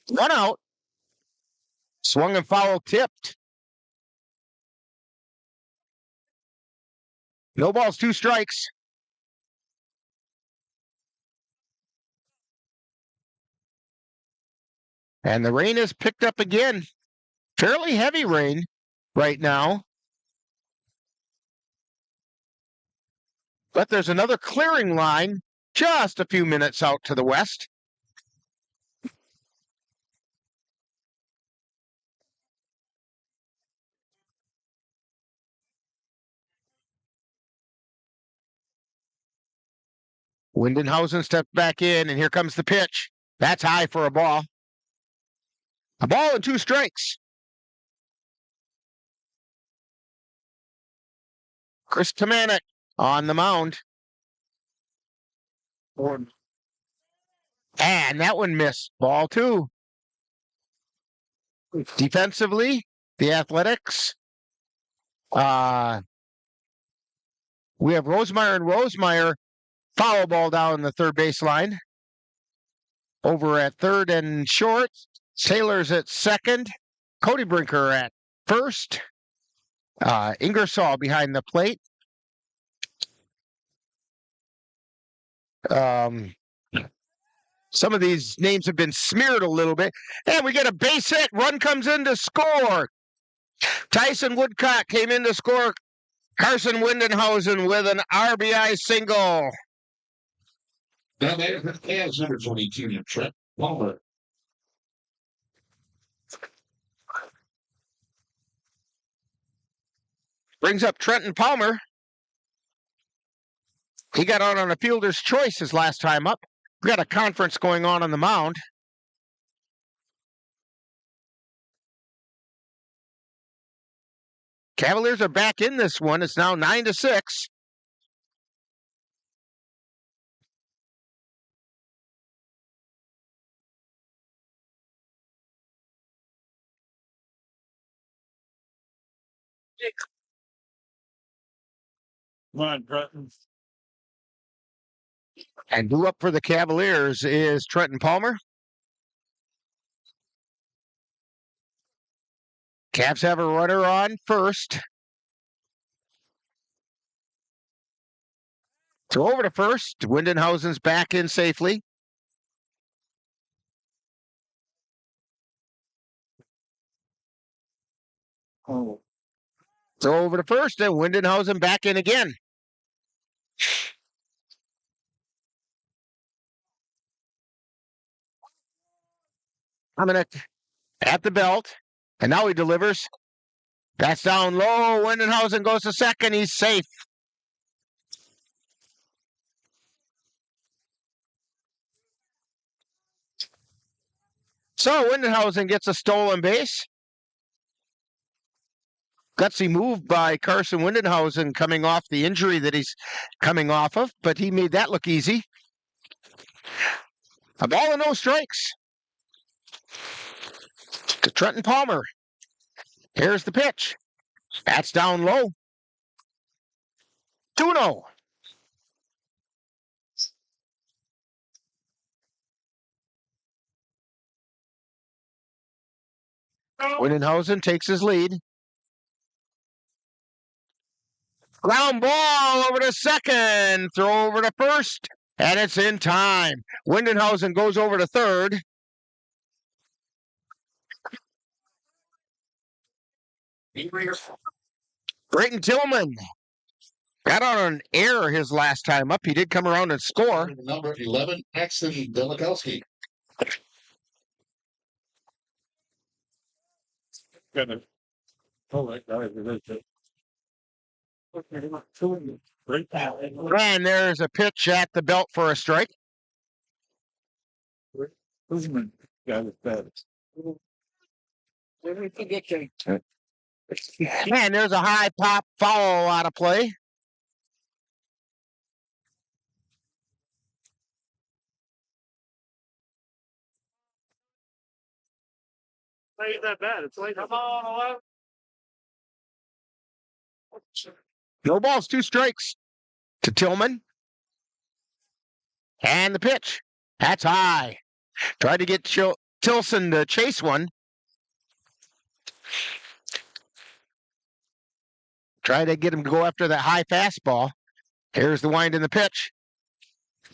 One out. Swung and foul tipped. No balls, 2 strikes. And the rain has picked up again. Fairly heavy rain right now. But there's another clearing line just a few minutes out to the west. Windenhausen stepped back in, and here comes the pitch. That's high for a ball. A ball and 2 strikes. Chris Tomanek on the mound. And that one missed. Ball 2. Defensively, the Athletics. We have Rosemeyer and Rosemeyer. Foul ball down the third baseline. Over at third and short. Sailor's at second. Cody Brinker at first. Ingersoll behind the plate. Some of these names have been smeared a little bit. And we get a base hit. Run comes in to score. Tyson Woodcock came in to score. Carson Windenhausen with an RBI single. Now there's the Cavs, number 22, Trent Palmer. Brings up Trenton Palmer. He got out on a fielder's choice his last time up. We got a conference going on the mound. Cavaliers are back in this one. It's now 9-6. Come on, Trenton. And due up for the Cavaliers is Trenton Palmer. Cavs have a runner on first. So over to first. Windenhausen's back in safely. Oh. So over to first, and Windenhausen back in again. Dominic at the belt, and now he delivers. That's down low. Windenhausen goes to second. He's safe. So Windenhausen gets a stolen base. Gutsy move by Carson Windenhausen coming off the injury that he's coming off of, but he made that look easy. A ball and no strikes to Trenton Palmer. Here's the pitch. That's down low. 2-0. Windenhausen takes his lead. Ground ball over to second. Throw over to first. And it's in time. Windenhausen goes over to third. Brayton Tillman got on an error his last time up. He did come around and score. Number 11, Axon Delikowski. And there's a pitch at the belt for a strike. And there's a high pop foul out of play. Ain't that bad. It's like, come on, 11. No balls, 2 strikes to Tillman. And the pitch. That's high. Tried to get Tilson to chase one. Try to get him to go after that high fastball. Here's the wind in the pitch.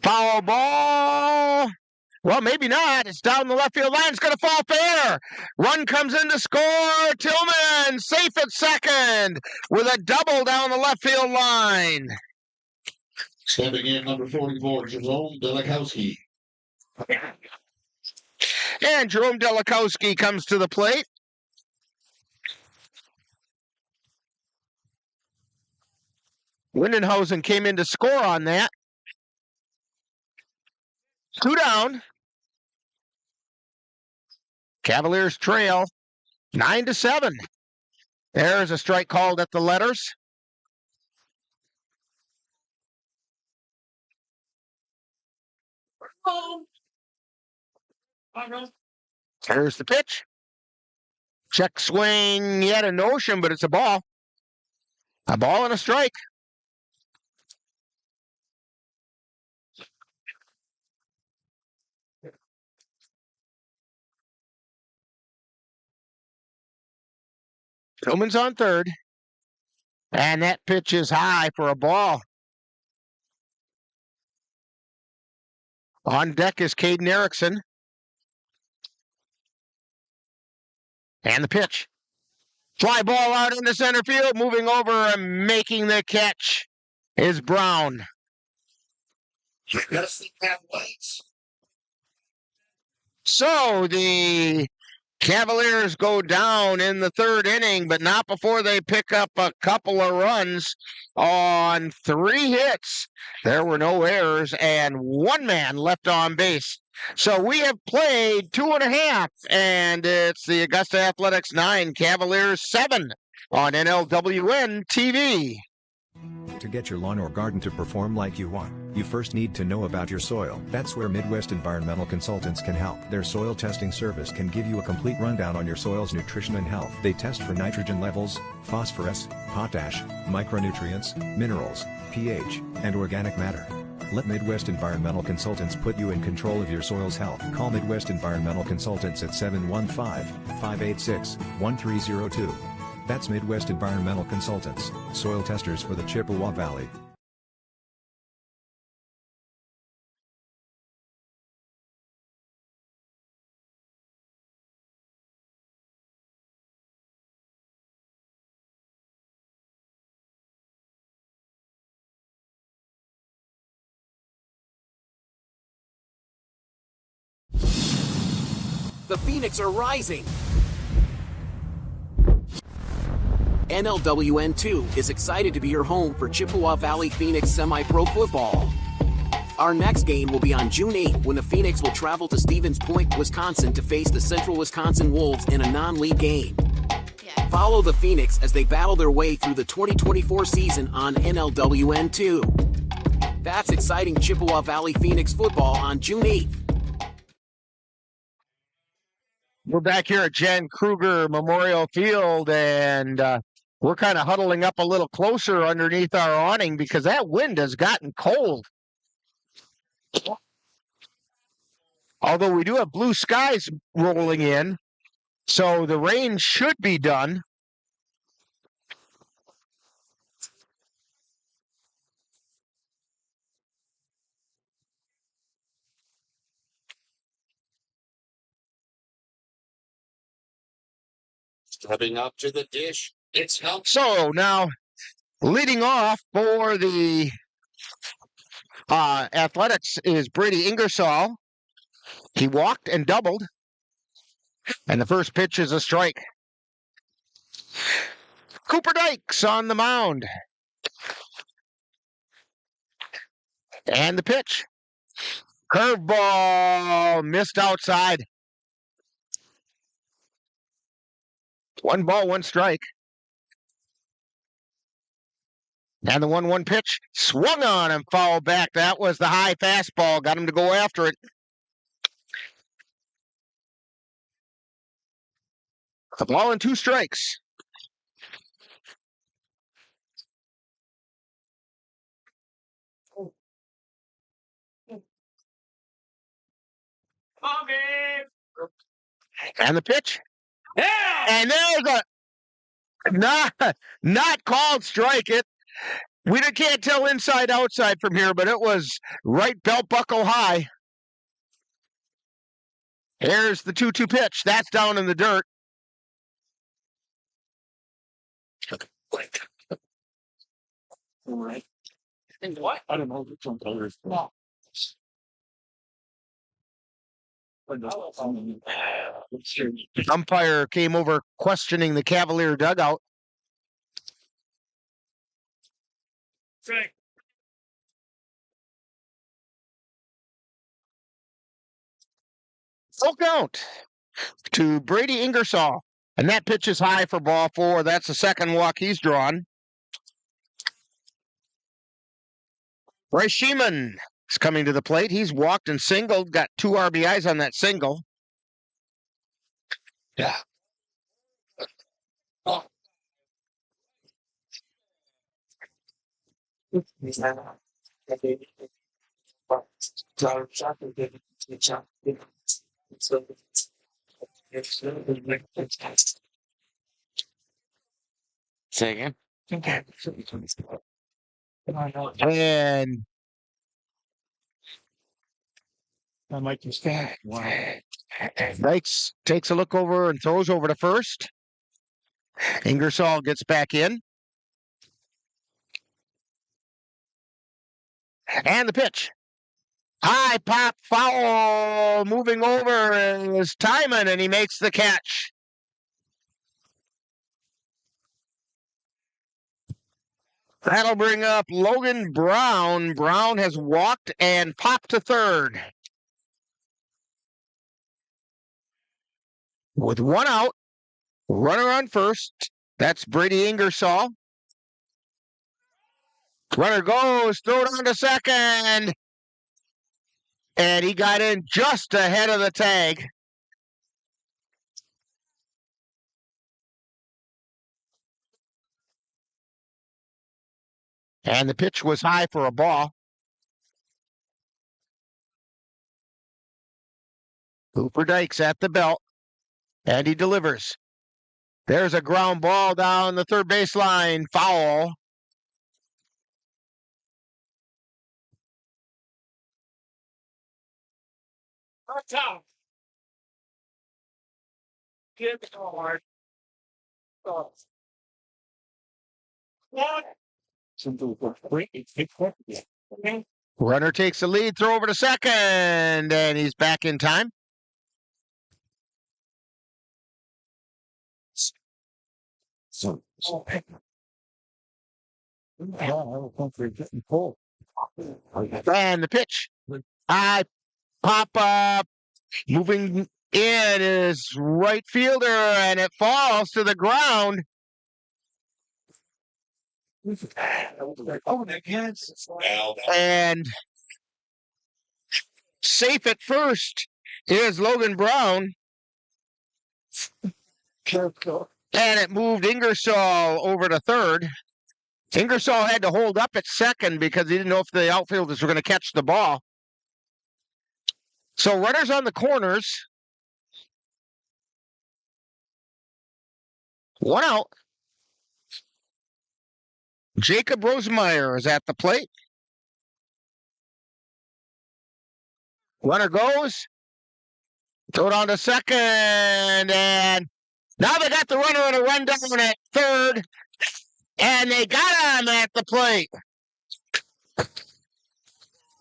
Foul ball. Well, maybe not. It's down the left field line. It's going to fall fair. Run comes in to score. Tillman safe at second with a double down the left field line. Stepping in, number 44, Jerome Delikowski. And Jerome Delikowski comes to the plate. Windenhausen came in to score on that. 2 down. Cavaliers trail 9-7. There's a strike called at the letters. There's the pitch. Check swing. He had a notion, but it's a ball. A ball and a strike. Tillman's on third. And that pitch is high for a ball. On deck is Caden Erickson. And the pitch. Fly ball out into center field. Moving over and making the catch is Brown. So the Cavaliers go down in the 3rd inning, but not before they pick up a couple of runs on 3 hits. There were no errors and 1 man left on base. So we have played 2.5, and it's the Augusta Athletics 9, Cavaliers 7. on NLWN-TV. To get your lawn or garden to perform like you want, you first need to know about your soil. That's where Midwest Environmental Consultants can help. Their soil testing service can give you a complete rundown on your soil's nutrition and health. They test for nitrogen levels, phosphorus, potash, micronutrients, minerals, pH, and organic matter. Let Midwest Environmental Consultants put you in control of your soil's health. Call Midwest Environmental Consultants at 715-586-1302. That's Midwest Environmental Consultants, soil testers for the Chippewa Valley. The Phoenix are rising. NLWN-2 is excited to be your home for Chippewa Valley Phoenix semi-pro football. Our next game will be on June 8th when the Phoenix will travel to Stevens Point, Wisconsin to face the Central Wisconsin Wolves in a non-league game. Follow the Phoenix as they battle their way through the 2024 season on NLWN-2. That's exciting Chippewa Valley Phoenix football on June 8th. We're back here at Jan Krueger Memorial Field, and we're kind of huddling up a little closer underneath our awning because that wind has gotten cold. Although we do have blue skies rolling in, so the rain should be done. Stepping up to the dish. It's help. So now, leading off for the Athletics is Brady Ingersoll. He walked and doubled, and the first pitch is a strike. Cooper Dykes on the mound. And the pitch. Curveball missed outside. 1 ball, 1 strike. And the 1-1 pitch swung on and fouled back. That was the high fastball. Got him to go after it. A ball and 2 strikes. And the pitch. Yeah! And there's a not called strike. We can't tell inside outside from here, but it was right belt buckle high. Here's the 2-2 pitch. That's down in the dirt. All right. And what? I don't know which one colors. No. Umpire came over questioning the Cavalier dugout. Strike. Full count to Brady Ingersoll. And that pitch is high for ball 4. That's the second walk he's drawn. Bryce Sheeman is coming to the plate. He's walked and singled, got 2 RBIs on that single. Yeah. Oh. Say again. And I might just stand. Wow. Dykes takes a look over and throws over to first. Ingersoll gets back in. And the pitch. High pop foul. Moving over is Timon, and he makes the catch. That'll bring up Logan Brown. Brown has walked and popped to third. With 1 out, runner on first, That's Brady Ingersoll. Runner goes, throw it on to second. And he got in just ahead of the tag. And the pitch was high for a ball. Cooper Dykes at the belt. And he delivers. There's a ground ball down the third baseline. Foul. Touchdown. Get hard. Runner takes the lead, throw over to second, and he's back in time. And the pitch. I pop up. Moving in is right fielder, and it falls to the ground. And safe at first is Logan Brown. And it moved Ingersoll over to third. Ingersoll had to hold up at second because he didn't know if the outfielders were going to catch the ball. So runners on the corners. One out. Jacob Rosemeyer is at the plate. Runner goes. Throw it on to second. And now they got the runner on a run down at third. And they got him at the plate.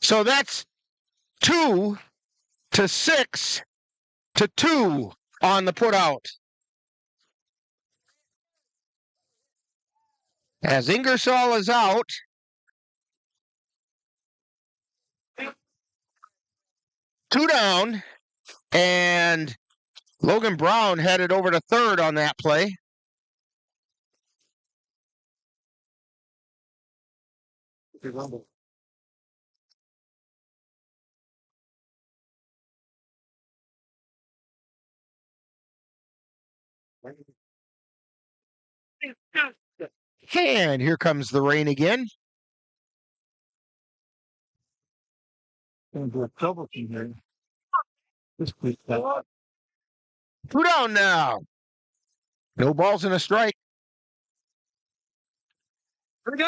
So that's 2-6 to 2 on the putout. As Ingersoll is out, two down, and Logan Brown headed over to third on that play. And here comes the rain again. Two down now. No balls and a strike.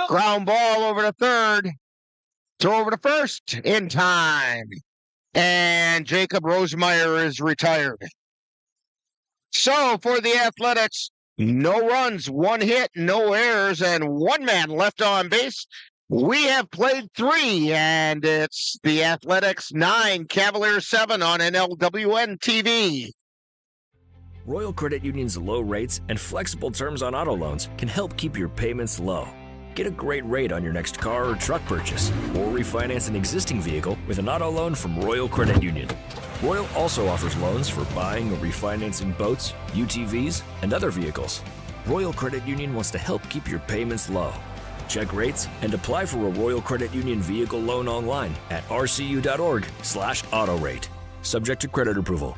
Ground ball over to third. Throw over to first in time. And Jacob Rosemeyer is retired. So for the Athletics, no runs, one hit, no errors, and one man left on base. We have played 3, and it's the Athletics 9, Cavaliers 7 on NLWN-TV. Royal Credit Union's low rates and flexible terms on auto loans can help keep your payments low. Get a great rate on your next car or truck purchase, or refinance an existing vehicle with an auto loan from Royal Credit Union. Royal also offers loans for buying or refinancing boats, UTVs, and other vehicles. Royal Credit Union wants to help keep your payments low. Check rates and apply for a Royal Credit Union vehicle loan online at rcu.org/autorate. Subject to credit approval.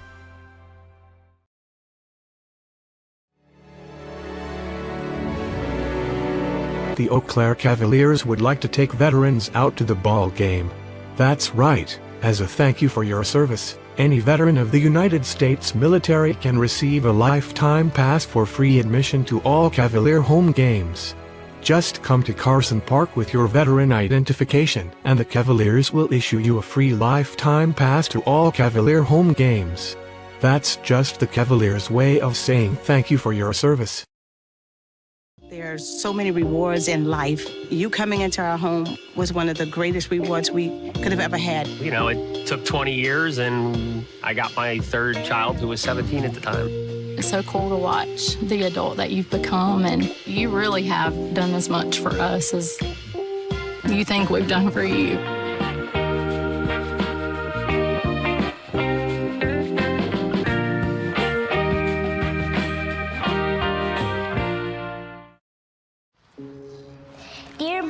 The Eau Claire Cavaliers would like to take veterans out to the ball game. That's right. As a thank you for your service, any veteran of the United States military can receive a lifetime pass for free admission to all Cavalier home games. Just come to Carson Park with your veteran identification, and the Cavaliers will issue you a free lifetime pass to all Cavalier home games. That's just the Cavaliers' way of saying thank you for your service. There's so many rewards in life. You coming into our home was one of the greatest rewards we could have ever had. You know, it took 20 years, and I got my third child, who was 17 at the time. It's so cool to watch the adult that you've become, and you really have done as much for us as you think we've done for you.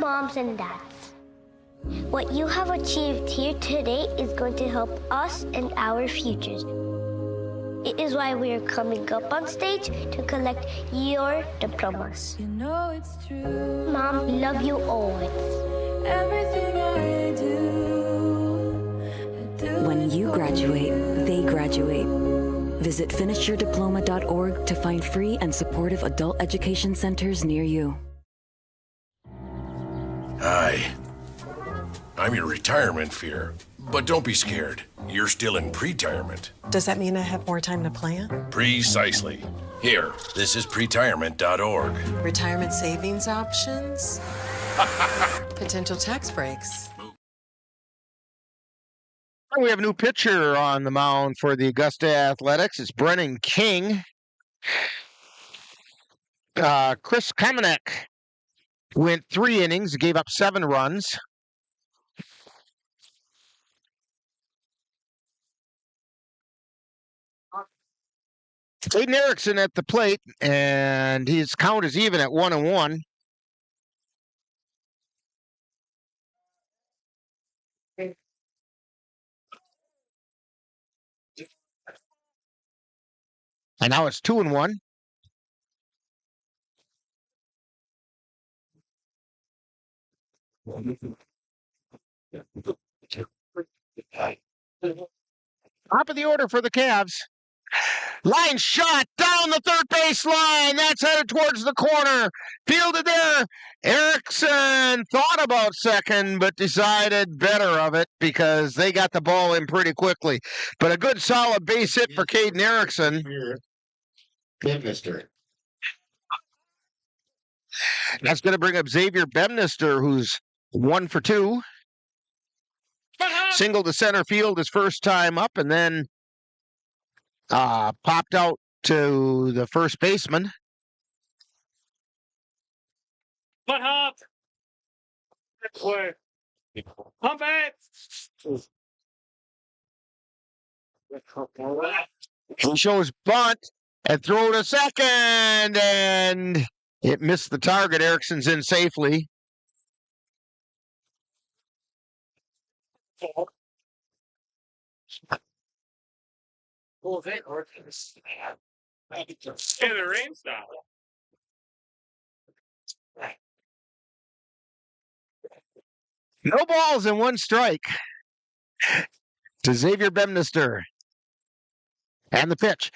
moms and dads. What you have achieved here today is going to help us and our futures. It is why we are coming up on stage to collect your diplomas. You know it's true. Mom, we love you always. Everything I do, When you graduate, they graduate. Visit finishyourdiploma.org to find free and supportive adult education centers near you. Hi. I'm your retirement fear. But don't be scared. You're still in pre-retirement. Does that mean I have more time to plan? Precisely. Here, this is pretirement.org. Retirement savings options? Potential tax breaks. We have a new pitcher on the mound for the Augusta Athletics. It's Brennan King. Chris Kamenek went 3 innings, gave up 7 runs. Aiden Erickson at the plate, and his count is even at 1-1. And now it's 2-1. Top of the order for the Cavs. Line shot down the third base line. That's headed towards the corner. Fielded there. Erickson thought about second, but decided better of it because they got the ball in pretty quickly. But a good solid base hit for Caden Erickson. Bemnister. That's going to bring up Xavier Bemnister, who's 1 for 2. Single to center field his first time up, and then popped out to the first baseman. Butt hop. Pump it. He shows bunt and throw to second, and it missed the target. Erickson's in safely. Oh, they are the rain stop. No balls and 1 strike to Xavier Bemnister. And the pitch.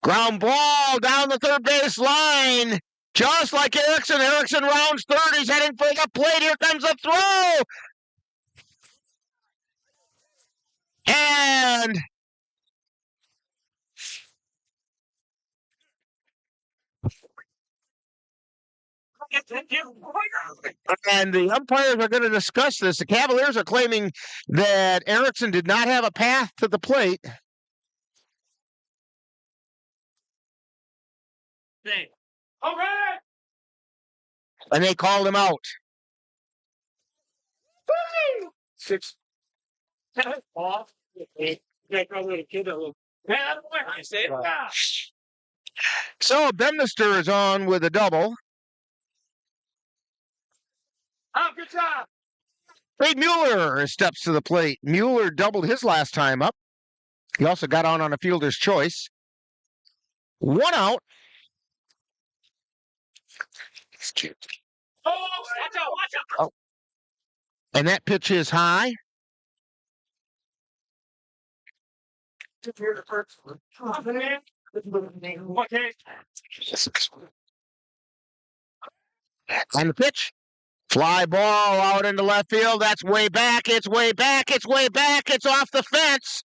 Ground ball down the third base line. Just like Erickson. Erickson rounds third. He's heading for the plate. Here comes the throw. And the umpires are going to discuss this. The Cavaliers are claiming that Erickson did not have a path to the plate. And they called him out. 6. Off. So Bemnister is on with a double. Oh, good job. Wade Mueller steps to the plate. Mueller doubled his last time up. He also got on a fielder's choice. 1 out. Oh, watch out, watch out. Oh. And that pitch is high. Okay. And the pitch. Fly ball out into left field. That's way back. It's way back. It's way back. It's off the fence.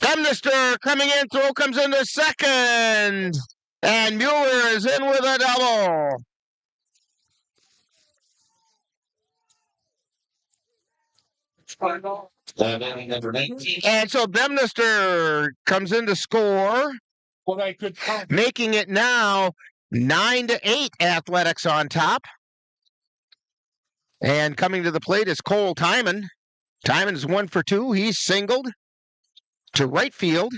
Bemnister coming in. Throw comes into second. And Mueller is in with a double. And so Bemnister comes in to score, making it now 9-8 Athletics on top. And coming to the plate is Cole Timon. Timon's 1 for 2. He's singled to right field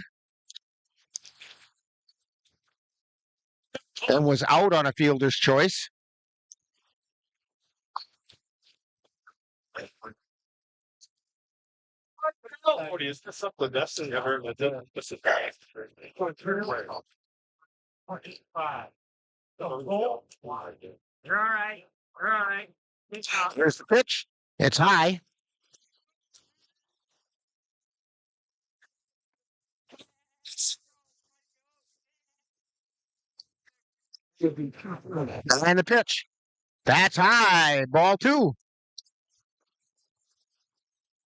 and was out on a fielder's choice. Is this something that's ever done? This is You're all right. You're all right. Here's the pitch. It's high. And the pitch. That's high. Ball 2.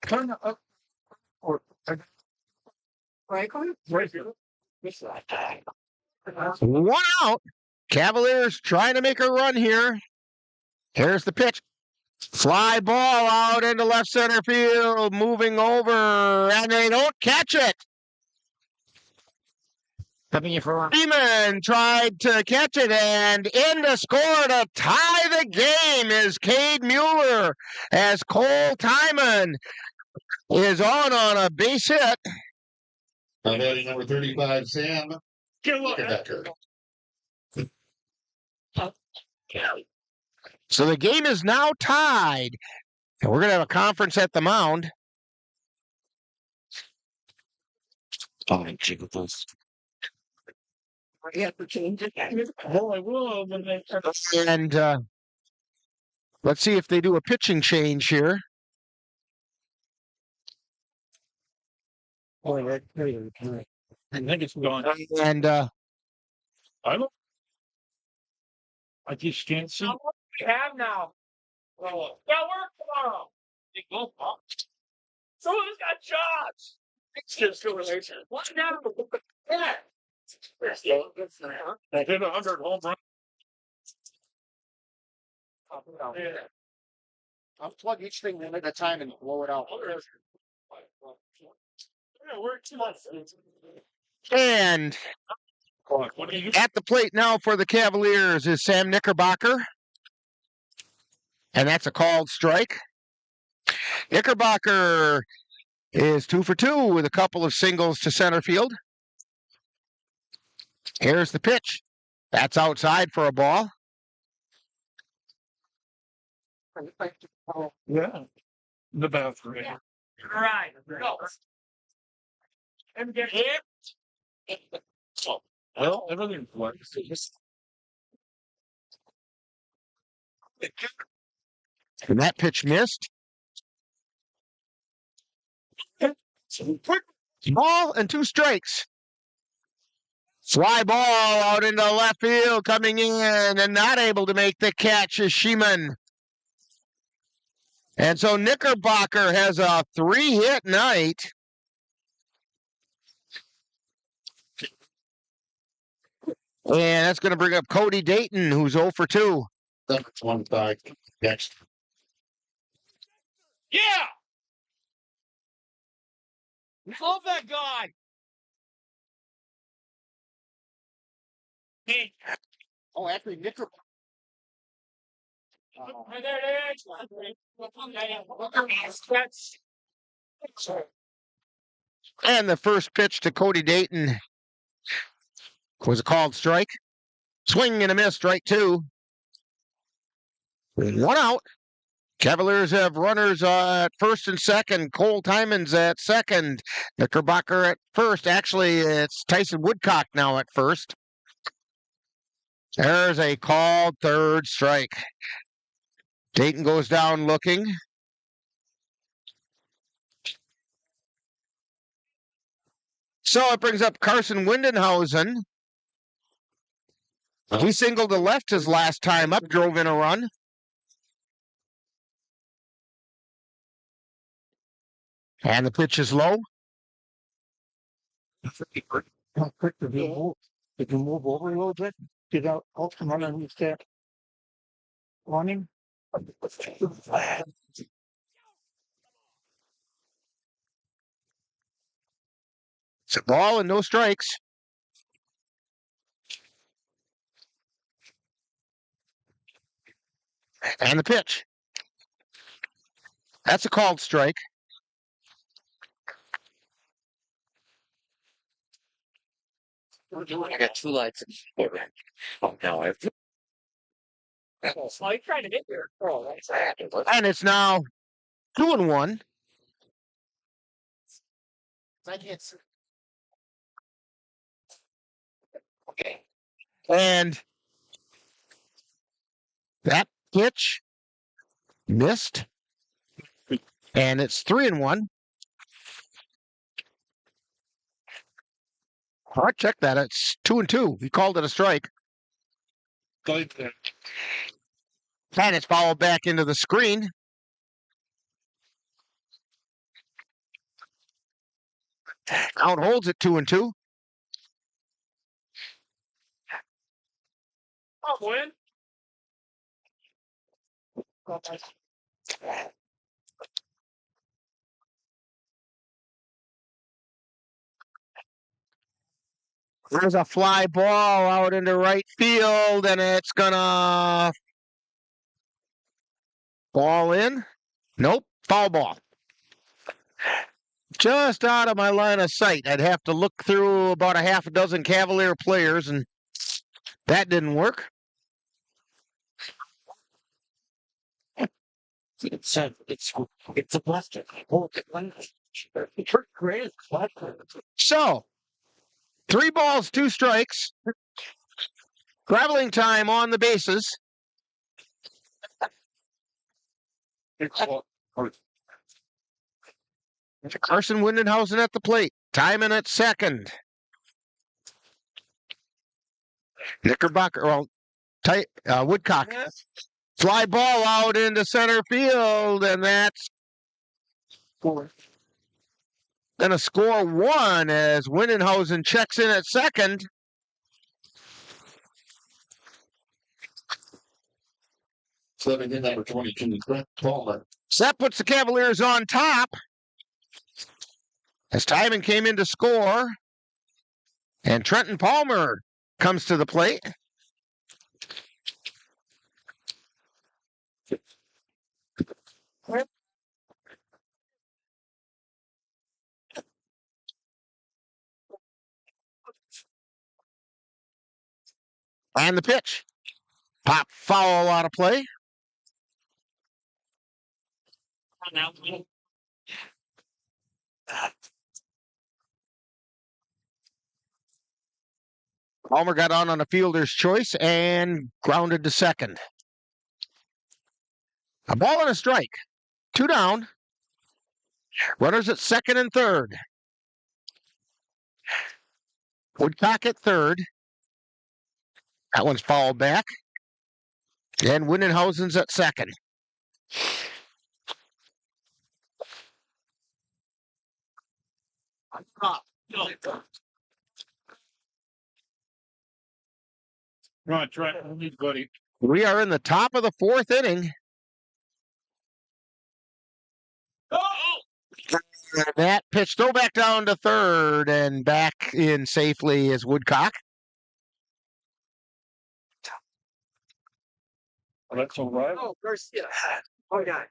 Turn up. Or right. One out. Cavaliers trying to make a run here. Here's the pitch. Fly ball out into left center field, moving over, and they don't catch it. Freeman tried to catch it, and in to score to tie the game is Cade Mueller, as Cole Timon is on a base hit. Batting number 35, Sam Krueger. So the game is now tied, and we're going to have a conference at the mound. You have to change it. Oh, I will when they. And let's see if they do a pitching change here. Oh, I think it's gone. And I don't. I just can't see. What do we have now? Oh, got work tomorrow. They go up. Someone's got jobs. It's just a relation. What now? Yeah. I hit 100 home run. I'll plug each thing in at a time and blow it out. And at the plate now for the Cavaliers is Sam Knickerbocker. And that's a called strike. Knickerbocker is 2 for 2 with a couple of singles to center field. Here's the pitch. That's outside for a ball. Yeah. The bathroom. Yeah. All right. Go. And get hit. Well, everything works. And that pitch missed. Ball and 2 strikes. Fly ball out into left field, coming in and not able to make the catch is Sheeman. And so Knickerbocker has a 3-hit night. And that's going to bring up Cody Dayton, who's 0 for 2. That's one back. Next. Yeah. Love that guy. Hey. Oh, actually, Knickerbocker. And the first pitch to Cody Dayton was a called strike. Swing and a miss, strike 2. 1 out. Cavaliers have runners at first and second. Cole Timon's at second. Knickerbocker at first. Actually, it's Tyson Woodcock now at first. There's a called third strike. Dayton goes down looking. So it brings up Carson Windenhausen. He singled to left his last time up, drove in a run. And the pitch is low. How quick did you move? Did you move over a little bit? Get out, out from underneath that awning? It's a ball and no strikes. And the pitch. That's a called strike. I got 2 lights. Oh, no, I have to. Oh, you're trying to get there. Oh, that's And it's now 2-1. I can't see. Okay. And that pitch missed. And it's 3-1. I'll check that. It's 2-2. He called it a strike. And it's fouled back into the screen. Count holds it 2-2. Oh, win. There's a fly ball out into right field, and it's gonna ball in. Nope, foul ball. Just out of my line of sight. I'd have to look through about a half a dozen Cavalier players, and that didn't work. It's a blaster. So, 3 balls, 2 strikes. Traveling time on the bases. Carson Windenhausen at the plate. Timing at second. Woodcock. Fly ball out into center field, and that's going to score 1 as Windenhausen checks in at second. So they did number 22, Trent Palmer. So that puts the Cavaliers on top. As Timon came in to score, and Trenton Palmer comes to the plate. And the pitch. Pop foul out of play. Palmer got on a fielder's choice and grounded to second. A ball and a strike. 2 down. Runners at second and third. Woodcock at third. That one's fouled back. And Windenhausen's at second. Right, buddy. We are in the top of the 4th inning. That pitch throw back down to third and back in safely is Woodcock. That's all right. Oh, Garcia. One guy.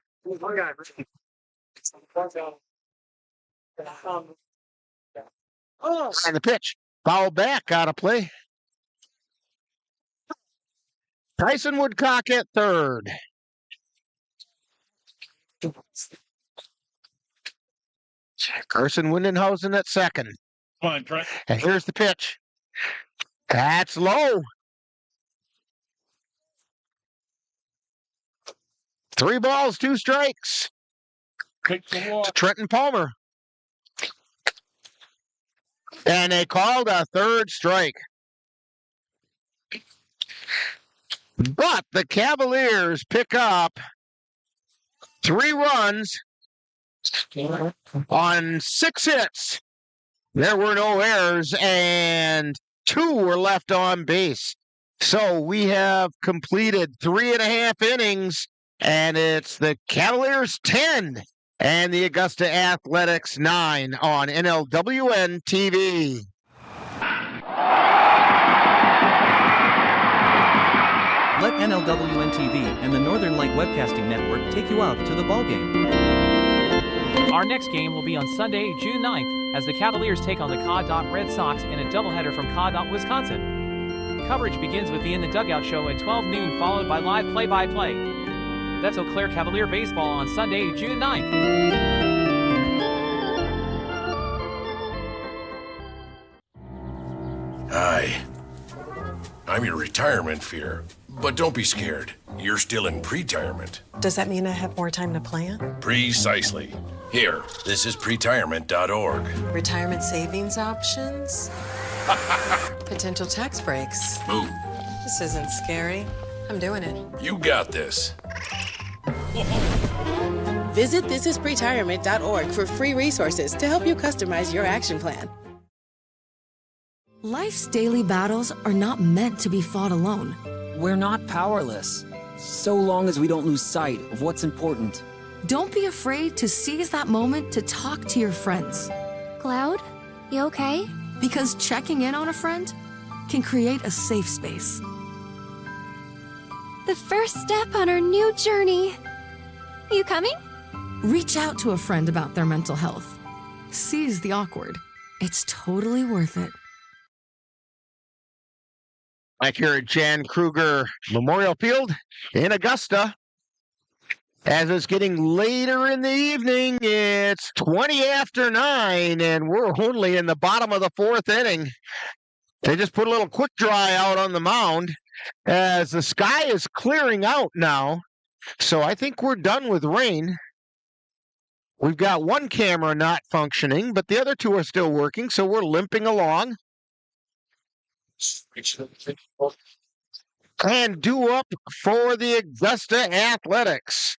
And the pitch. Foul back out of play. Tyson Woodcock at third. Carson Windenhausen at second. Fine, Trent. And here's the pitch. That's low. 3 balls, 2 strikes. To Trenton Palmer. And they called a third strike. But the Cavaliers pick up 3 runs on 6 hits. There were no errors, and 2 were left on base. So we have completed 3.5 innings, and it's the Cavaliers 10 and the Augusta Athletics 9 on NLWN-TV. Let NLWN-TV and the Northern Light Webcasting Network take you out to the ballgame. Our next game will be on Sunday, June 9th, as the Cavaliers take on the Caw Red Sox in a doubleheader from Caw, Wisconsin. Coverage begins with the In the Dugout show at 12 noon, followed by live play-by-play. That's Eau Claire Cavalier baseball on Sunday, June 9th. Hi. I'm your retirement fear. But don't be scared. You're still in pre-retirement. Does that mean I have more time to plan? Precisely. Here, this is pretirement.org. Retirement savings options? Potential tax breaks. Move. This isn't scary. I'm doing it. You got this. Visit thisispretirement.org for free resources to help you customize your action plan. Life's daily battles are not meant to be fought alone. We're not powerless, so long as we don't lose sight of what's important. Don't be afraid to seize that moment to talk to your friends. Cloud, you okay? Because checking in on a friend can create a safe space. The first step on our new journey. You coming? Reach out to a friend about their mental health. Seize the awkward. It's totally worth it. Back here at Jan Krueger Memorial Field in Augusta. As it's getting later in the evening, it's 20 after 9, and we're only in the bottom of the fourth inning. They just put a little quick dry out on the mound as the sky is clearing out now. So I think we're done with rain. We've got one camera not functioning, but the other two are still working, so we're limping along. And due up for the Augusta Athletics.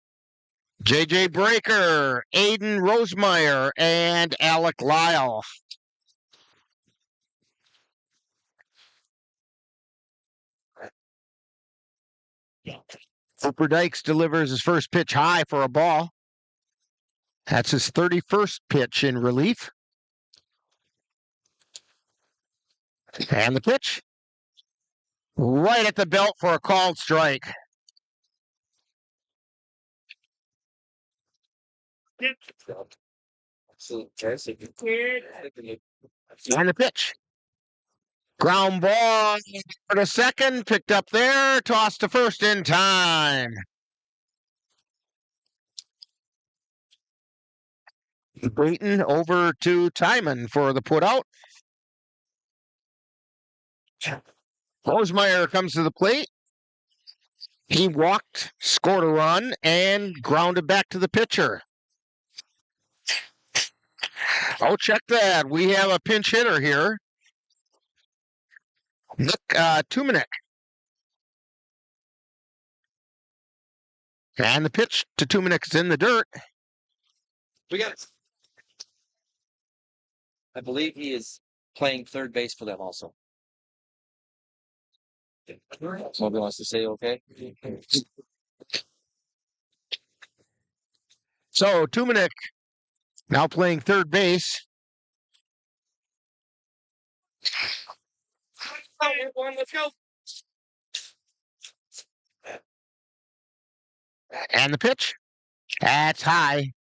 J.J. Breaker, Aiden Rosemeyer, and Alec Lyle. Cooper Dykes delivers his first pitch high for a ball. That's his 31st pitch in relief. And the pitch. Right at the belt for a called strike. And the pitch. Ground ball for the second. Picked up there. Tossed to first in time. Brayton over to Timon for the putout. Rosemeyer comes to the plate. He walked, scored a run, and grounded back to the pitcher. Oh, check that. We have a pinch hitter here. Nick Tumanek. And the pitch to Tumanek is in the dirt. We got it. I believe he is playing third base for them also. Somebody wants to say okay? So Tumanek now playing third base. Let's go. And the pitch. That's high.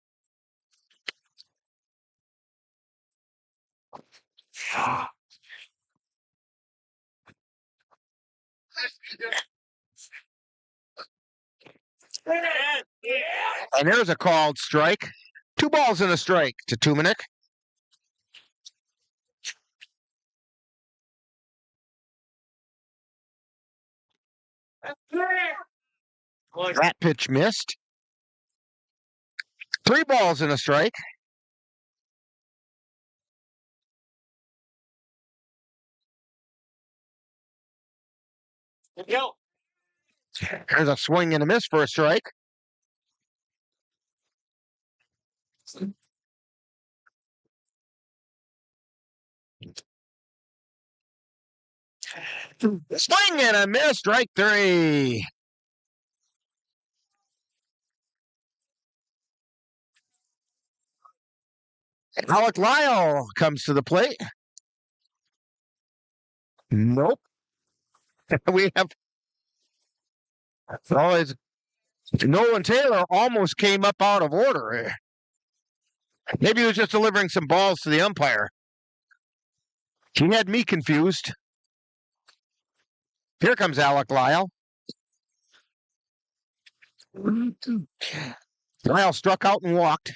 And there's a called strike. 2 balls and a strike to Tumanek. That pitch missed. 3 balls and a strike. Go. There's a swing and a miss for a strike. Swing and a miss, strike 3. Alec Lyle comes to the plate. Nope. We have. Oh, Nolan Taylor almost came up out of order. Maybe he was just delivering some balls to the umpire. He had me confused. Here comes Alec Lyle. Lyle struck out and walked.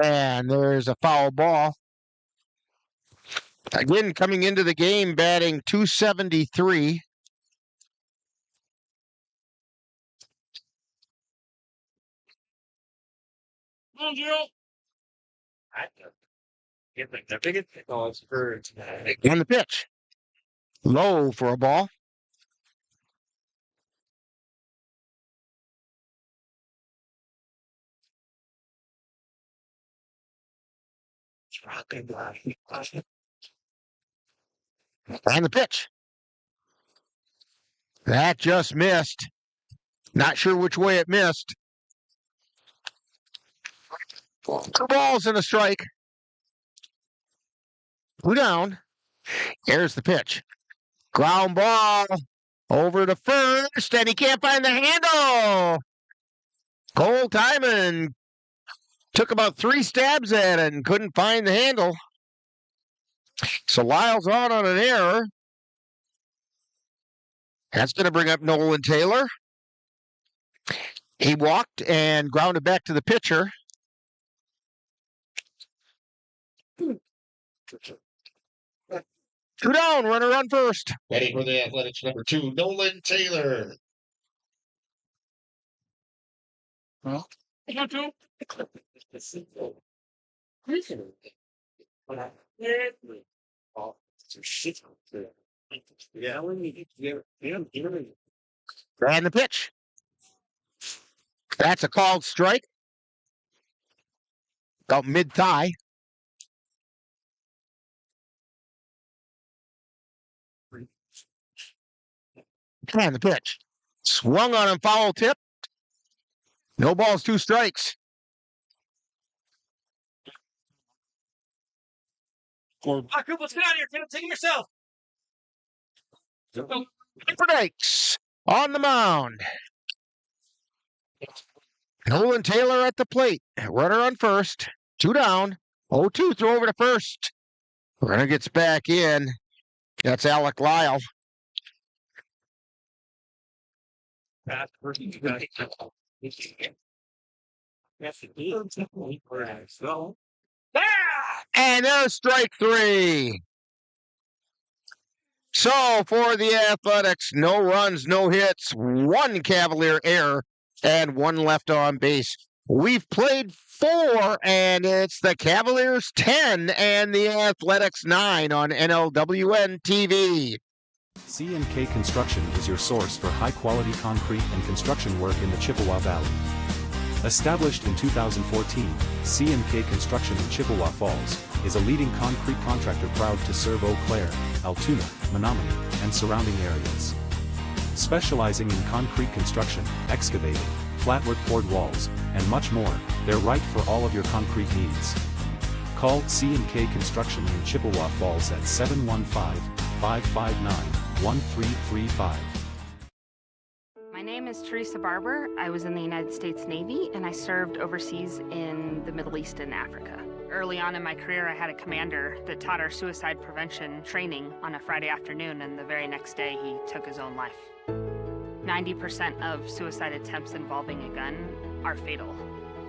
And there's a foul ball. Again, coming into the game, batting .273. On the pitch. Low for a ball. And the pitch. That just missed. Not sure which way it missed. 2 balls and a strike. 2 down. Here's the pitch. Ground ball over to first, and he can't find the handle. Cole Timon took about 3 stabs at it and couldn't find the handle. So Lyle's on an error. That's going to bring up Nolan Taylor. He walked and grounded back to the pitcher. Two down, runner on first. Ready for the Athletics number 2, Nolan Taylor. And the pitch. That's a called strike. About mid-thigh. And the pitch. Swung on him, foul tip. No balls, 2 strikes. Let's get out of here. Take it yourself. Breaks on the mound. Nolan Taylor at the plate. Runner on first. 2 down. 0-2 throw over to first. Runner gets back in. That's Alec Lyle. And there's strike 3. So for the Athletics, no runs, no hits, 1 Cavalier error, and 1 left on base. We've played 4, and it's the Cavaliers 10 and the Athletics 9 on NLWN-TV. C&K Construction is your source for high-quality concrete and construction work in the Chippewa Valley. Established in 2014, C&K Construction in Chippewa Falls is a leading concrete contractor proud to serve Eau Claire, Altoona, Menominee, and surrounding areas. Specializing in concrete construction, excavating, flatwork poured walls, and much more, they're right for all of your concrete needs. Call C&K Construction in Chippewa Falls at 715-559-1335. My name is Teresa Barber. I was in the United States Navy and I served overseas in the Middle East and Africa. Early on in my career, I had a commander that taught our suicide prevention training on a Friday afternoon, and the very next day he took his own life. 90% of suicide attempts involving a gun are fatal.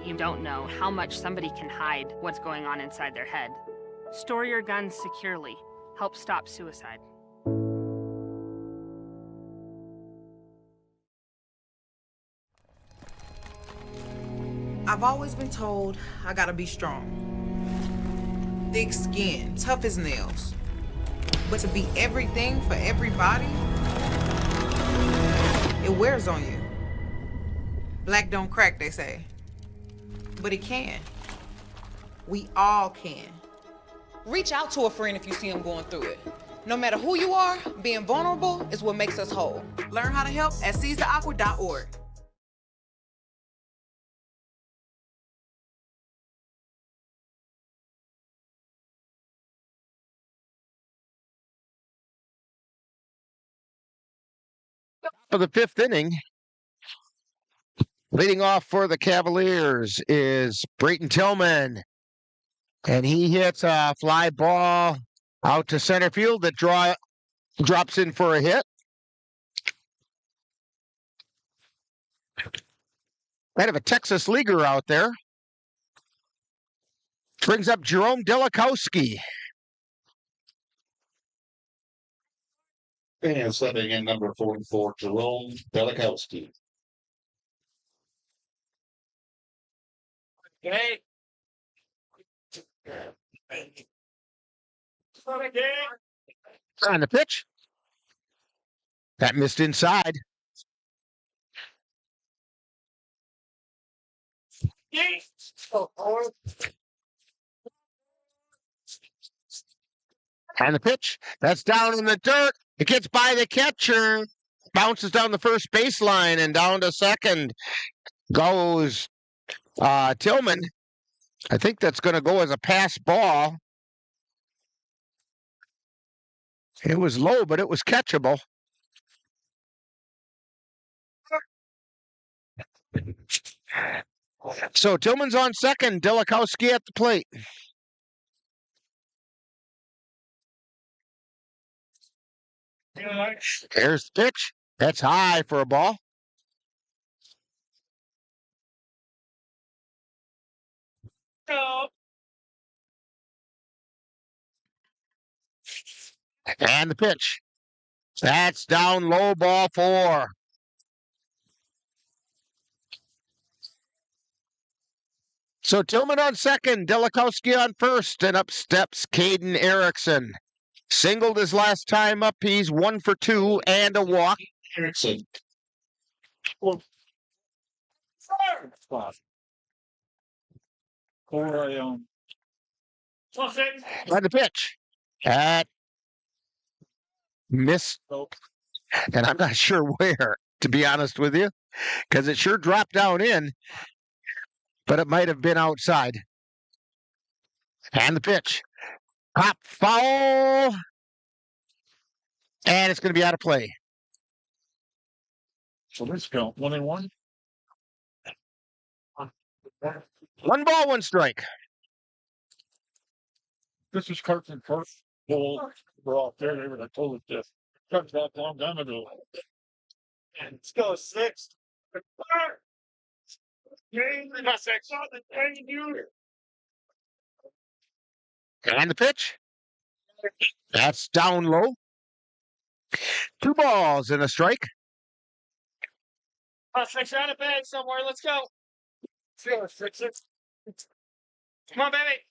You don't know how much somebody can hide what's going on inside their head. Store your guns securely. Help stop suicide. I've always been told I gotta be strong. Thick skin, tough as nails. But to be everything for everybody, it wears on you. Black don't crack, they say. But it can. We all can. Reach out to a friend if you see them going through it. No matter who you are, being vulnerable is what makes us whole. Learn how to help at seizetheawkward.org. For the 5th inning, leading off for the Cavaliers is Brayton Tillman. And he hits a fly ball Out to center field that drops in for a hit. Kind of a Texas leaguer out there. Brings up Jerome Delikowski. And subbing in number 44, Jerome Delikowski. Okay. On the pitch. That missed inside. And the pitch. That's down in the dirt. It gets by the catcher. Bounces down the first baseline and down to second goes Tillman. I think that's going to go as a pass ball. It was low, but it was catchable. So Tillman's on second. Delikowski at the plate. There's the pitch. That's high for a ball. And the pitch. That's down low, ball 4. So Tillman on second, Delikowski on first, and up steps Caden Erickson. Singled his last time up. He's 1 for 2 and a walk. Erickson. On the pitch. That missed. And I'm not sure where, to be honest with you, because it sure dropped down in, but it might have been outside. And the pitch. Pop foul. And it's going to be out of play. So let's go. 1-1. 1 ball, 1 strike. This is Carson first. Well, we're off there. They were like, told us this. Cut that long time ago. And let's go 6. And the pitch. That's down low. 2 balls and a strike. Six out of bed somewhere. Let's go. 6. Come on, baby.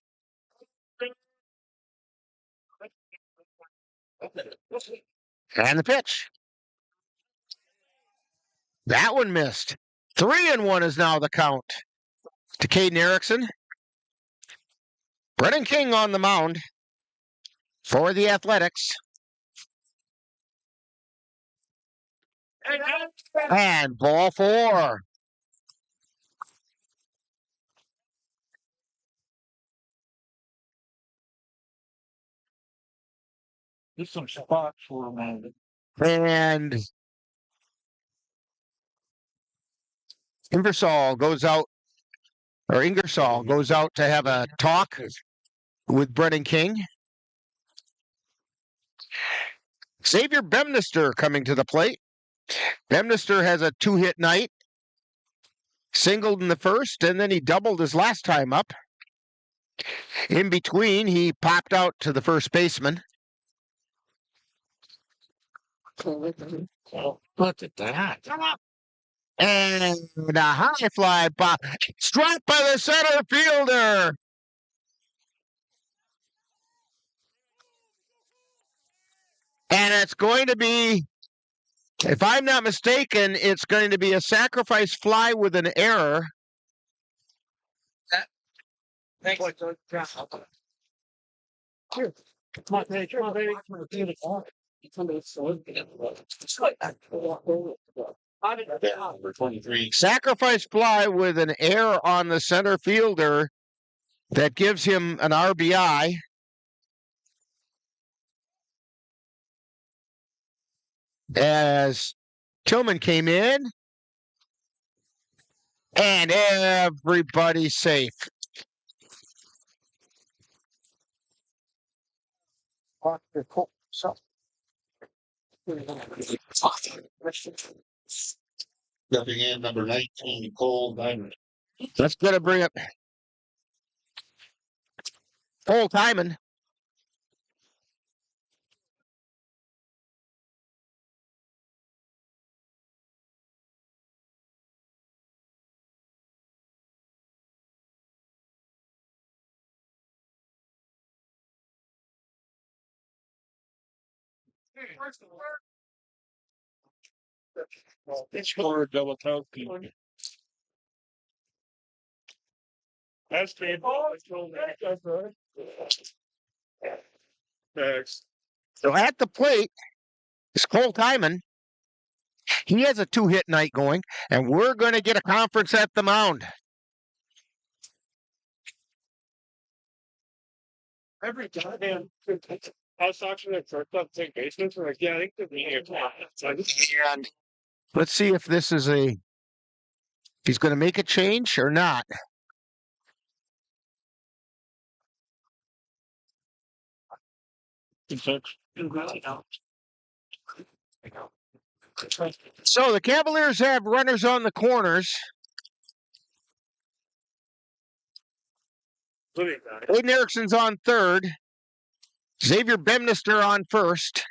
And the pitch. That one missed. 3-1 is now the count to Caden Erickson. Brennan King on the mound for the Athletics. And ball 4. There's some spots for him. And Ingersoll goes out to have a talk with Brennan King. Xavier Bemnister coming to the plate. Bemnister has a 2-hit night. Singled in the first, and then he doubled his last time up. In between, he popped out to the first baseman. Look at that. And a high fly ball. Struck by the center fielder. And it's going to be, if I'm not mistaken, it's going to be a sacrifice fly with an error. Thanks. Here. Come on, baby. Come on, baby. Number 23. Sacrifice fly with an error on the center fielder that gives him an RBI. As Tillman came in, and everybody's safe. Stepping in, number 19, Cole Diamond. That's going to bring up Cole Timon. It's for double toe. That's me. Next. So at the plate is Cole Timon. He has a 2-hit night going, and we're going to get a conference at the mound. Every goddamn house auction at shortstop take baseman for like, yeah, I think they're being And let's see if this is he's going to make a change or not. So the Cavaliers have runners on the corners. Aiden Erickson's on third. Xavier Bemnister on first.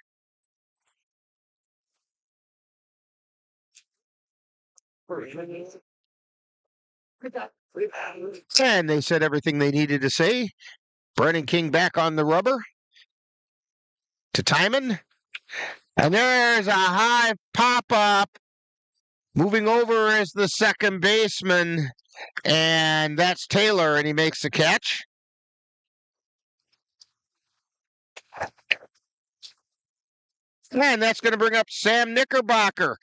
And they said everything they needed to say. Brennan King back on the rubber to Timon. And there's a high pop-up. Moving over is the second baseman. And that's Taylor, and he makes the catch. And that's going to bring up Sam Knickerbocker.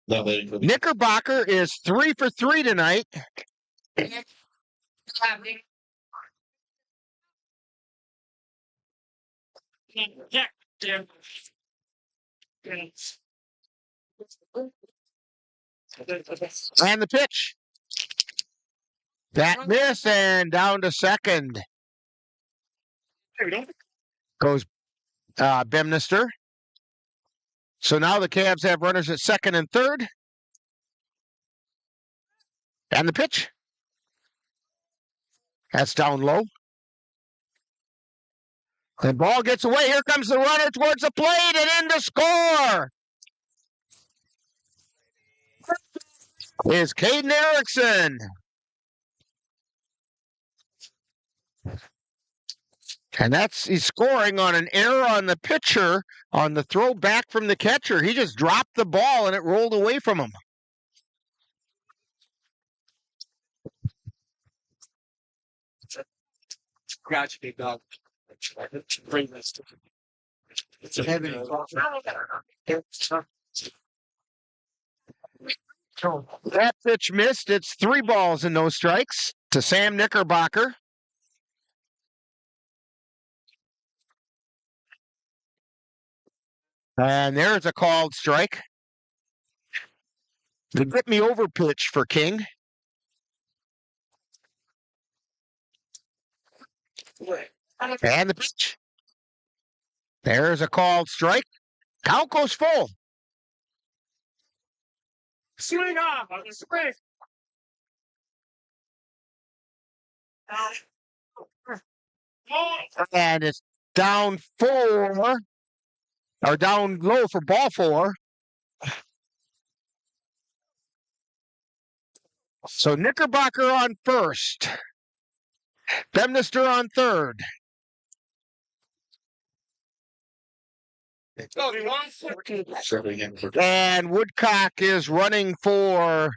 Knickerbocker is 3 for 3 tonight. And the pitch. That miss and down to second. Goes Bemnister. So now the Cavs have runners at second and third. And the pitch. That's down low. The ball gets away. Here comes the runner towards the plate and in to score. Is Caden Erickson. And he's scoring on an error on the pitcher on the throw back from the catcher. He just dropped the ball and it rolled away from him. Gotcha, dog. Bring this to it's a heavy. That pitch missed. It's 3 balls and no strikes to Sam Knickerbocker. And there's a called strike. The get me over pitch for King. And the pitch. There's a called strike. Count goes full. Swing off on the swing. And it's down 4, or down low for ball 4. So Knickerbocker on first. Bemnister on third. And Woodcock is running for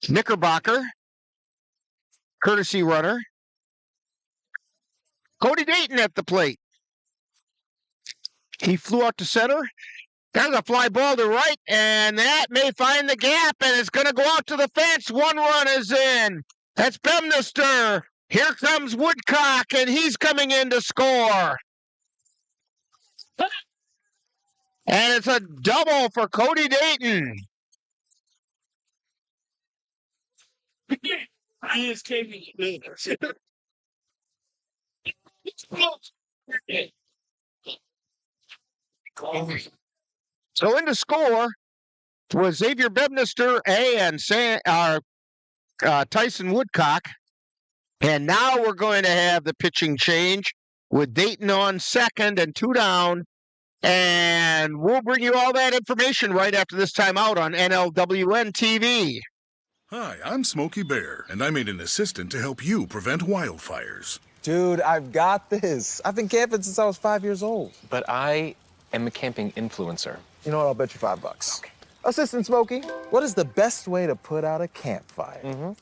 Knickerbocker. Courtesy runner. Cody Dayton at the plate. He flew out to center. There's a fly ball to right, and that may find the gap, and it's going to go out to the fence. 1 run is in. That's Bemnister. Here comes Woodcock, and he's coming in to score. And it's a double for Cody Dayton. He is keeping So in the score was Xavier Bedminster and Tyson Woodcock. And now we're going to have the pitching change with Dayton on second and 2 down. And we'll bring you all that information right after this timeout on NLWN-TV. Hi, I'm Smokey Bear, and I made an assistant to help you prevent wildfires. Dude, I've got this. I've been camping since I was 5 years old. But I am a camping influencer. You know what? I'll bet you $5. Okay. Assistant Smokey, what is the best way to put out a campfire?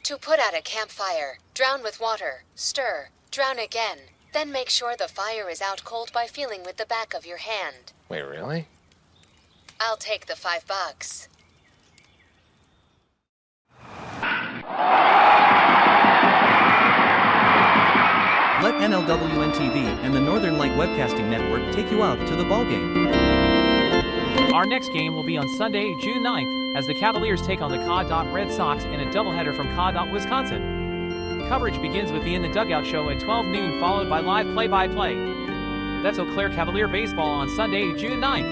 To put out a campfire, drown with water, stir, drown again. Then make sure the fire is out cold by feeling with the back of your hand. Wait, really? I'll take the $5. Let NLWN-TV and the Northern Light Webcasting Network take you out to the ballgame. Our next game will be on Sunday, June 9th, as the Cavaliers take on the Red Sox in a doubleheader from Wisconsin. Coverage begins with the In the Dugout show at 12 noon, followed by live play-by-play. That's Eau Claire Cavalier baseball on Sunday, June 9th.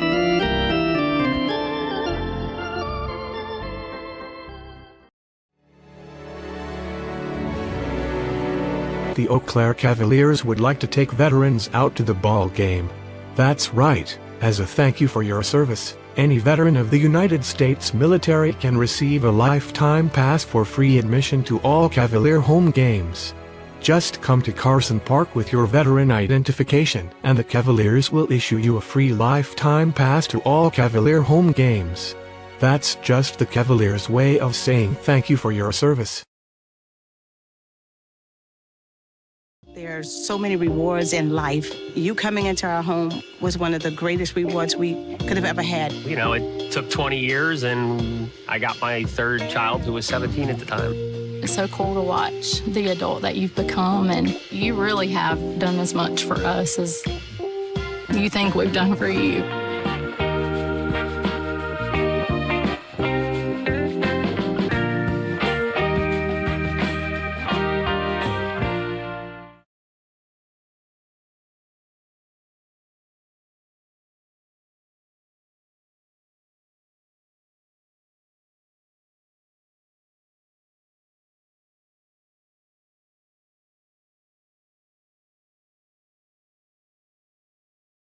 The Eau Claire Cavaliers would like to take veterans out to the ball game. That's right. As a thank you for your service, any veteran of the United States military can receive a lifetime pass for free admission to all Cavalier home games. Just come to Carson Park with your veteran identification, and the Cavaliers will issue you a free lifetime pass to all Cavalier home games. That's just the Cavaliers' way of saying thank you for your service. There are so many rewards in life. You coming into our home was one of the greatest rewards we could have ever had. You know, it took 20 years, and I got my third child, who was 17 at the time. It's so cool to watch the adult that you've become, and you really have done as much for us as you think we've done for you.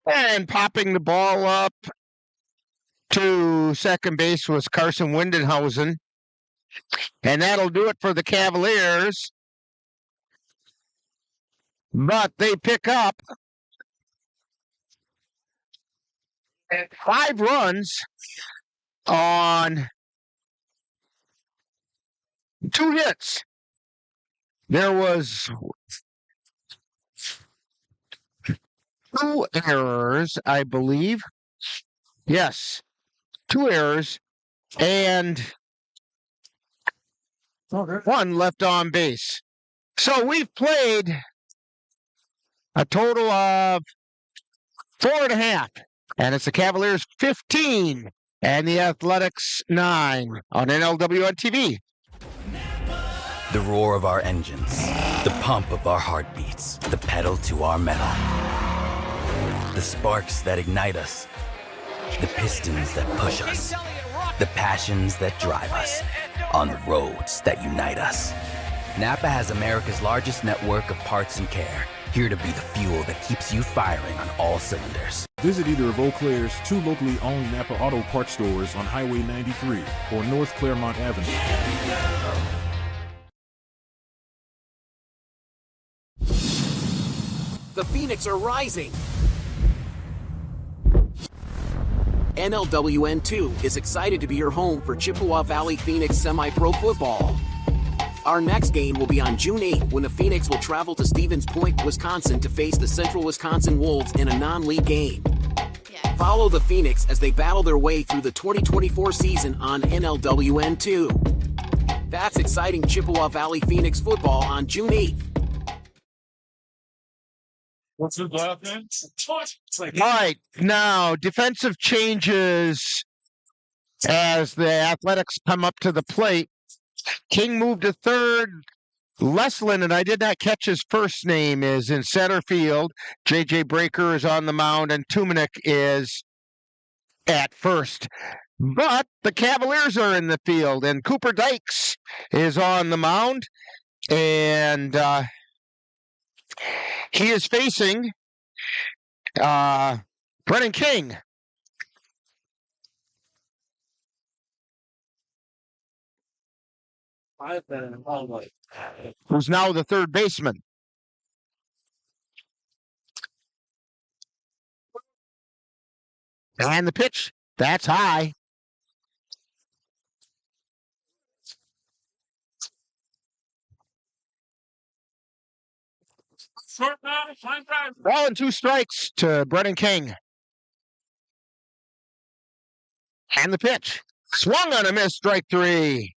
And popping the ball up to second base was Carson Windenhausen. And that'll do it for the Cavaliers. But they pick up 5 runs on 2 hits. There was 2 errors, I believe. Yes, 2 errors and 1 left on base. So we've played a total of 4.5, and it's the Cavaliers 15 and the Athletics 9 on NLWN-TV. The roar of our engines, the pump of our heartbeats, the pedal to our metal. The sparks that ignite us, the pistons that push us, the passions that drive us, on the roads that unite us. Napa has America's largest network of parts and care, here to be the fuel that keeps you firing on all cylinders. Visit either of Eau Claire's 2 locally owned Napa Auto Parts stores on Highway 93 or North Claremont Avenue. The Phoenix are rising. NLWN-2 is excited to be your home for Chippewa Valley Phoenix semi-pro football. Our next game will be on June 8th when the Phoenix will travel to Stevens Point, Wisconsin to face the Central Wisconsin Wolves in a non-league game. Follow the Phoenix as they battle their way through the 2024 season on NLWN-2. That's exciting Chippewa Valley Phoenix football on June 8th. What's the last name? All right, now defensive changes as the Athletics come up to the plate. King moved to third. Leslin, and I did not catch his first name, is in center field. J.J. Breaker is on the mound, and Tumanik is at first. But the Cavaliers are in the field, and Cooper Dykes is on the mound, and he is facing Brennan King. Who's now the third baseman. And the pitch, that's high. Ball and 2 strikes to Brennan King. And the pitch. Swung on a miss, strike 3.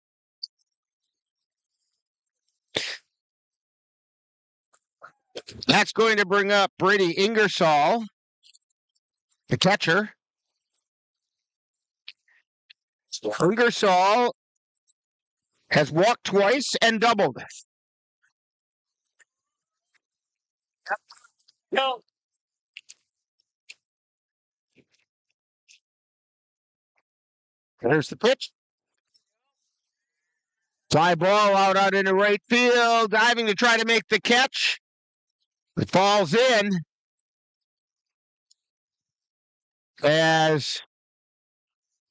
That's going to bring up Brady Ingersoll, the catcher. Ingersoll has walked twice and doubled. No. There's the pitch. Fly ball out into right field, diving to try to make the catch. It falls in as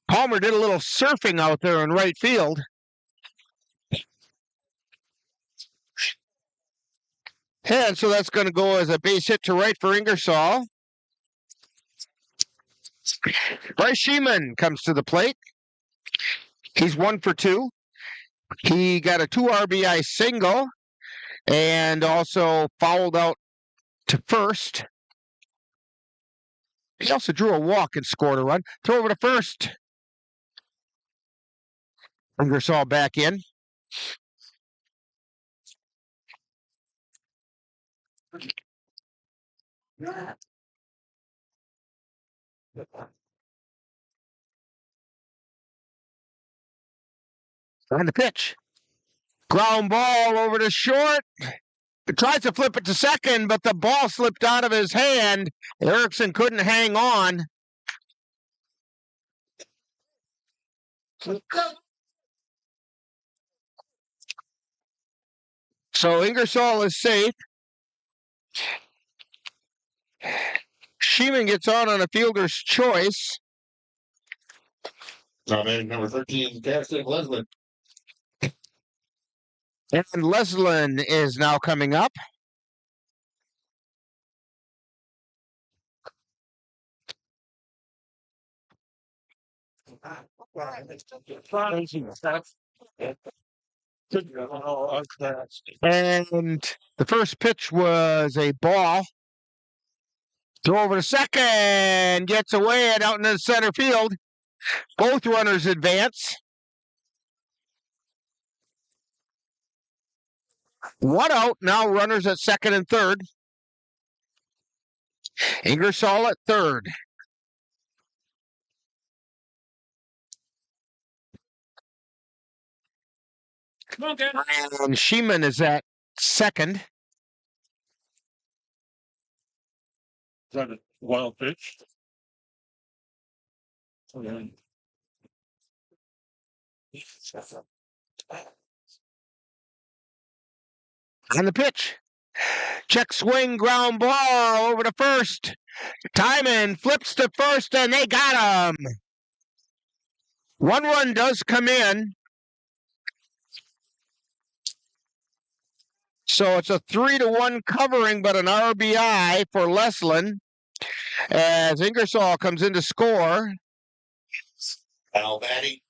Palmer did a little surfing out there in right field. And so that's going to go as a base hit to right for Ingersoll. Bryce Sheeman comes to the plate. He's 1 for 2. He got a 2 RBI single and also fouled out to first. He also drew a walk and scored a run. Throw over to first. Ingersoll back in. And the pitch. Ground ball over to short. He tries to flip it to second, but the ball slipped out of his hand. Erickson couldn't hang on. So Ingersoll is safe. Sheeman gets on a fielder's choice. Number 13, Caston Leslin. And Leslin is now coming up. And the first pitch was a ball. Throw over to second. Gets away and out into the center field. Both runners advance. 1 out. Now runners at second and third. Ingersoll at third. And Sheeman is at second. Is that a wild pitch? Okay. And the pitch. Check swing, ground ball over to first. Timon flips to first, and they got him. 1 run does come in. So it's a 3-1 covering, but an RBI for Leslin as Ingersoll comes in to score. Al Batty.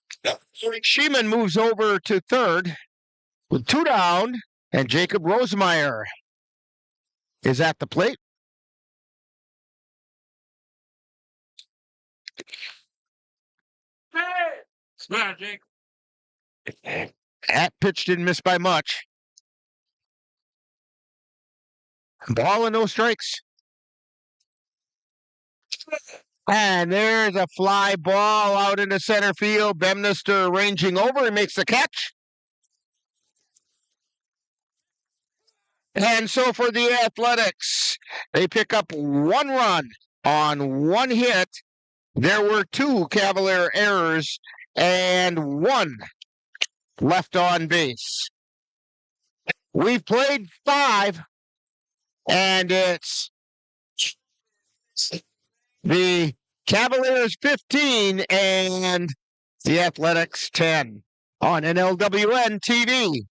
Sheeman moves over to third with 2 down, and Jacob Rosemeyer is at the plate. Hey! It's magic. That pitch didn't miss by much. Ball and no strikes. And there's a fly ball out into center field. Bemnister ranging over. He makes the catch. And so for the Athletics, they pick up 1 run on 1 hit. There were 2 Cavalier errors and 1 left on base. We've played 5, and it's the Cavaliers 15 and the Athletics 10 on NLWN-TV.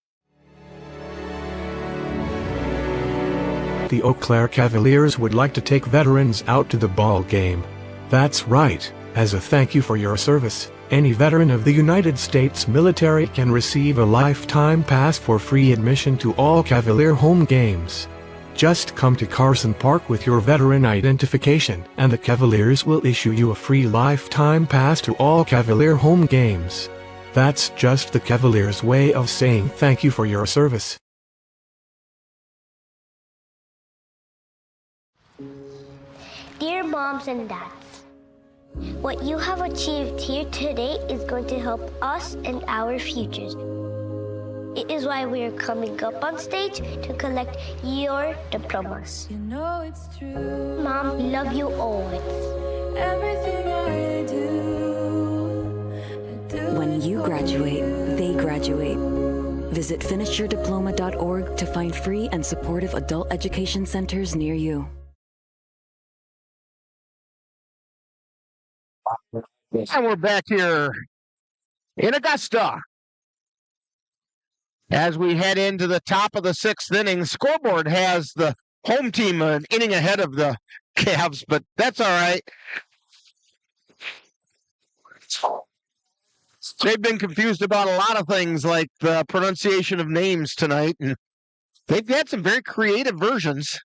The Eau Claire Cavaliers would like to take veterans out to the ball game. That's right. As a thank you for your service, any veteran of the United States military can receive a lifetime pass for free admission to all Cavalier home games. Just come to Carson Park with your veteran identification, and the Cavaliers will issue you a free lifetime pass to all Cavalier home games. That's just the Cavaliers' way of saying thank you for your service. Dear moms and dads, what you have achieved here today is going to help us and our futures. It is why we are coming up on stage to collect your diplomas. You know it's true. Mom, we love you always. Everything I do, When you graduate, they graduate. Visit finishyourdiploma.org to find free and supportive adult education centers near you. And we're back here in Augusta as we head into the top of the 6th inning. Scoreboard has the home team an inning ahead of the Cavs, but that's all right. They've been confused about a lot of things like the pronunciation of names tonight, and they've had some very creative versions.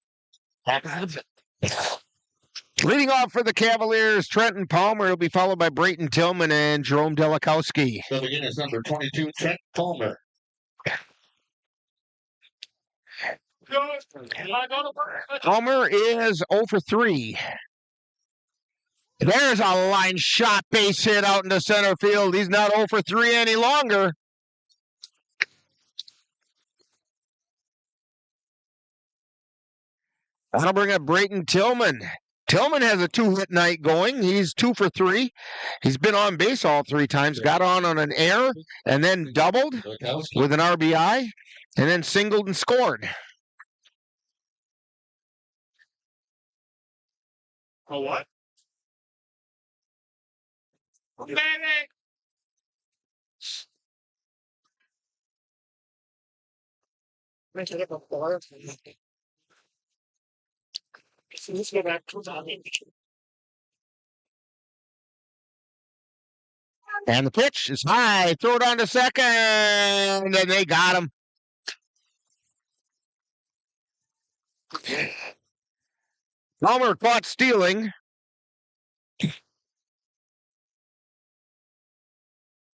Leading off for the Cavaliers, Trenton Palmer will be followed by Brayton Tillman and Jerome Delikowski. So begin is number 22, Trent Palmer. Palmer is 0 for 3. There's a line shot base hit out into center field. He's not 0 for 3 any longer. That'll bring up Brayton Tillman. Tillman has a 2-hit night going. He's 2 for 3. He's been on base all 3 times. Got on an error and then doubled with an RBI and then singled and scored. Oh, what? Let's go back to And the pitch is high. Throw it on to second, and they got him. Palmer caught stealing.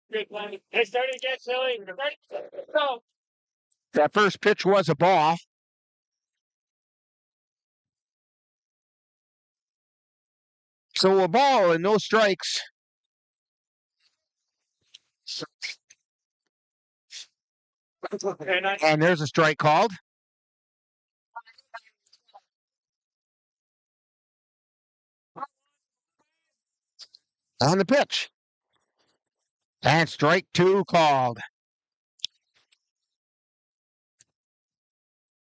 It's starting to get silly. Go. That first pitch was a ball. So a ball and no strikes. And there's a strike called. On the pitch. And strike 2 called.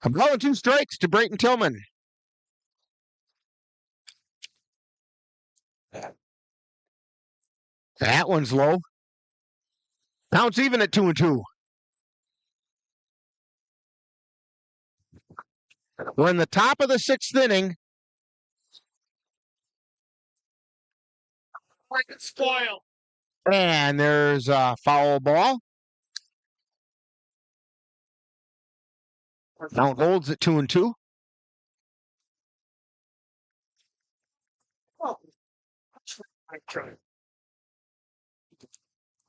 A ball and 2 strikes to Brayton Tillman. That one's low. Counts even at 2-2. We're in the top of the 6th inning. Like it's spoiled. And there's a foul ball. Count holds at 2-2.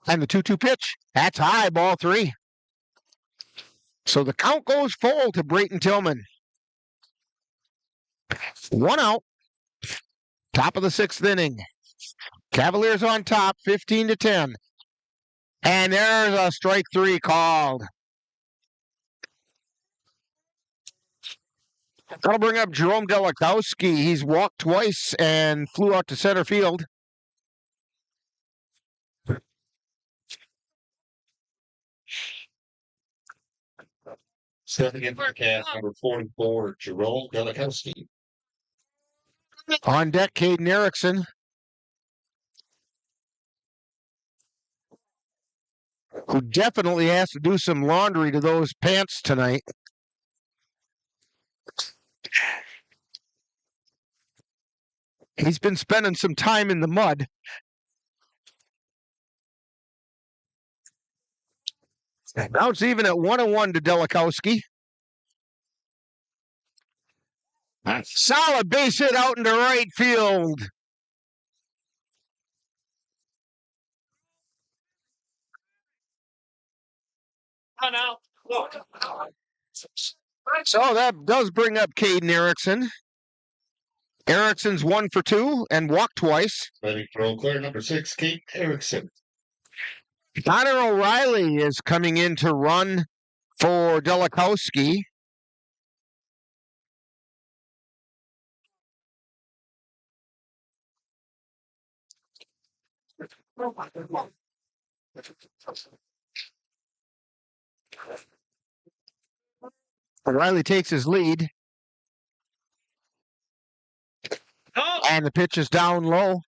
And the 2-2 pitch. That's high, ball 3. So the count goes full to Brayton Tillman. 1 out. Top of the 6th inning. Cavaliers on top, 15-10. And there's a strike 3 called. That'll bring up Jerome Delikowski. He's walked twice and flew out to center field. Stepping in for cast number 44, Jerome Delikowski. On deck, Caden Erickson. Who definitely has to do some laundry to those pants tonight. He's been spending some time in the mud. Now it's even at 1-1 to Delikowski. Solid base hit out into right field. So that does bring up Caden Erickson. Erickson's 1 for 2 and walked twice. Ready for Eau Claire, number 6, Kate Erickson. Connor O'Reilly is coming in to run for Delikowski. O'Reilly takes his lead. And the pitch is down low.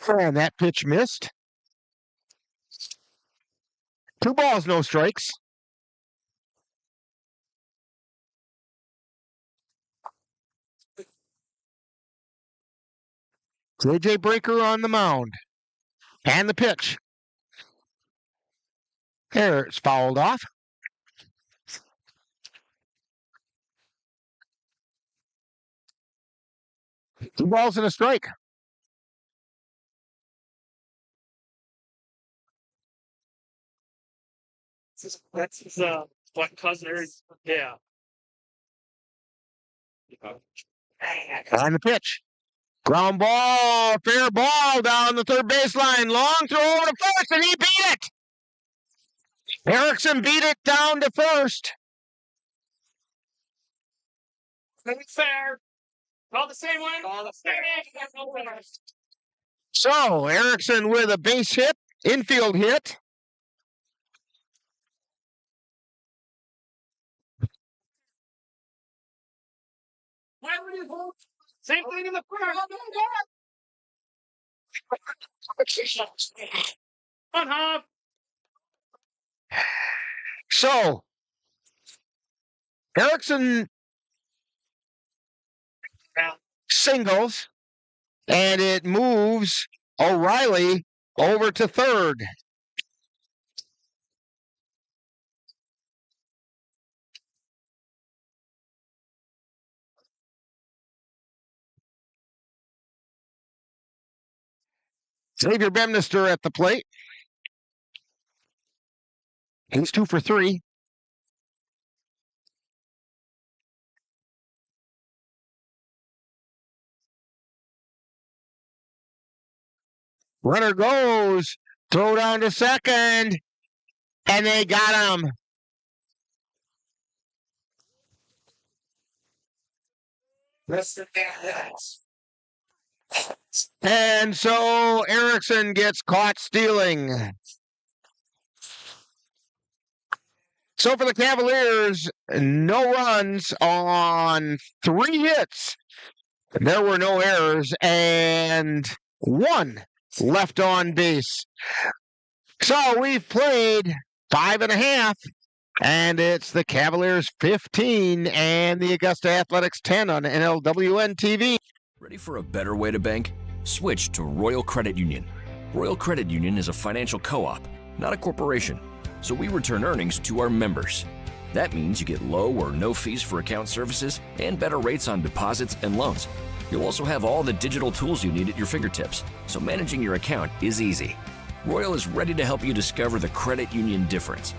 And that pitch missed. 2 balls, no strikes. JJ Breaker on the mound. And the pitch. There, it's fouled off. Two balls and a strike. That's his black cousin. Yeah. On the pitch. Ground ball, fair ball down the third baseline. Long throw over to first, and he beat it. Erickson beat it down to first. Fair. All the same way. All the same way. So, Erickson with a base hit, infield hit. Same thing in the front. Come on, Hop. So, Erickson singles, and it moves O'Reilly over to third. Xavier Bemnister at the plate. He's 2 for 3. Runner goes. Throw down to second. And they got him. And so Erickson gets caught stealing. So for the Cavaliers, no runs on 3 hits. There were no errors and 1 left on base. So we've played 5.5, and it's the Cavaliers 15 and the Augusta Athletics 10 on NLWN-TV. Ready for a better way to bank? Switch to Royal Credit Union. Royal Credit Union is a financial co-op, not a corporation, so we return earnings to our members. That means you get low or no fees for account services and better rates on deposits and loans. You'll also have all the digital tools you need at your fingertips, so managing your account is easy. Royal is ready to help you discover the credit union difference.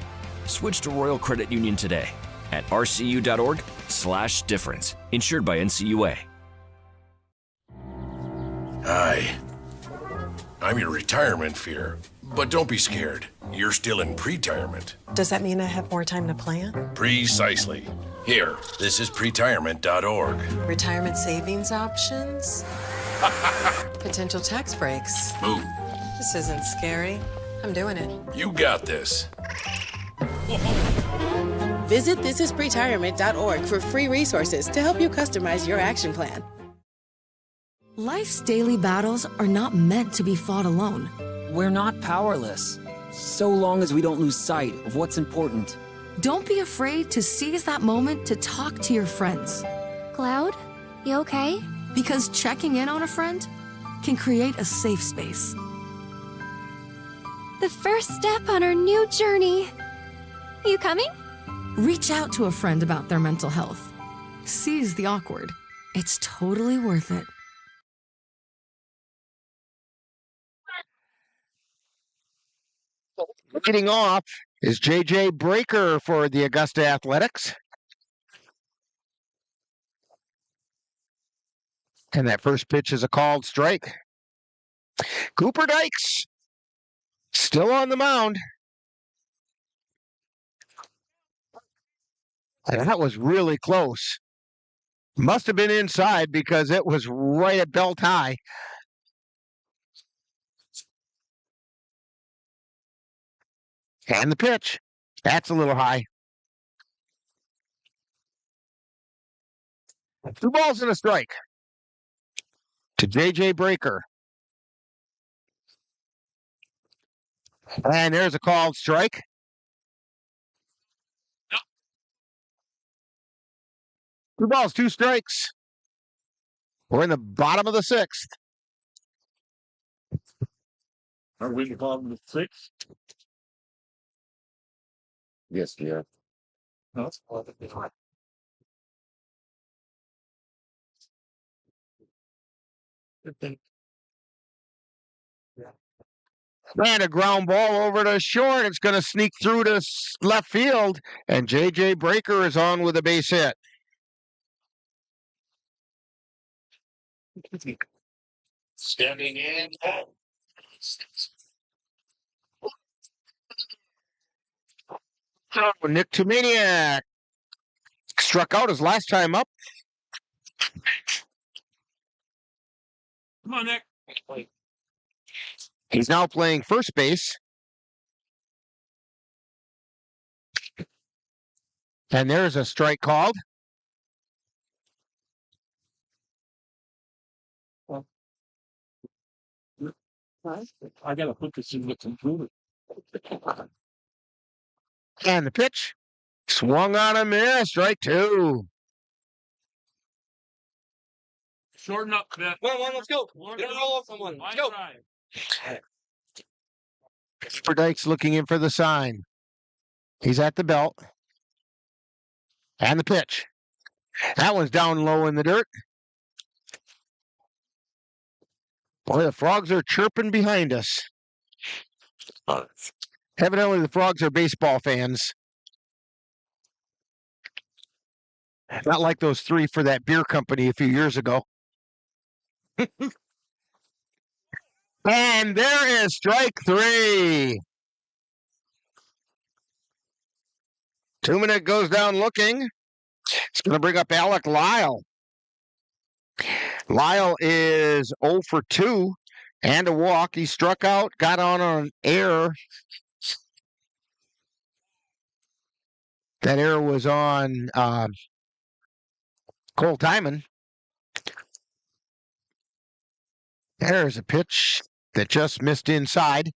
Switch to Royal Credit Union today at rcu.org/difference. Insured by NCUA. Hi. I'm your retirement fear. But don't be scared. You're still in pre-retirement. Does that mean I have more time to plan? Precisely. Here, this is pretirement.org. Retirement savings options? Potential tax breaks? Move. This isn't scary. I'm doing it. You got this. Visit thisispretirement.org for free resources to help you customize your action plan. Life's daily battles are not meant to be fought alone. We're not powerless, so long as we don't lose sight of what's important. Don't be afraid to seize that moment to talk to your friends. Cloud, you okay? Because checking in on a friend can create a safe space. The first step on our new journey. You coming? Reach out to a friend about their mental health. Seize the awkward. It's totally worth it. Leading off is J.J. Breaker for the Augusta Athletics. And that first pitch is a called strike. Cooper Dykes still on the mound. And that was really close. Must have been inside because it was right at belt high. And the pitch. That's a little high. 2 balls and a strike to J.J. Breaker. And there's a called strike. Two balls, 2 strikes. We're in the bottom of the 6th. Are we in the bottom of the 6th? Yes, we are. No, it's part of it. And a ground ball over to short. It's going to sneak through to left field. And J.J. Breaker is on with a base hit. Standing in. Nick Tumaniak struck out his last time up. Come on, Nick. He's now playing first base. And there's a strike called. I gotta put this in the computer. And the pitch. Swung on a miss. Strike 2. Shorten up, man. One, let's go. Get a roll up on one. Let's go. Cooper Dykes looking in for the sign. He's at the belt. And the pitch. That one's down low in the dirt. Boy, the frogs are chirping behind us. Evidently, the frogs are baseball fans. Not like those 3 for that beer company a few years ago. And there is strike 3. Tumaniak goes down looking. It's going to bring up Alec Lyle. Lyle is 0 for 2 and a walk. He struck out, got on an error. That error was on Cole Timon. There's a pitch that just missed inside.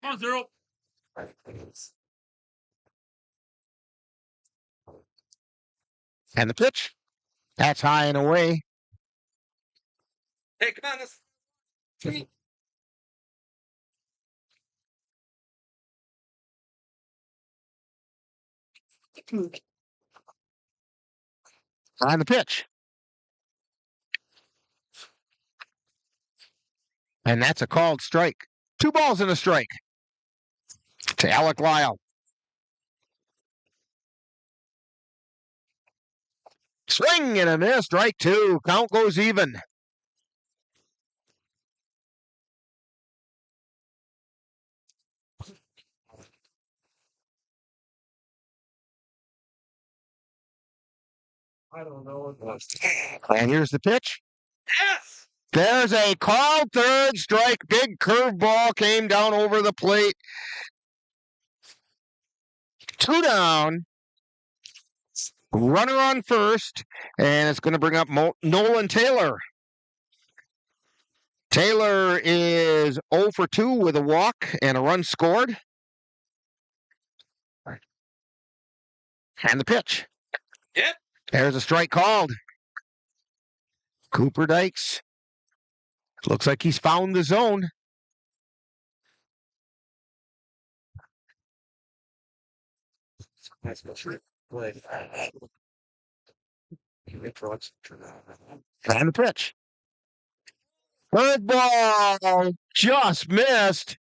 Come on, 0. And the pitch. That's high and away. Hey, come on, let's. On the pitch. And that's a called strike. 2 balls and a strike to Alec Lyle. Swing and a miss. Strike 2. Count goes even. I don't know what was. And here's the pitch. Yes! There's a called third strike. Big curveball came down over the plate. 2 down. Runner on first. And it's going to bring up Nolan Taylor. Taylor is 0 for 2 with a walk and a run scored. And the pitch. Yep. There's a strike called. Cooper Dykes. Looks like he's found the zone. Nice play. And the pitch. Curveball just missed.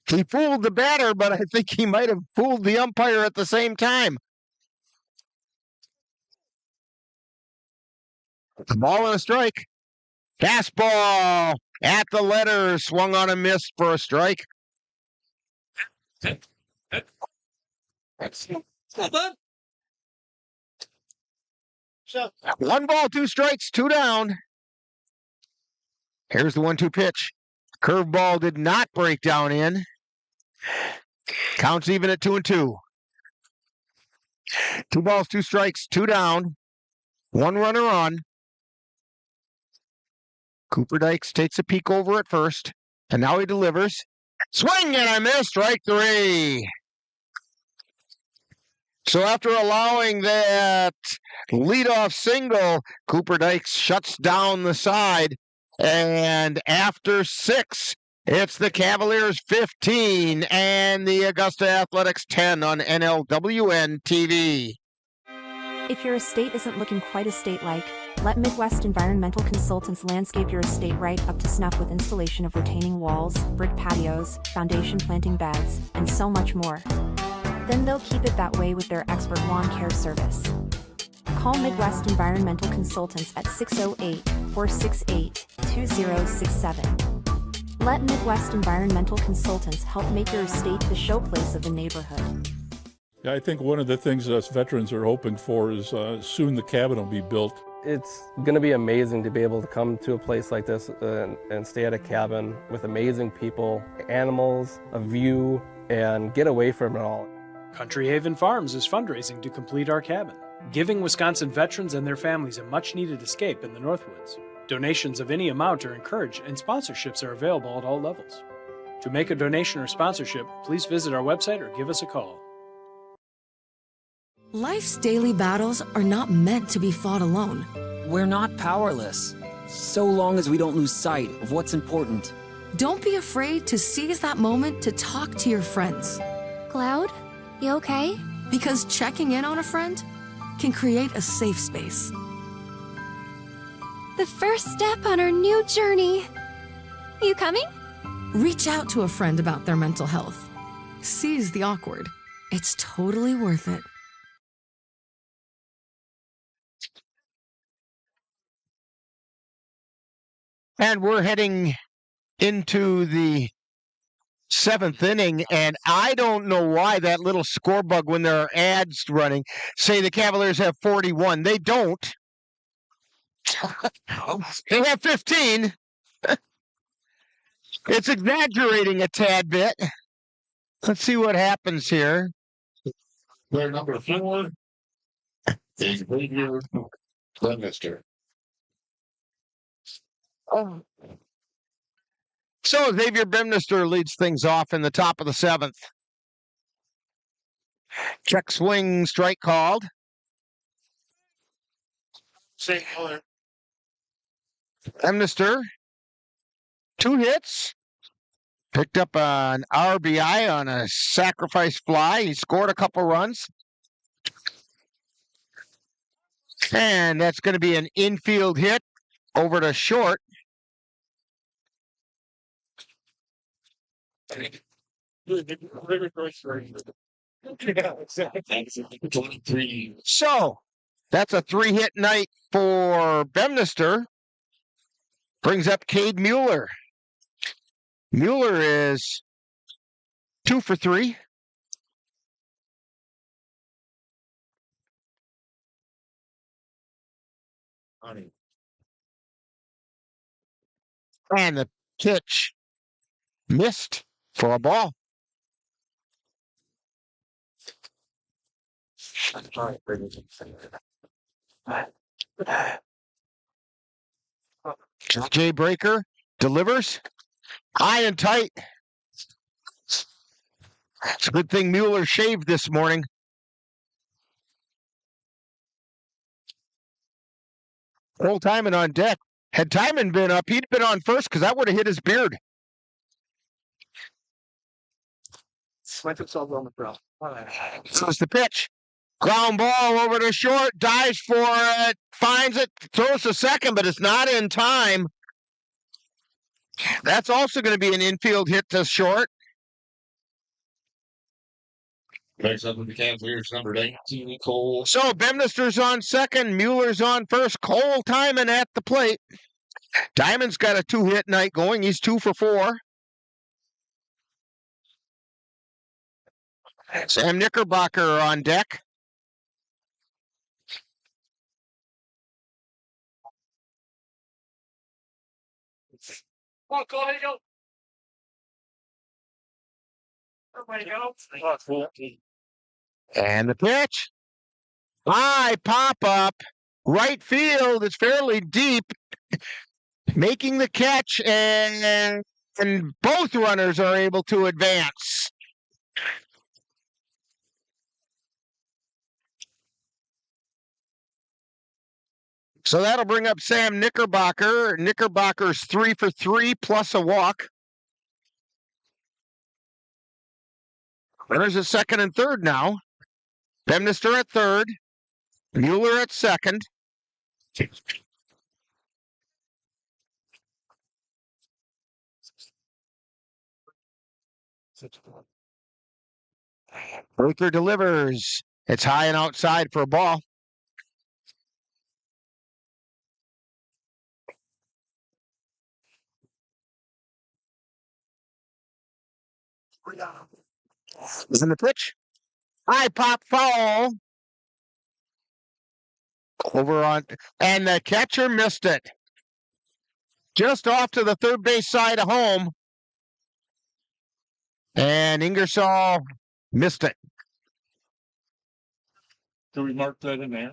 He fooled the batter, but I think he might have fooled the umpire at the same time. The ball and a strike. Fastball at the letters. Swung on a miss for a strike. That's not bad. 1 ball, 2 strikes, 2 down. Here's the 1-2 pitch. Curveball did not break down in. Counts even at 2-2. 2 balls, 2 strikes, 2 down. 1 runner on. Cooper Dykes takes a peek over at first, and now he delivers. Swing and a miss, strike 3. So after allowing that leadoff single, Cooper Dykes shuts down the side. And after 6, it's the Cavaliers 15 and the Augusta Athletics 10 on NLWN-TV. If your estate isn't looking quite estate-like, let Midwest Environmental Consultants landscape your estate right up to snuff with installation of retaining walls, brick patios, foundation planting beds, and so much more. Then they'll keep it that way with their expert lawn care service. Call Midwest Environmental Consultants at 608-468-2067. Let Midwest Environmental Consultants help make your estate the showplace of the neighborhood. Yeah, I think one of the things us veterans are hoping for is soon the cabin will be built. It's going to be amazing to be able to come to a place like this and stay at a cabin with amazing people, animals, a view, and get away from it all. Country Haven Farms is fundraising to complete our cabin, giving Wisconsin veterans and their families a much-needed escape in the Northwoods. Donations of any amount are encouraged, and sponsorships are available at all levels. To make a donation or sponsorship, please visit our website or give us a call. Life's daily battles are not meant to be fought alone. We're not powerless, so long as we don't lose sight of what's important. Don't be afraid to seize that moment to talk to your friends. Cloud, you okay? Because checking in on a friend can create a safe space. The first step on our new journey. You coming? Reach out to a friend about their mental health. Seize the awkward. It's totally worth it. And we're heading into the 7th inning, and I don't know why that little score bug when there are ads running say the Cavaliers have 41. They don't. They have 15. It's exaggerating a tad bit. Let's see what happens here. Player number 4 is Xavier Ledmister. Oh. So Xavier Bemnister leads things off in the top of the 7th. Check swing, strike called. Same color. Bemnister, 2 hits. Picked up an RBI on a sacrifice fly. He scored a couple runs. And that's going to be an infield hit over to short. So that's a 3-hit night for Bemnister. Brings up Cade Mueller. Mueller is 2 for 3. And the pitch missed for a ball. Jay Breaker delivers high and tight. It's a good thing Mueller shaved this morning. Old Timon on deck. Had Timon been up, he'd been on first because that would have hit his beard. So it's the pitch. Ground ball over to short, dives for it, finds it, throws to second, but it's not in time. That's also going to be an infield hit to short. Next up with the Cavaliers, number 19, Cole. So Bemnister's on second, Mueller's on first, Cole Timon at the plate. Timon's got a 2-hit night going. He's 2 for 4. Sam Knickerbocker on deck. Come on, Cole, here you go. Everybody go. And the pitch. High pop up. Right field is fairly deep. Making the catch, and both runners are able to advance. So that'll bring up Sam Knickerbocker. Knickerbocker's 3 for 3 plus a walk. Runners at second and third now. Bemnister at third. Mueller at second. Ruther delivers. It's high and outside for a ball. Is in the pitch. High pop foul. Over on, and the catcher missed it. Just off to the third base side of home. And Ingersoll missed it. Do we mark that in there?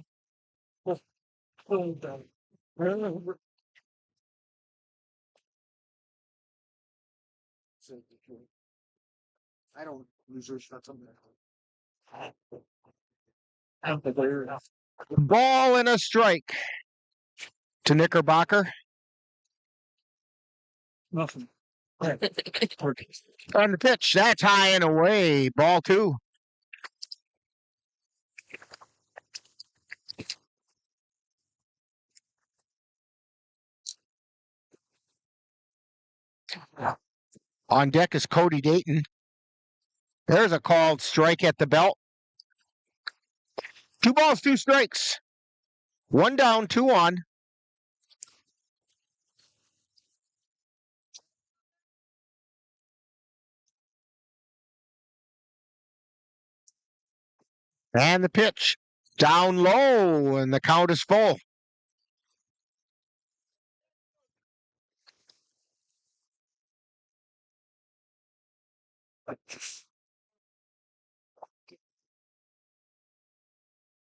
I don't lose shots on that. Ball and a strike to Knickerbocker. Nothing. On the pitch, that's high and away. Ball 2. On deck is Cody Dayton. There's a called strike at the belt. 2 balls, 2 strikes. 1 down, 2 on. And the pitch down low, and the count is full.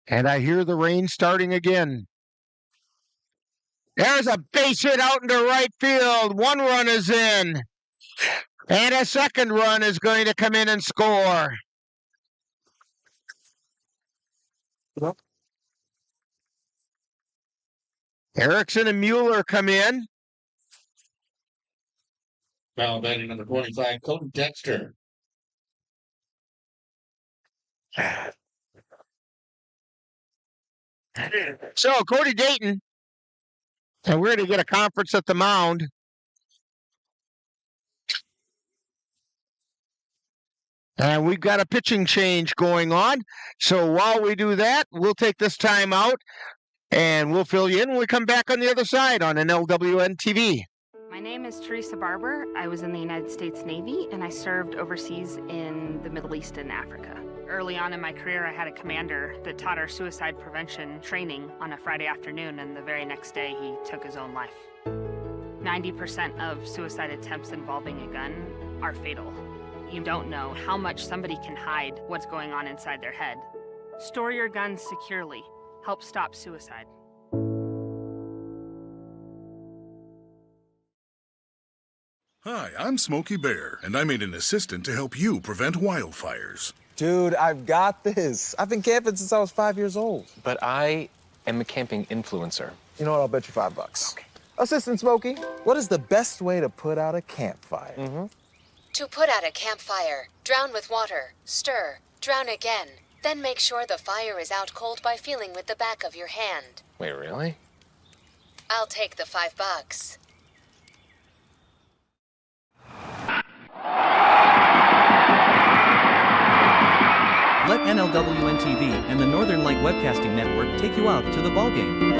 And I hear the rain starting again. There's a base hit out into right field. 1 run is in. And a second run is going to come in and score. Erickson and Mueller come in. Now batting number 25, Cody Dexter. So Cody Dayton, and we're going to get a conference at the mound. And we've got a pitching change going on. So while we do that, we'll take this time out and we'll fill you in when we come back on the other side on NLWN-TV. My name is Teresa Barber. I was in the United States Navy and I served overseas in the Middle East and Africa. Early on in my career, I had a commander that taught our suicide prevention training on a Friday afternoon, and the very next day he took his own life. 90% of suicide attempts involving a gun are fatal. You don't know how much somebody can hide what's going on inside their head. Store your guns securely. Help stop suicide. Hi, I'm Smokey Bear, and I made an assistant to help you prevent wildfires. Dude, I've got this. I've been camping since I was 5 years old. But I am a camping influencer. You know what? I'll bet you $5. Okay. Assistant Smokey, what is the best way to put out a campfire? To put out a campfire, drown with water, stir, drown again. Then make sure the fire is out cold by feeling with the back of your hand. Wait, really? I'll take the $5. Let NLWN-TV and the Northern Light Webcasting Network take you out to the ballgame.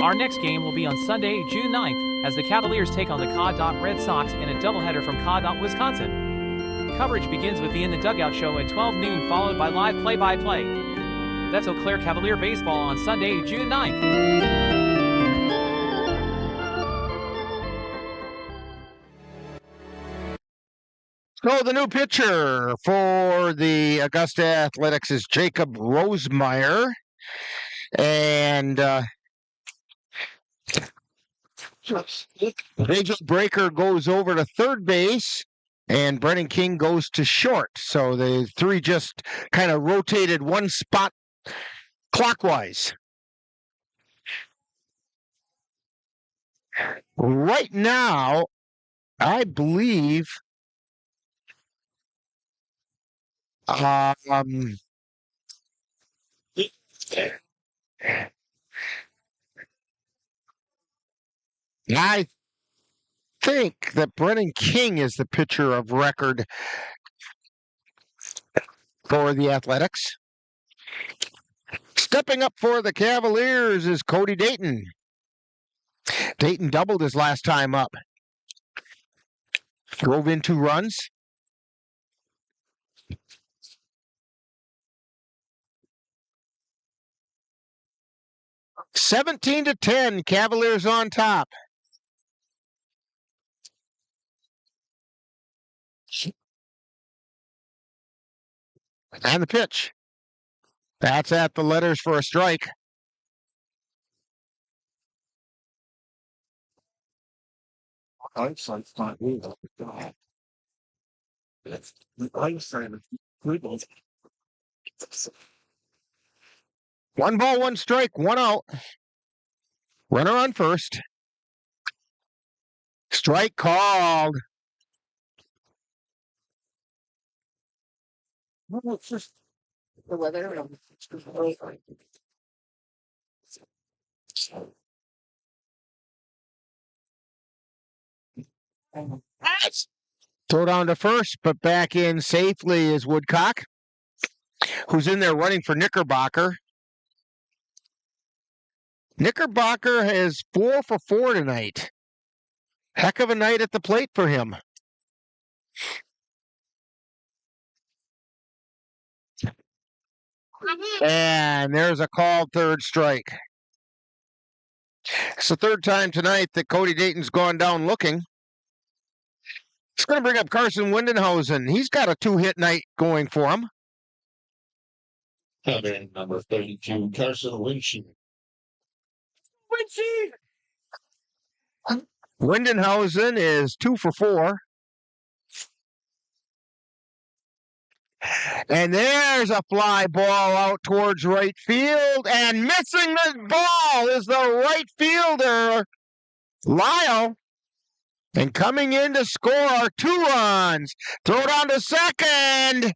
Our next game will be on Sunday, June 9th, as the Cavaliers take on the Caw Red Sox in a doubleheader from Caw, Wisconsin. Coverage begins with the In the Dugout show at 12 noon, followed by live play-by-play. That's Eau Claire Cavalier baseball on Sunday, June 9th. So the new pitcher for the Augusta Athletics is Jacob Rosemeyer. And Angel Breaker goes over to third base, and Brennan King goes to short. So the three just kind of rotated one spot clockwise. Right now, I believe I think that Brennan King is the pitcher of record for the Athletics. Stepping up for the Cavaliers is Cody Dayton. Dayton doubled his last time up. Drove in 2 runs. $17-10, Cavaliers on top. And the pitch. That's at the letters for a strike. One ball, one strike, one out. Runner on first. Strike called. It's just the weather. Throw down to first, but back in safely is Woodcock, who's in there running for Knickerbocker. Knickerbocker has 4 for 4 tonight. Heck of a night at the plate for him. And there's a called third strike. It's the third time tonight that Cody Dayton's gone down looking. It's going to bring up Carson Windenhausen. He's got a 2-hit night going for him. Coming number 32, Carson Winchie. Windenhausen is 2 for 4. And there's a fly ball out towards right field. And missing the ball is the right fielder, Lyle. And coming in to score 2 runs. Throw it on to second.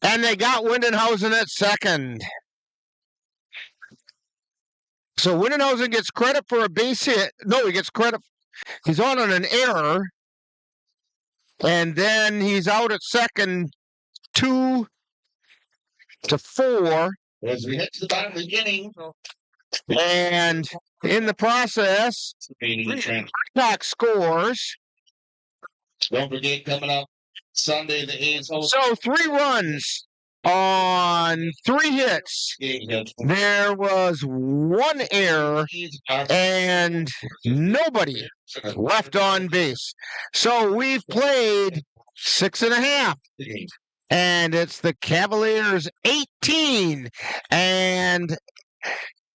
And they got Windenhausen at second. So Windenhausen gets credit for a base hit. No, he gets credit. He's on an error. And then he's out at second, 2-4. As we head to the bottom of the inning. And in the process, Woodcock scores. Don't forget, coming up Sunday, the A's host. So 3 runs on 3 hits. There was 1 error and nobody left on base. So we've played 6.5. And it's the Cavaliers 18 and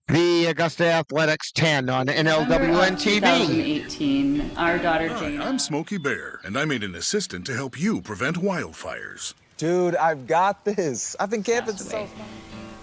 the Augusta Athletics 10 on NLWN-TV. 2018, our daughter Jane. I'm Smokey Bear, and I made an assistant to help you prevent wildfires. Dude, I've got this. I've been camping so far.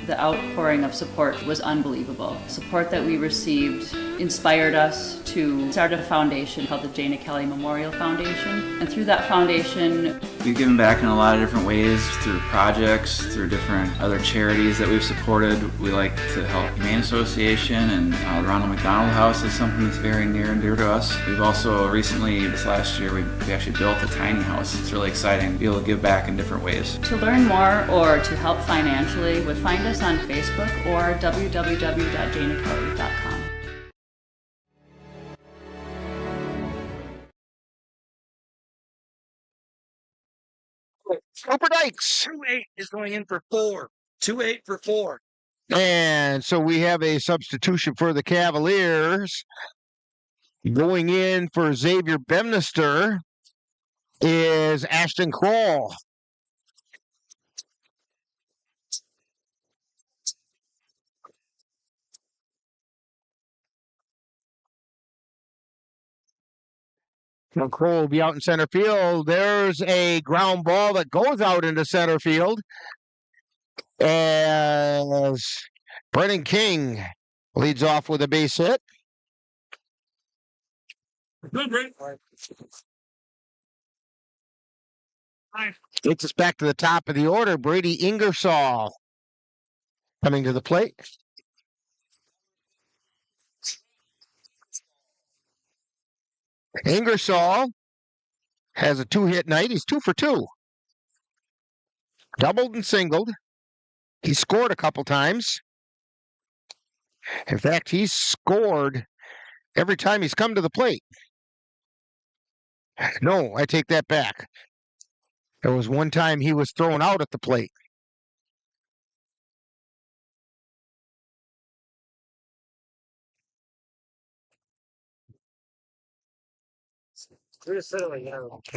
The outpouring of support was unbelievable. Support that we received inspired us to start a foundation called the Jana Kelly Memorial Foundation. And through that foundation, we've given back in a lot of different ways, through projects, through different other charities that we've supported. We like to help Humane Association, and the Ronald McDonald House is something that's very near and dear to us. We've also recently, this last year, we actually built a tiny house. It's really exciting to be able to give back in different ways. To learn more or to help financially, would find us on Facebook or www.janakelly.com. Cooper Dykes. 2-8 is going in for 4. 2-8 for 4. And so we have a substitution for the Cavaliers. Going in for Xavier Bemnister is Ashton Kroll. Kroll will be out in center field. There's a ground ball that goes out into center field as Brennan King leads off with a base hit. Good, Rick. Takes us back to the top of the order. Brady Ingersoll coming to the plate. Ingersoll has a 2-hit night. He's 2 for 2. Doubled and singled. He scored a couple times. In fact, he's scored every time he's come to the plate. No, I take that back. There was one time he was thrown out at the plate.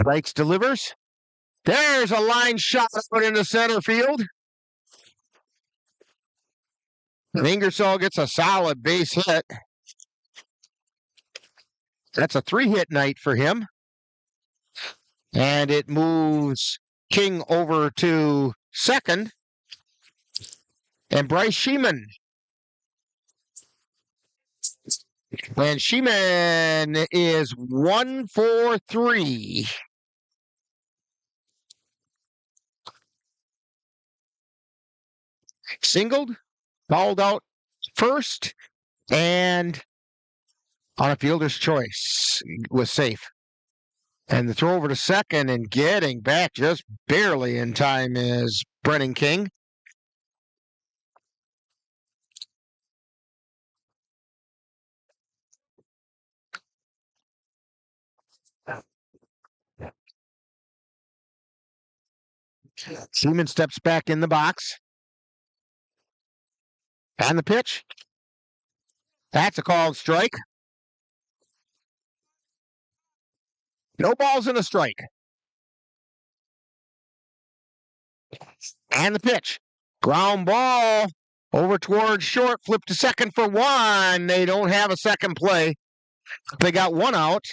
Dykes delivers. There's a line shot out into center field. And Ingersoll gets a solid base hit. That's a 3-hit night for him. And it moves King over to second. And Bryce Sheeman. And Sheeman is 1 for 3. Singled, fouled out first, and on a fielder's choice was safe. And the throw over to second and getting back just barely in time is Brennan King. Seaman steps back in the box. And the pitch. That's a called strike. No balls and a strike. And the pitch. Ground ball over towards short. Flip to second for 1. They don't have a second play. They got 1 out.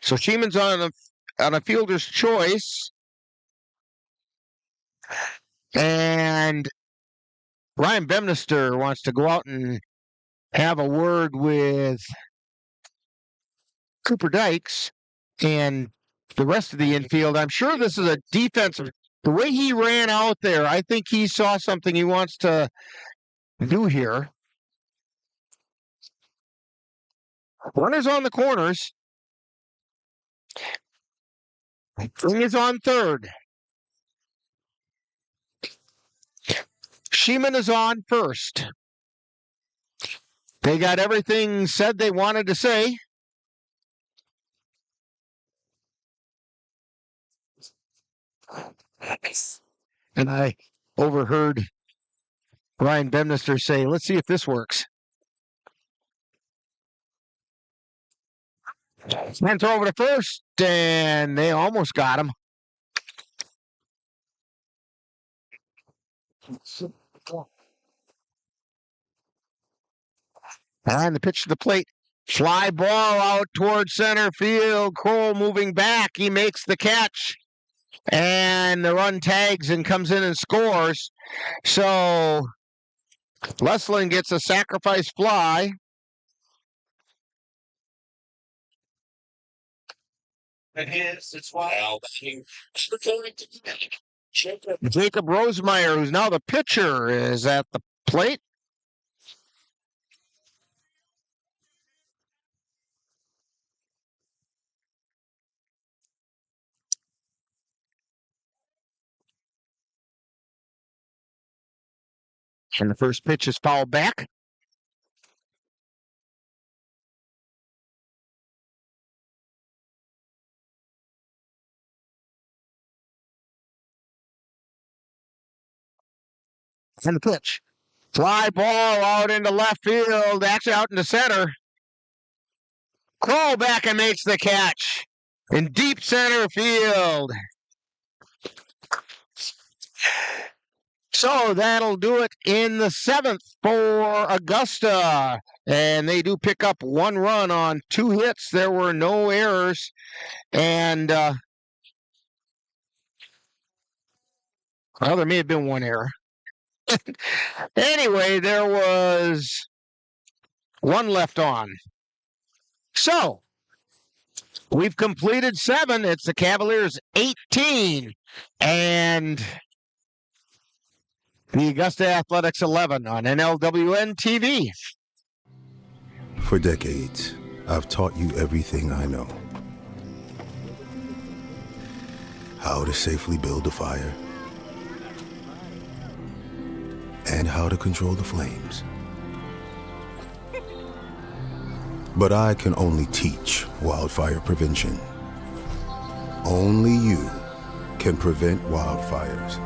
So Sheeman's on a fielder's choice. And Ryan Bemnister wants to go out and have a word with Cooper Dykes and the rest of the infield. I'm sure this is a defensive. The way he ran out there, I think he saw something he wants to do here. Runners on the corners. King is on third. Sheeman is on first. They got everything said they wanted to say. And I overheard Ryan Bemnister say, let's see if this works. And throw over to first, and they almost got him. And the pitch to the plate. Fly ball out towards center field. Kroll moving back. He makes the catch. And the run tags and comes in and scores. So Leslin gets a sacrifice fly. It's wild. Jacob Rosemeyer, who's now the pitcher, is at the plate. And the first pitch is fouled back. And the pitch. Fly ball out into left field, actually out into center. Kroll back and makes the catch in deep center field. So that'll do it in the seventh for Augusta. And they do pick up one run on 2 hits. There were no errors. And, well, there may have been one error. Anyway, there was 1 left on. So we've completed 7. It's the Cavaliers 18. And the Augusta Athletics 11 on NLWN-TV. For decades, I've taught you everything I know. How to safely build a fire, and how to control the flames. But I can only teach wildfire prevention. Only you can prevent wildfires.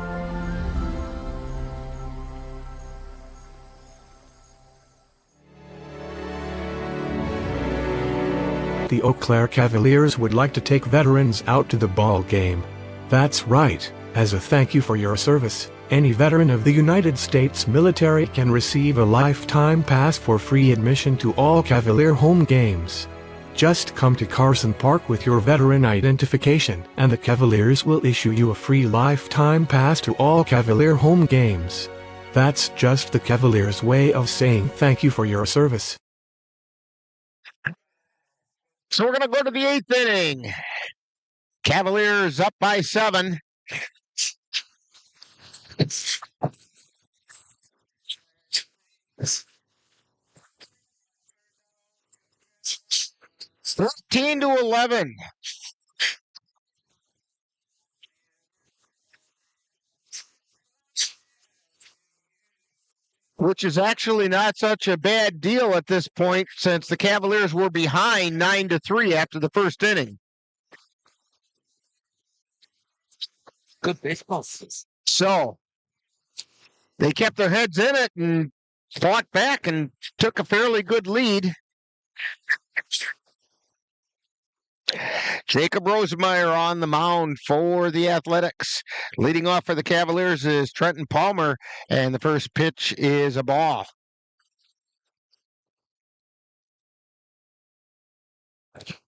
The Eau Claire Cavaliers would like to take veterans out to the ball game. That's right. As a thank you for your service, any veteran of the United States military can receive a lifetime pass for free admission to all Cavalier home games. Just come to Carson Park with your veteran identification, and the Cavaliers will issue you a free lifetime pass to all Cavalier home games. That's just the Cavaliers' way of saying thank you for your service. So we're going to go to the 8th inning. Cavaliers up by 7. It's 13-11. Which is actually not such a bad deal at this point, since the Cavaliers were behind 9-3 after the first inning. Good baseball. So they kept their heads in it and fought back and took a fairly good lead. Jacob Rosemeyer on the mound for the Athletics. Leading off for the Cavaliers is Trenton Palmer, and the first pitch is a ball. This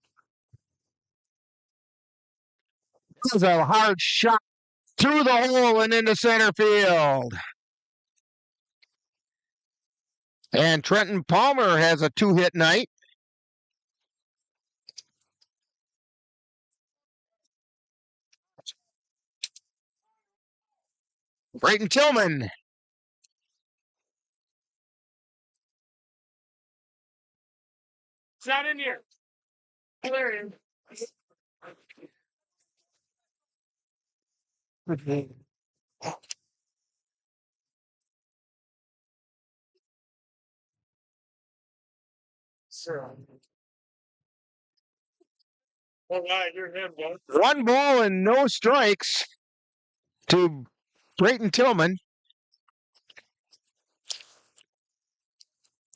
is a hard shot through the hole and into center field. And Trenton Palmer has a 2-hit night. Brayton Tillman. It's not in here. There it is. Sure. All right, you're him, bud. 1 ball and no strikes. to Brayton Tillman.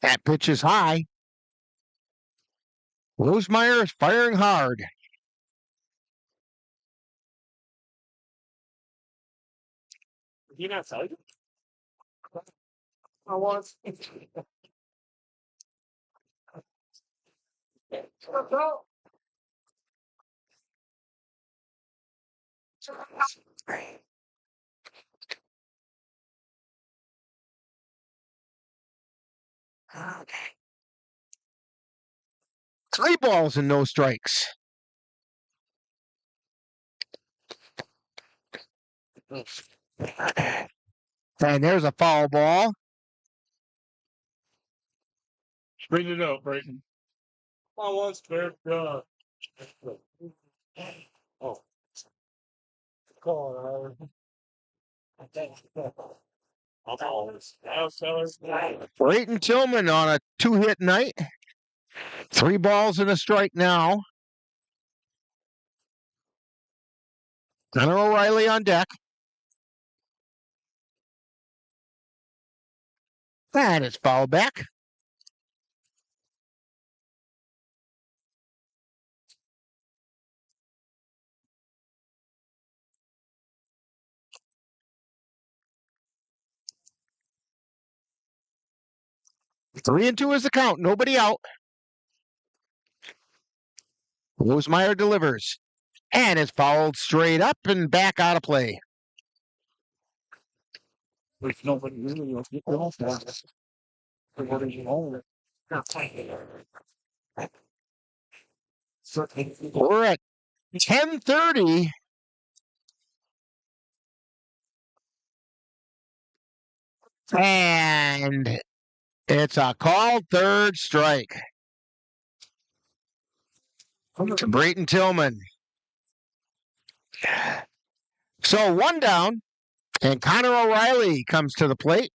That pitch is high. Rosemeyer is firing hard. You not selling it? I want. Three balls and no strikes. And there's a foul ball. Bring it up, Brayton. I want fair. Oh. Call Brayton Tillman on a 2-hit night. 3 balls and a strike now. Connor O'Reilly on deck. That is foul back. Three and two is the count. Nobody out. Rosemeyer delivers. And is fouled straight up and back out of play. There's nobody really will get off that. What is it all? We're at 10:30. And it's a called third strike to Brayton Tillman. So 1 down, and Connor O'Reilly comes to the plate.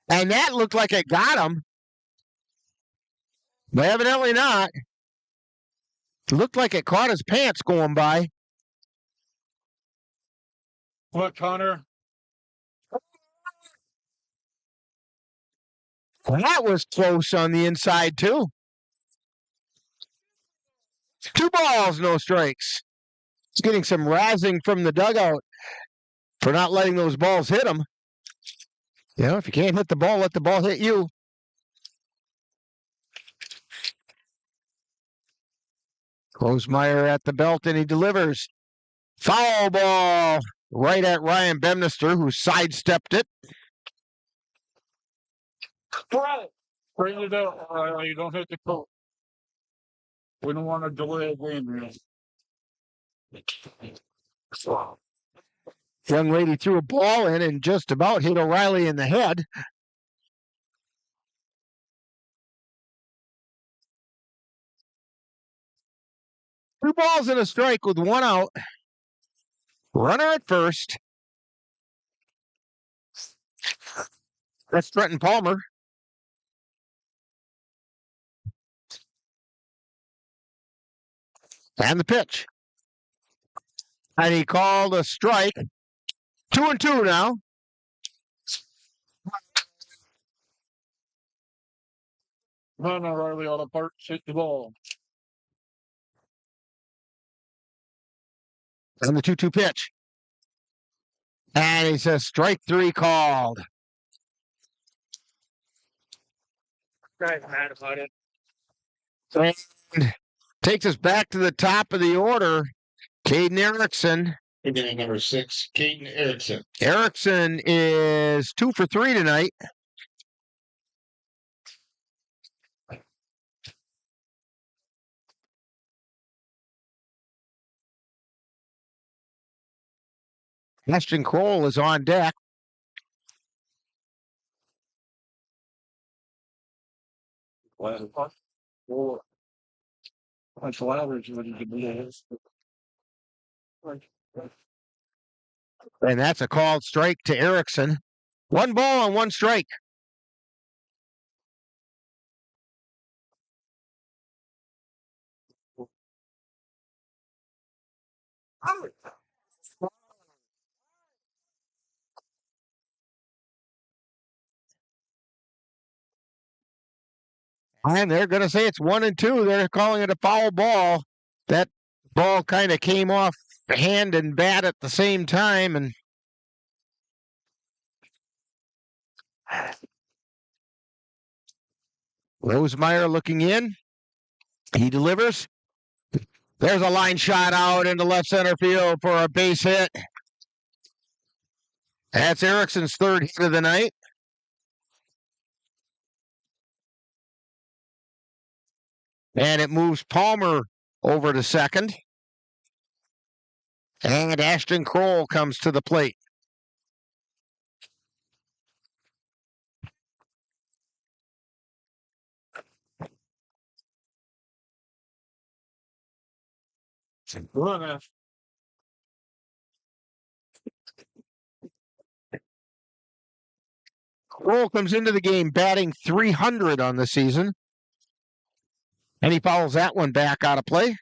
And that looked like it got him. But evidently not. Looked like it caught his pants going by. What, Connor? That was close on the inside, too. 2 balls, no strikes. He's getting some razzing from the dugout for not letting those balls hit him. You know, if you can't hit the ball, let the ball hit you. Rosemeyer at the belt, and he delivers. Foul ball right at Ryan Bemnister, who sidestepped it. Bring it up. You don't hit the coat. We don't want to delay a game. Young lady threw a ball in and just about hit O'Reilly in the head. Two balls and a strike with 1 out. Runner at first. That's Trenton Palmer. And the pitch. And he called a strike. 2-2 now. Run O'Reilly on the part, hit the ball. And the 2-2 pitch. And he says strike 3 called. Guy's mad about it. And takes us back to the top of the order. Caden Erickson. Hitting number 6, Caden Erickson. Erickson is 2 for 3 tonight. Ashton Kroll is on deck. And that's a called strike to Erickson. 1 ball and 1 strike. And they're going to say it's 1-2. They're calling it a foul ball. That ball kind of came off hand and bat at the same time. And Rosemeyer looking in. He delivers. There's a line shot out into left center field for a base hit. That's Erickson's third hit of the night. And it moves Palmer over to second. And Ashton Kroll comes to the plate. Kroll comes into the game batting .300 on the season. And he follows that one back out of play.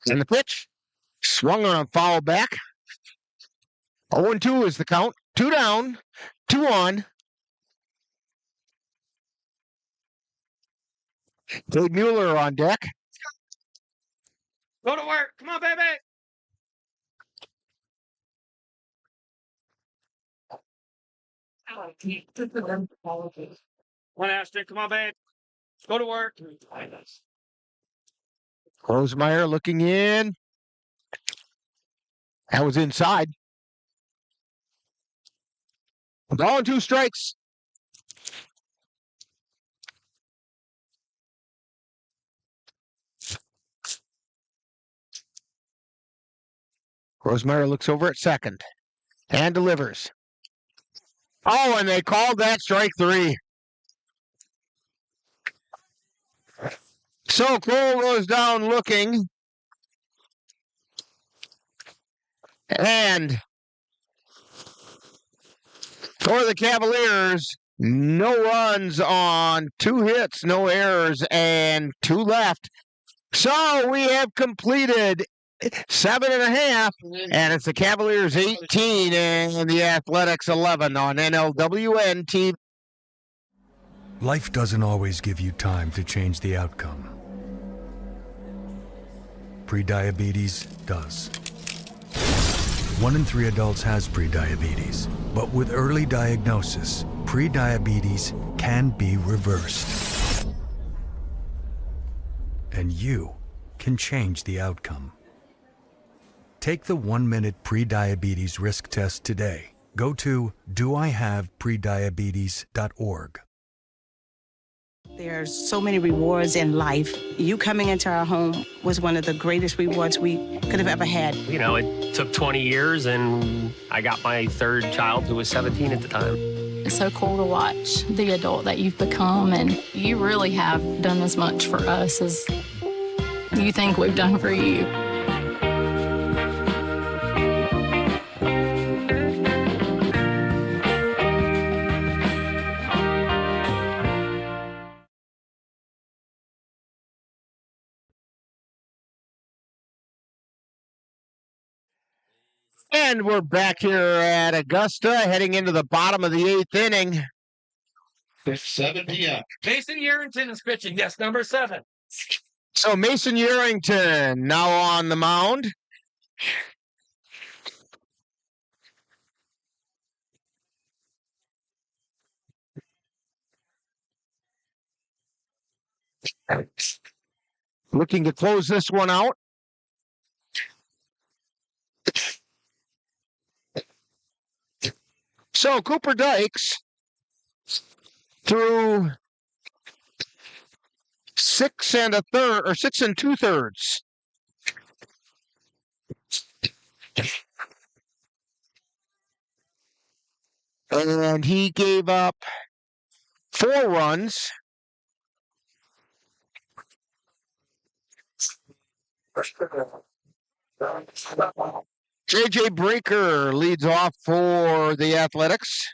And the pitch. Swung on a foul back. 0-2 is the count. 2 down, 2 on. Dave Mueller on deck. Go to work. Come on, baby. One Ashton. Come on, babe. Go to work. Rosemeyer looking in. That was inside. Ball and 2 strikes. Rosemeyer looks over at second and delivers. Oh, and they called that strike 3. So Kroll goes down looking. And for the Cavaliers, no runs on 2 hits, no errors, and 2 left. So we have completed 7.5, and it's the Cavaliers 18 and the Athletics 11 on NLWN-TV. Life doesn't always give you time to change the outcome. Prediabetes does. 1 in 3 adults has prediabetes, but with early diagnosis, prediabetes can be reversed. And you can change the outcome. Take the 1-minute prediabetes risk test today. Go to doihaveprediabetes.org. There's so many rewards in life. You coming into our home was one of the greatest rewards we could have ever had. You know, it took 20 years, and I got my 3rd child, who was 17 at the time. It's so cool to watch the adult that you've become, and you really have done as much for us as you think we've done for you. And we're back here at Augusta, heading into the bottom of the 8th inning. 7 p.m. Mason Yerington is pitching. Yes, number 7. So Mason Yerington now on the mound. Looking to close this one out. So Cooper Dykes threw 6 2/3. And he gave up 4 runs. J.J. Breaker leads off for the Athletics.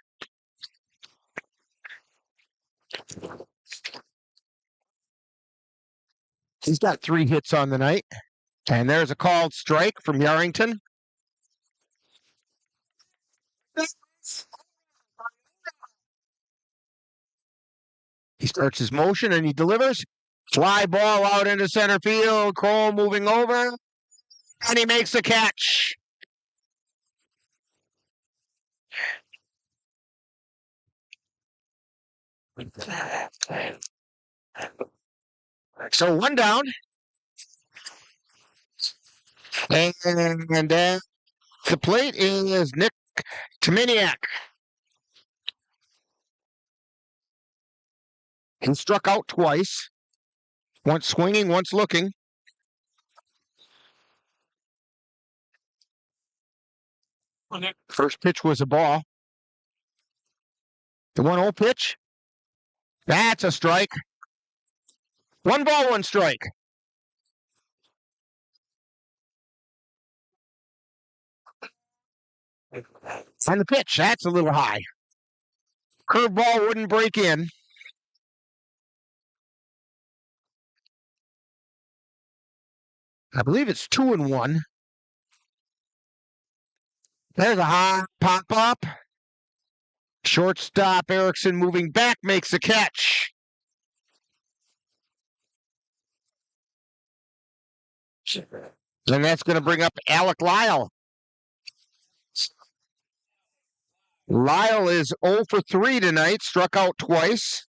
He's got 3 hits on the night. And there's a called strike from Yarrington. He starts his motion and he delivers. Fly ball out into center field. Cole moving over. And he makes the catch. So 1 down. And the plate is Nick Tominiak. He struck out twice. Once swinging, once looking. First pitch was a ball. The 1-0 pitch. That's a strike. 1 ball, 1 strike. And the pitch, that's a little high. Curveball wouldn't break in. I believe it's 2-1. There's a high pop-up. Shortstop Erickson moving back makes the catch. And that's going to bring up Alec Lyle. Lyle is 0 for 3 tonight, struck out twice.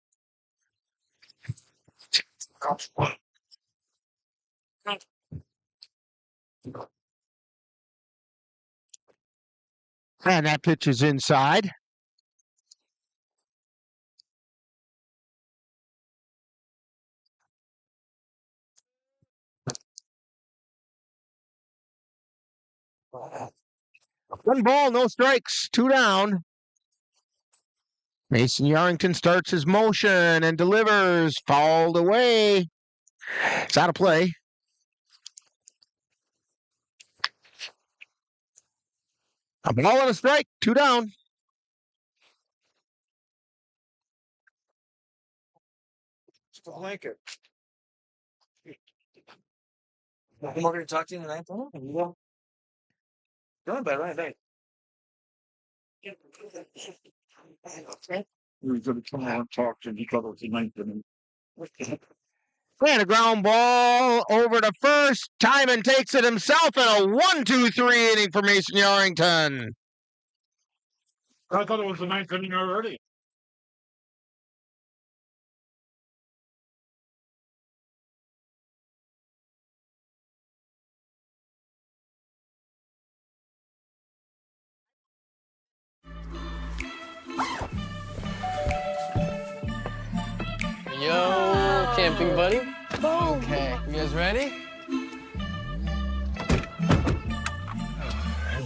And that pitch is inside. One ball, no strikes, 2 down. Mason Yarrington starts his motion and delivers. Fouled away. It's out of play. A ball and a strike, 2 down. Blanket. I'm going to talk to you tonight. Yeah. Going by right. We're going to come out and talk to each other tonight. And a ground ball over to first. Timon takes it himself in a 1-2-3 inning for Mason Yarrington. I thought it was the 9th inning already. Yo, camping buddy. Okay, you guys ready?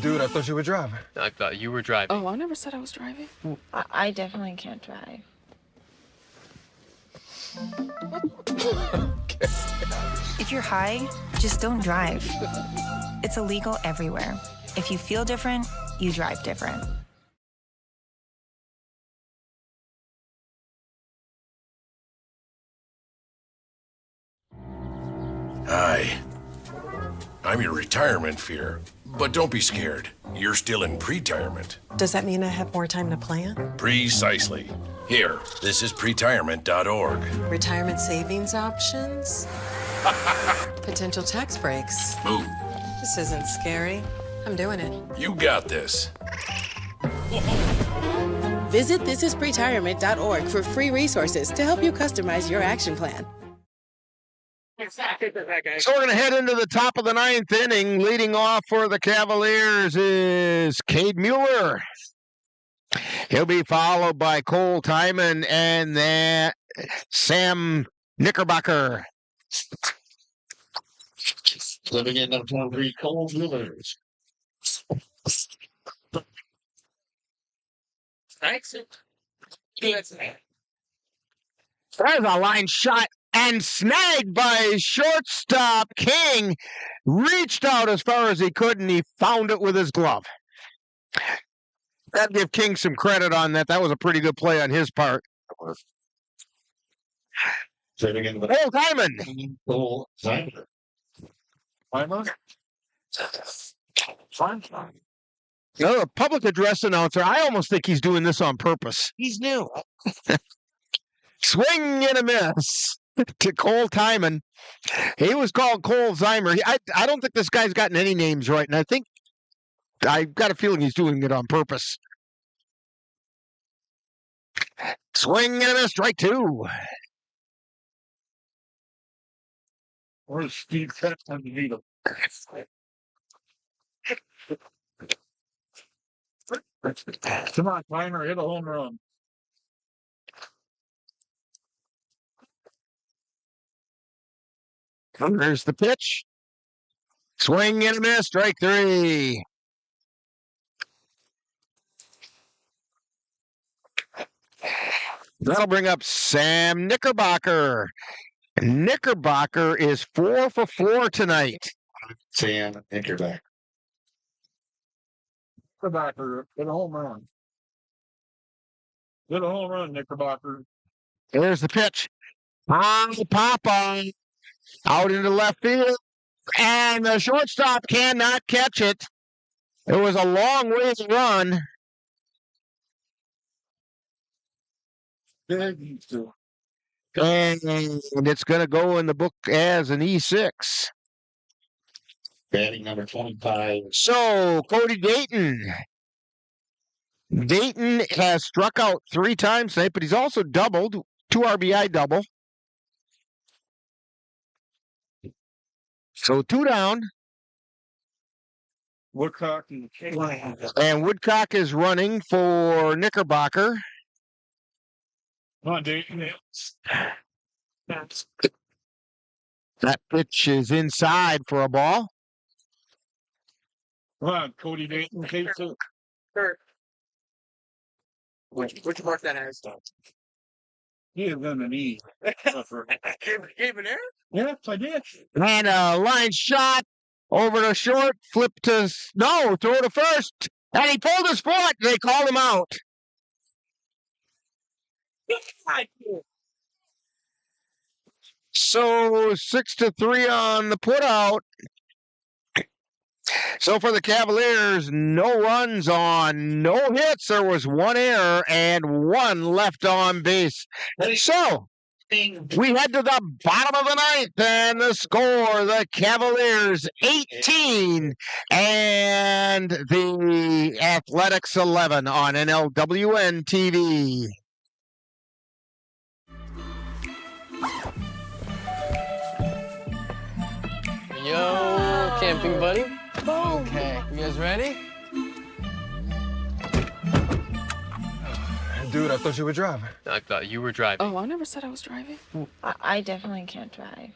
Dude, I thought you were driving. I thought you were driving. Oh, I never said I was driving. I definitely can't drive. If you're high, just don't drive. It's illegal everywhere. If you feel different, you drive different. Hi. I'm your retirement fear. But don't be scared. You're still in pre-retirement. Does that mean I have more time to plan? Precisely. Here, this is pretirement.org. Retirement savings options? Potential tax breaks? Move. This isn't scary. I'm doing it. You got this. Visit thisispretirement.org for free resources to help you customize your action plan. So we're going to head into the top of the 9th inning. Leading off for the Cavaliers is Cade Mueller. He'll be followed by Cole Timon and then Sam Knickerbocker. Living in the 3 Cole Mueller. Thanks. There's a line shot and snagged by shortstop King. Reached out as far as he could, and he found it with his glove. Gotta give King some credit on that. That was a pretty good play on his part. Serving in the Cole Diamond. Cole Diamond. A public address announcer. I almost think he's doing this on purpose. He's new. Swing and a miss to Cole Timon. He was called Cole Zeimer. I don't think this guy's gotten any names right, and I've got a feeling he's doing it on purpose. Swing and a miss, strike two. Where's Steve Trentman to meet him? Come on, Climber, hit a home run. There's the pitch. Swing and a miss, strike three. That'll bring up Sam Knickerbocker. Knickerbocker is 4 for 4 tonight. Sam Knickerbocker. Knickerbocker, hit a home run. Hit a home run, Knickerbocker. There's the pitch. Papa out into left field. And the shortstop cannot catch it. It was a long way to run. And it's going to go in the book as an E6. Batting number 25. So, Cody Dayton. Dayton has struck out 3 times tonight, but he's also doubled. 2 RBI double. So 2 down. Woodcock and Woodcock is running for Knickerbocker. Come on, Dayton. That pitch is inside for a ball. Come on, Cody Dayton. Takes it. Which mark that as? Give them an E. Gave an error? Yes, I did. And a line shot over to short, flip to, no, throw to first. And he pulled his foot. They called him out. So 6-3 on the putout. So for the Cavaliers, no runs on no hits. There was 1 error and 1 left on base. So we head to the bottom of the 9th, and the score, the Cavaliers 18 and the Athletics 11 on NLWN-TV. Yo, camping buddy. Okay, you guys ready? Dude, I thought you were driving. I thought you were driving. Oh, I never said I was driving. I definitely can't drive.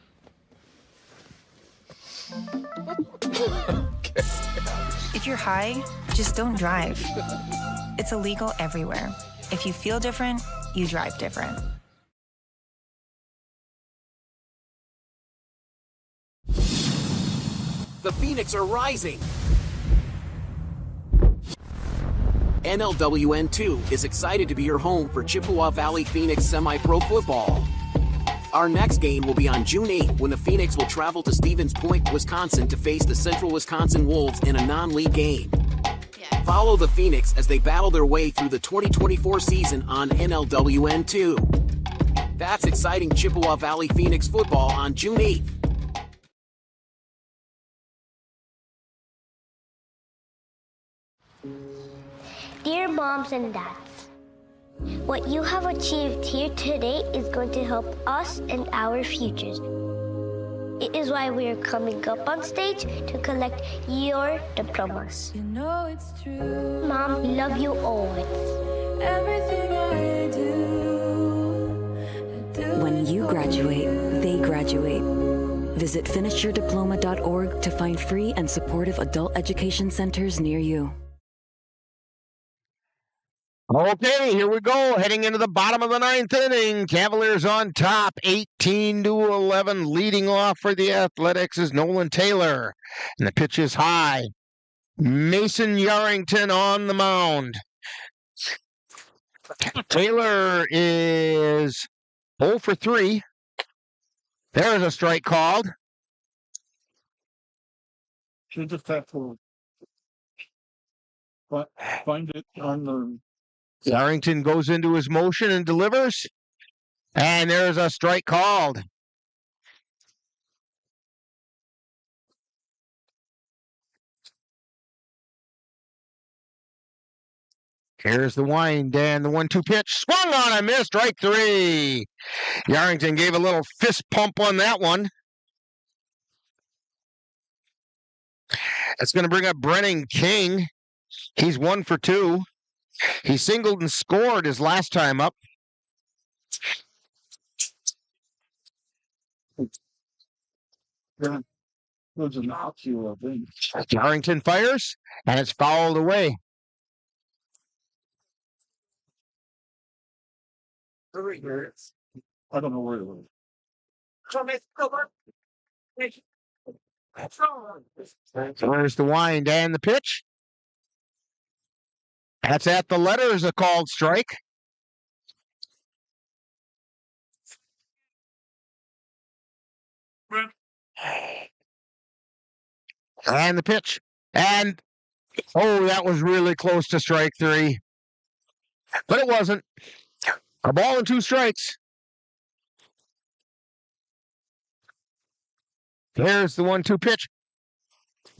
If you're high, just don't drive. It's illegal everywhere. If you feel different, you drive different. The Phoenix are rising. NLWN-2 is excited to be your home for Chippewa Valley Phoenix Semi-Pro Football. Our next game will be on June 8th when the Phoenix will travel to Stevens Point, Wisconsin to face the Central Wisconsin Wolves in a non-league game. Follow the Phoenix as they battle their way through the 2024 season on NLWN-2. That's exciting Chippewa Valley Phoenix football on June 8th. Dear moms and dads, what you have achieved here today is going to help us and our futures. It is why we are coming up on stage to collect your diplomas. You know it's true. Mom, we love you always. Everything I do, When you graduate, they graduate. Visit finishyourdiploma.org to find free and supportive adult education centers near you. Okay, here we go. Heading into the bottom of the 9th inning. Cavaliers on top, 18-11. Leading off for the Athletics is Nolan Taylor. And the pitch is high. Mason Yarrington on the mound. Taylor is 0 for 3. There's a strike called. Should just have to find it on the. Yarrington goes into his motion and delivers. And there's a strike called. Here's the wind and the 1-2 pitch. Swung on a miss, strike 3. Yarrington gave a little fist pump on that one. That's going to bring up Brennan King. He's 1 for 2. He singled and scored his last time up. Yarrington fires, and it's fouled away. I don't know where it was. There's the wind and the pitch. That's at the letters, a called strike. And the pitch. And, oh, that was really close to strike 3. But it wasn't. A ball and 2 strikes. There's the 1-2 pitch.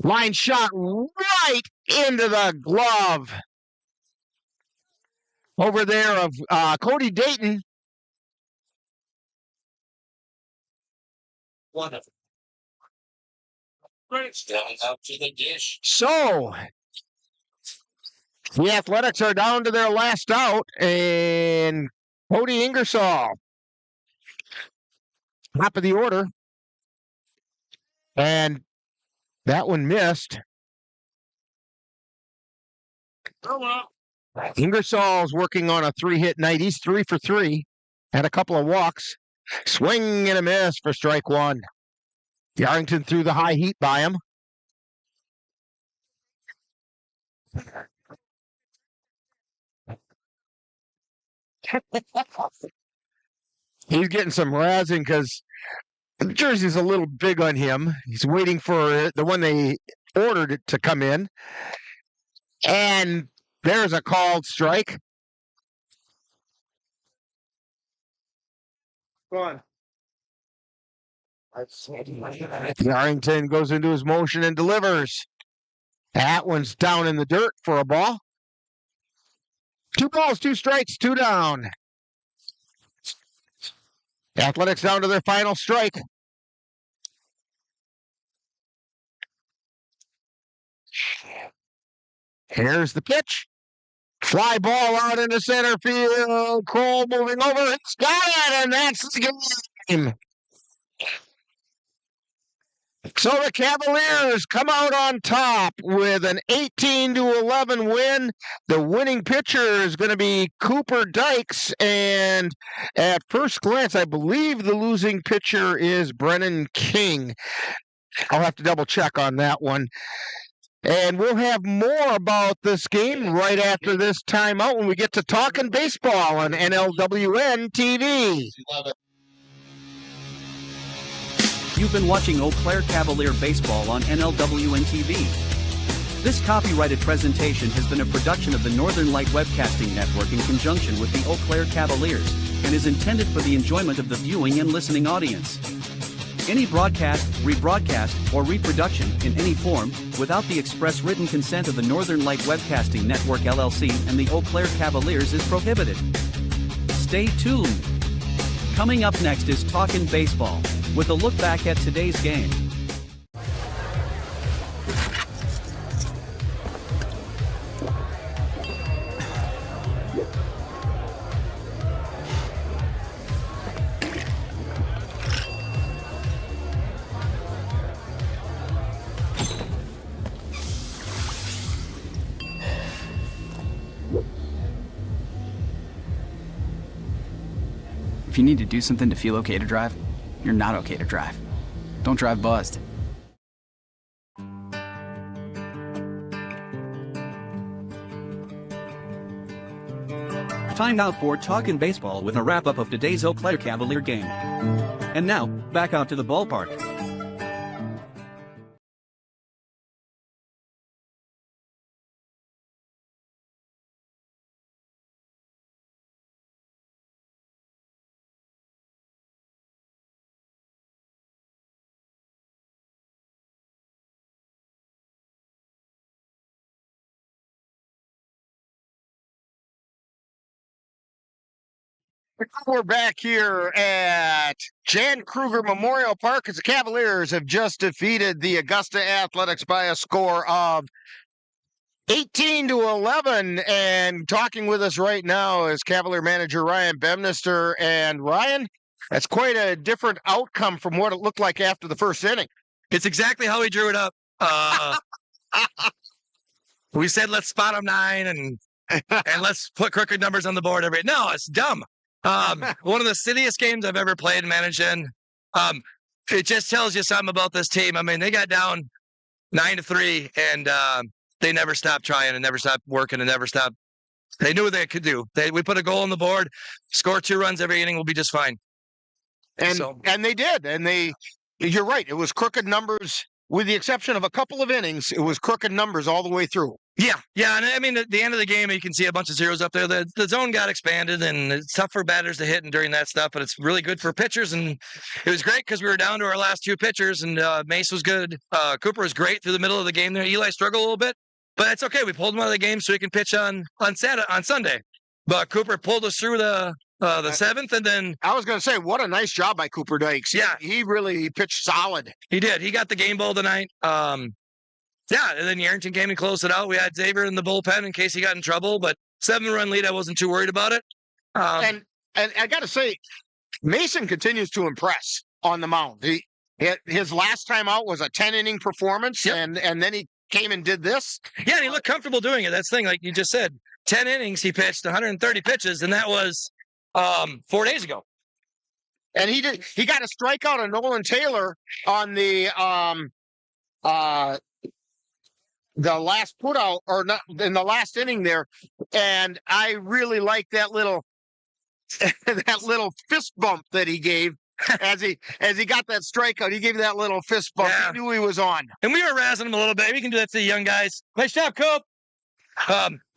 Line shot right into the glove. Over there of Cody Dayton. Wonderful. Out to the dish. So, the Athletics are down to their last out, and Cody Ingersoll, top of the order, and that one missed. Ingersoll's working on a 3-hit night. He's 3 for 3, and a couple of walks. Swing and a miss for strike 1. Yarrington threw the high heat by him. He's getting some razzing because the jersey's a little big on him. He's waiting for the one they ordered it to come in. And there's a called strike. Go on. Yarrington goes into his motion and delivers. That one's down in the dirt for a ball. 2 balls, 2 strikes, 2 down. Athletics down to their final strike. Here's the pitch. Fly ball out into center field. Kroll moving over. It's got it, and that's the game. So the Cavaliers come out on top with an 18-11 win. The winning pitcher is going to be Cooper Dykes, and at first glance, I believe the losing pitcher is Brennan King. I'll have to double check on that one. And we'll have more about this game right after this timeout when we get to talking baseball on NLWN-TV. You've been watching Eau Claire Cavalier Baseball on NLWN-TV. This copyrighted presentation has been a production of the Northern Light Webcasting Network in conjunction with the Eau Claire Cavaliers and is intended for the enjoyment of the viewing and listening audience. Any broadcast, rebroadcast, or reproduction in any form without the express written consent of the Northern Light Webcasting Network LLC and the Eau Claire Cavaliers is prohibited. Stay tuned. Coming up next is Talkin' Baseball, with a look back at today's game. If you need to do something to feel okay to drive, you're not okay to drive. Don't drive buzzed. time now for Talkin' Baseball with a wrap-up of today's Eau Claire Cavalier game. And now, back out to the ballpark. We're back here at Jan Krueger Memorial Park as the Cavaliers have just defeated the Augusta Athletics by a score of 18-11. And talking with us right now is Cavalier manager Ryan Bemnister. And Ryan, that's quite a different outcome from what it looked like after the first inning. It's exactly how we drew it up. We said, let's spot them 9 and let's put crooked numbers on the board. No, it's dumb. One of the silliest games I've ever played and managed in. It just tells you something about this team. I mean, they got down 9-3, and they never stopped trying and never stopped working and never stopped. They knew what they could do. We put a goal on the board, score 2 runs every inning, we'll be just fine. And they did. And you're right. It was crooked numbers. With the exception of a couple of innings, it was crooked numbers all the way through. Yeah. And I mean, at the end of the game, you can see a bunch of zeros up there. The zone got expanded, and it's tough for batters to hit and during that stuff, but it's really good for pitchers. And it was great because we were down to our last 2 pitchers, and Mace was good. Cooper was great through the middle of the game there. Eli struggled a little bit, but it's okay. We pulled him out of the game so he can pitch on Sunday. But Cooper pulled us through the 7th, and then I was going to say, what a nice job by Cooper Dykes. Yeah, he really pitched solid. He did. He got the game ball tonight. And then Yarrington came and closed it out. We had Xavier in the bullpen in case he got in trouble, but 7-run lead, I wasn't too worried about it. And I got to say, Mason continues to impress on the mound. His last time out was a 10-inning performance, and then he came and did this. Yeah, and he looked comfortable doing it. That's the thing, like you just said, 10 innings, he pitched 130 pitches, and that was 4 days ago. And he got a strikeout of Nolan Taylor on the last putout, or not in the last inning there. And I really like that little fist bump that he gave as he got that strikeout. He gave that little fist bump. Yeah. He knew he was on. And we were razzing him a little bit. We can do that to the young guys. Nice job, Coop.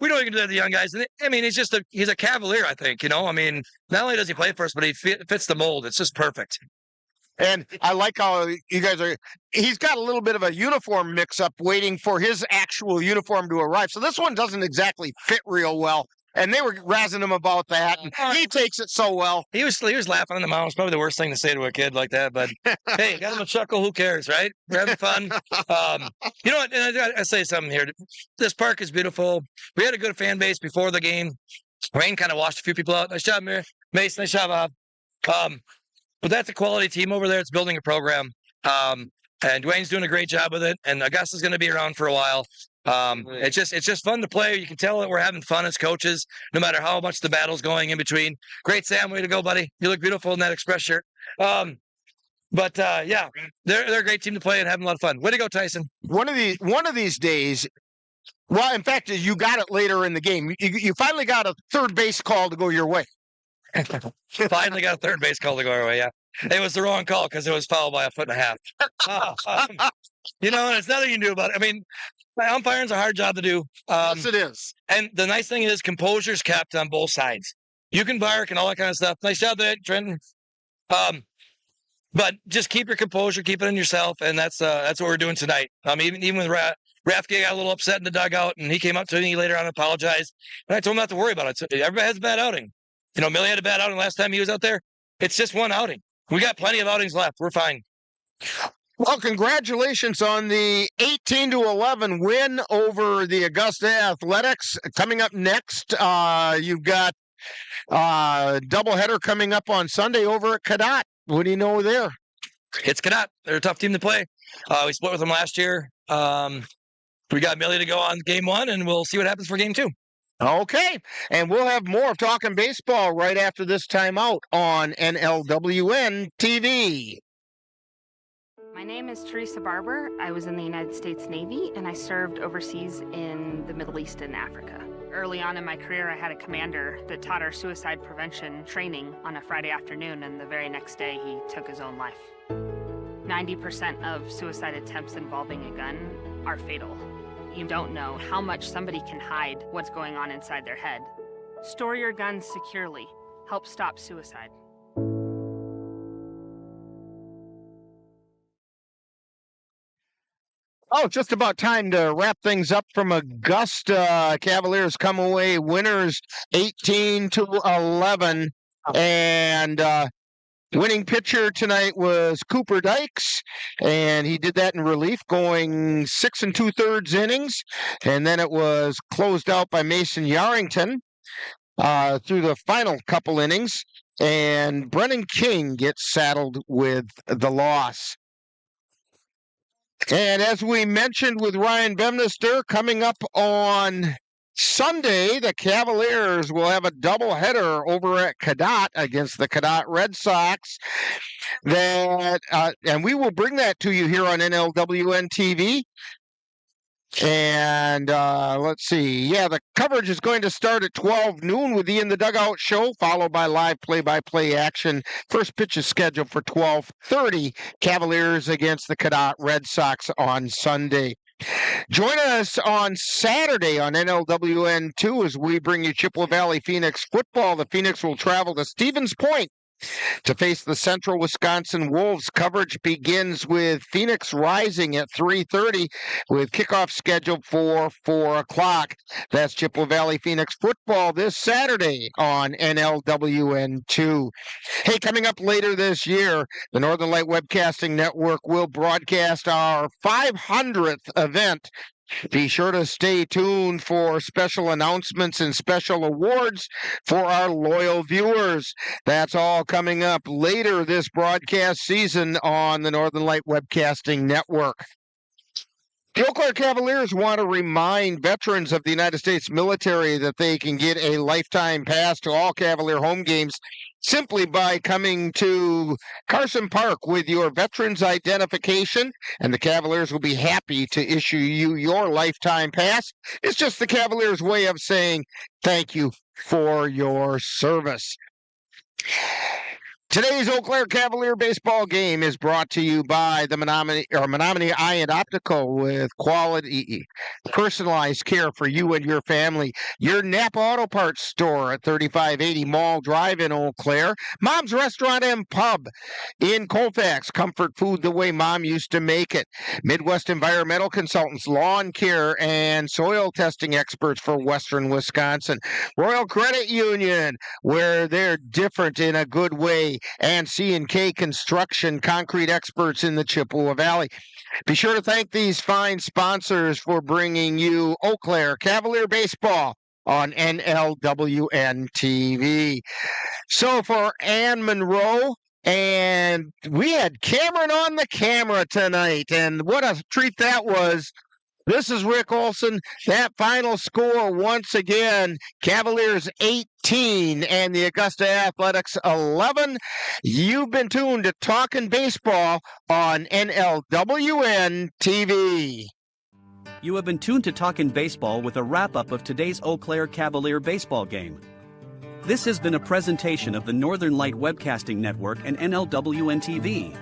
We know we can do that to the young guys. And I mean, he's a Cavalier, I think. I mean, not only does he play for us, but he fits the mold. It's just perfect. And I like how you guys he's got a little bit of a uniform mix-up waiting for his actual uniform to arrive. So this one doesn't exactly fit real well. And they were razzing him about that. And he takes it so well. He was laughing on the mound. It's probably the worst thing to say to a kid like that. But, hey, got him a chuckle. Who cares, right? We're having fun. You know what? And I say something here. This park is beautiful. We had a good fan base before the game. Rain kind of washed a few people out. Nice job, Mace. Nice job, Bob. But that's a quality team over there. It's building a program. And Dwayne's doing a great job with it. And Augusta's going to be around for a while. It's just fun to play. You can tell that we're having fun as coaches, no matter how much the battle's going in between. Great, Sam. Way to go, buddy. You look beautiful in that Express shirt. Yeah, they're a great team to play and having a lot of fun. Way to go, Tyson. One of these days. Well, in fact, you got it later in the game. You finally got a third base call to go your way. Finally got a third base call to go our way, yeah. It was the wrong call because it was fouled by 1.5 feet. And it's nothing you can do about it. I mean, umpiring's a hard job to do. Yes, it is. And the nice thing is composure's kept on both sides. You can bark and all that kind of stuff. Nice job there, Trenton. But just keep your composure, keep it in yourself, and that's what we're doing tonight. Even with Rathke got a little upset in the dugout, and he came up to me later on and apologized. And I told him not to worry about it. So everybody has a bad outing. Millie had a bad outing last time he was out there. It's just one outing. We got plenty of outings left. We're fine. Well, congratulations on the 18-11 win over the Augusta Athletics. Coming up next, you've got a doubleheader coming up on Sunday over at Cadott. What do you know there? It's Cadott. They're a tough team to play. We split with them last year. We got Millie to go on game 1, and we'll see what happens for game 2. Okay, and we'll have more of Talking Baseball right after this timeout on NLWN-TV. My name is Teresa Barber. I was in the United States Navy, and I served overseas in the Middle East and Africa. Early on in my career, I had a commander that taught our suicide prevention training on a Friday afternoon, and the very next day he took his own life. 90% of suicide attempts involving a gun are fatal. You don't know how much somebody can hide what's going on inside their head. Store your guns securely. Help stop suicide. Oh, just about time to wrap things up from Augusta. Cavaliers come away winners 18-11. And winning pitcher tonight was Cooper Dykes, and he did that in relief, going 6 2/3 innings. And then it was closed out by Mason Yarrington through the final couple innings. And Brennan King gets saddled with the loss. And as we mentioned with Ryan Bemnister, coming up on Sunday, the Cavaliers will have a doubleheader over at Cadott against the Cadott Red Sox. And we will bring that to you here on NLWN-TV. And let's see. Yeah, the coverage is going to start at 12 noon with the In the Dugout show, followed by live play-by-play action. First pitch is scheduled for 12:30. Cavaliers against the Cadott Red Sox on Sunday. Join us on Saturday on NLWN2 as we bring you Chippewa Valley Phoenix football. The Phoenix will travel to Stevens Point to face the Central Wisconsin Wolves. Coverage begins with Phoenix Rising at 3:30 with kickoff scheduled for 4 o'clock. That's Chippewa Valley Phoenix football this Saturday on NLWN2. Hey, coming up later this year, the Northern Light Webcasting Network will broadcast our 500th event. Be sure to stay tuned for special announcements and special awards for our loyal viewers. That's all coming up later this broadcast season on the Northern Light Webcasting Network. The Eau Claire Cavaliers want to remind veterans of the United States military that they can get a lifetime pass to all Cavalier home games simply by coming to Carson Park with your veterans identification, and the Cavaliers will be happy to issue you your lifetime pass. It's just the Cavaliers' way of saying thank you for your service. Today's Eau Claire Cavalier baseball game is brought to you by the Menominee Eye and Optical, with quality, personalized care for you and your family. Your Napa Auto Parts store at 3580 Mall Drive in Eau Claire. Mom's Restaurant and Pub in Colfax. Comfort food the way Mom used to make it. Midwest Environmental Consultants, lawn care and soil testing experts for Western Wisconsin. Royal Credit Union, where they're different in a good way. And C&K Construction, concrete experts in the Chippewa Valley. Be sure to thank these fine sponsors for bringing you Eau Claire Cavalier baseball on NLWN-TV. So for Ann Monroe, and we had Cameron on the camera tonight, and what a treat that was. This is Rick Olson. That final score, once again, Cavaliers 18 and the Augusta Athletics 11. You've been tuned to Talkin' Baseball on NLWN-TV. You have been tuned to Talkin' Baseball with a wrap-up of today's Eau Claire Cavalier baseball game. This has been a presentation of the Northern Light Webcasting Network and NLWN-TV.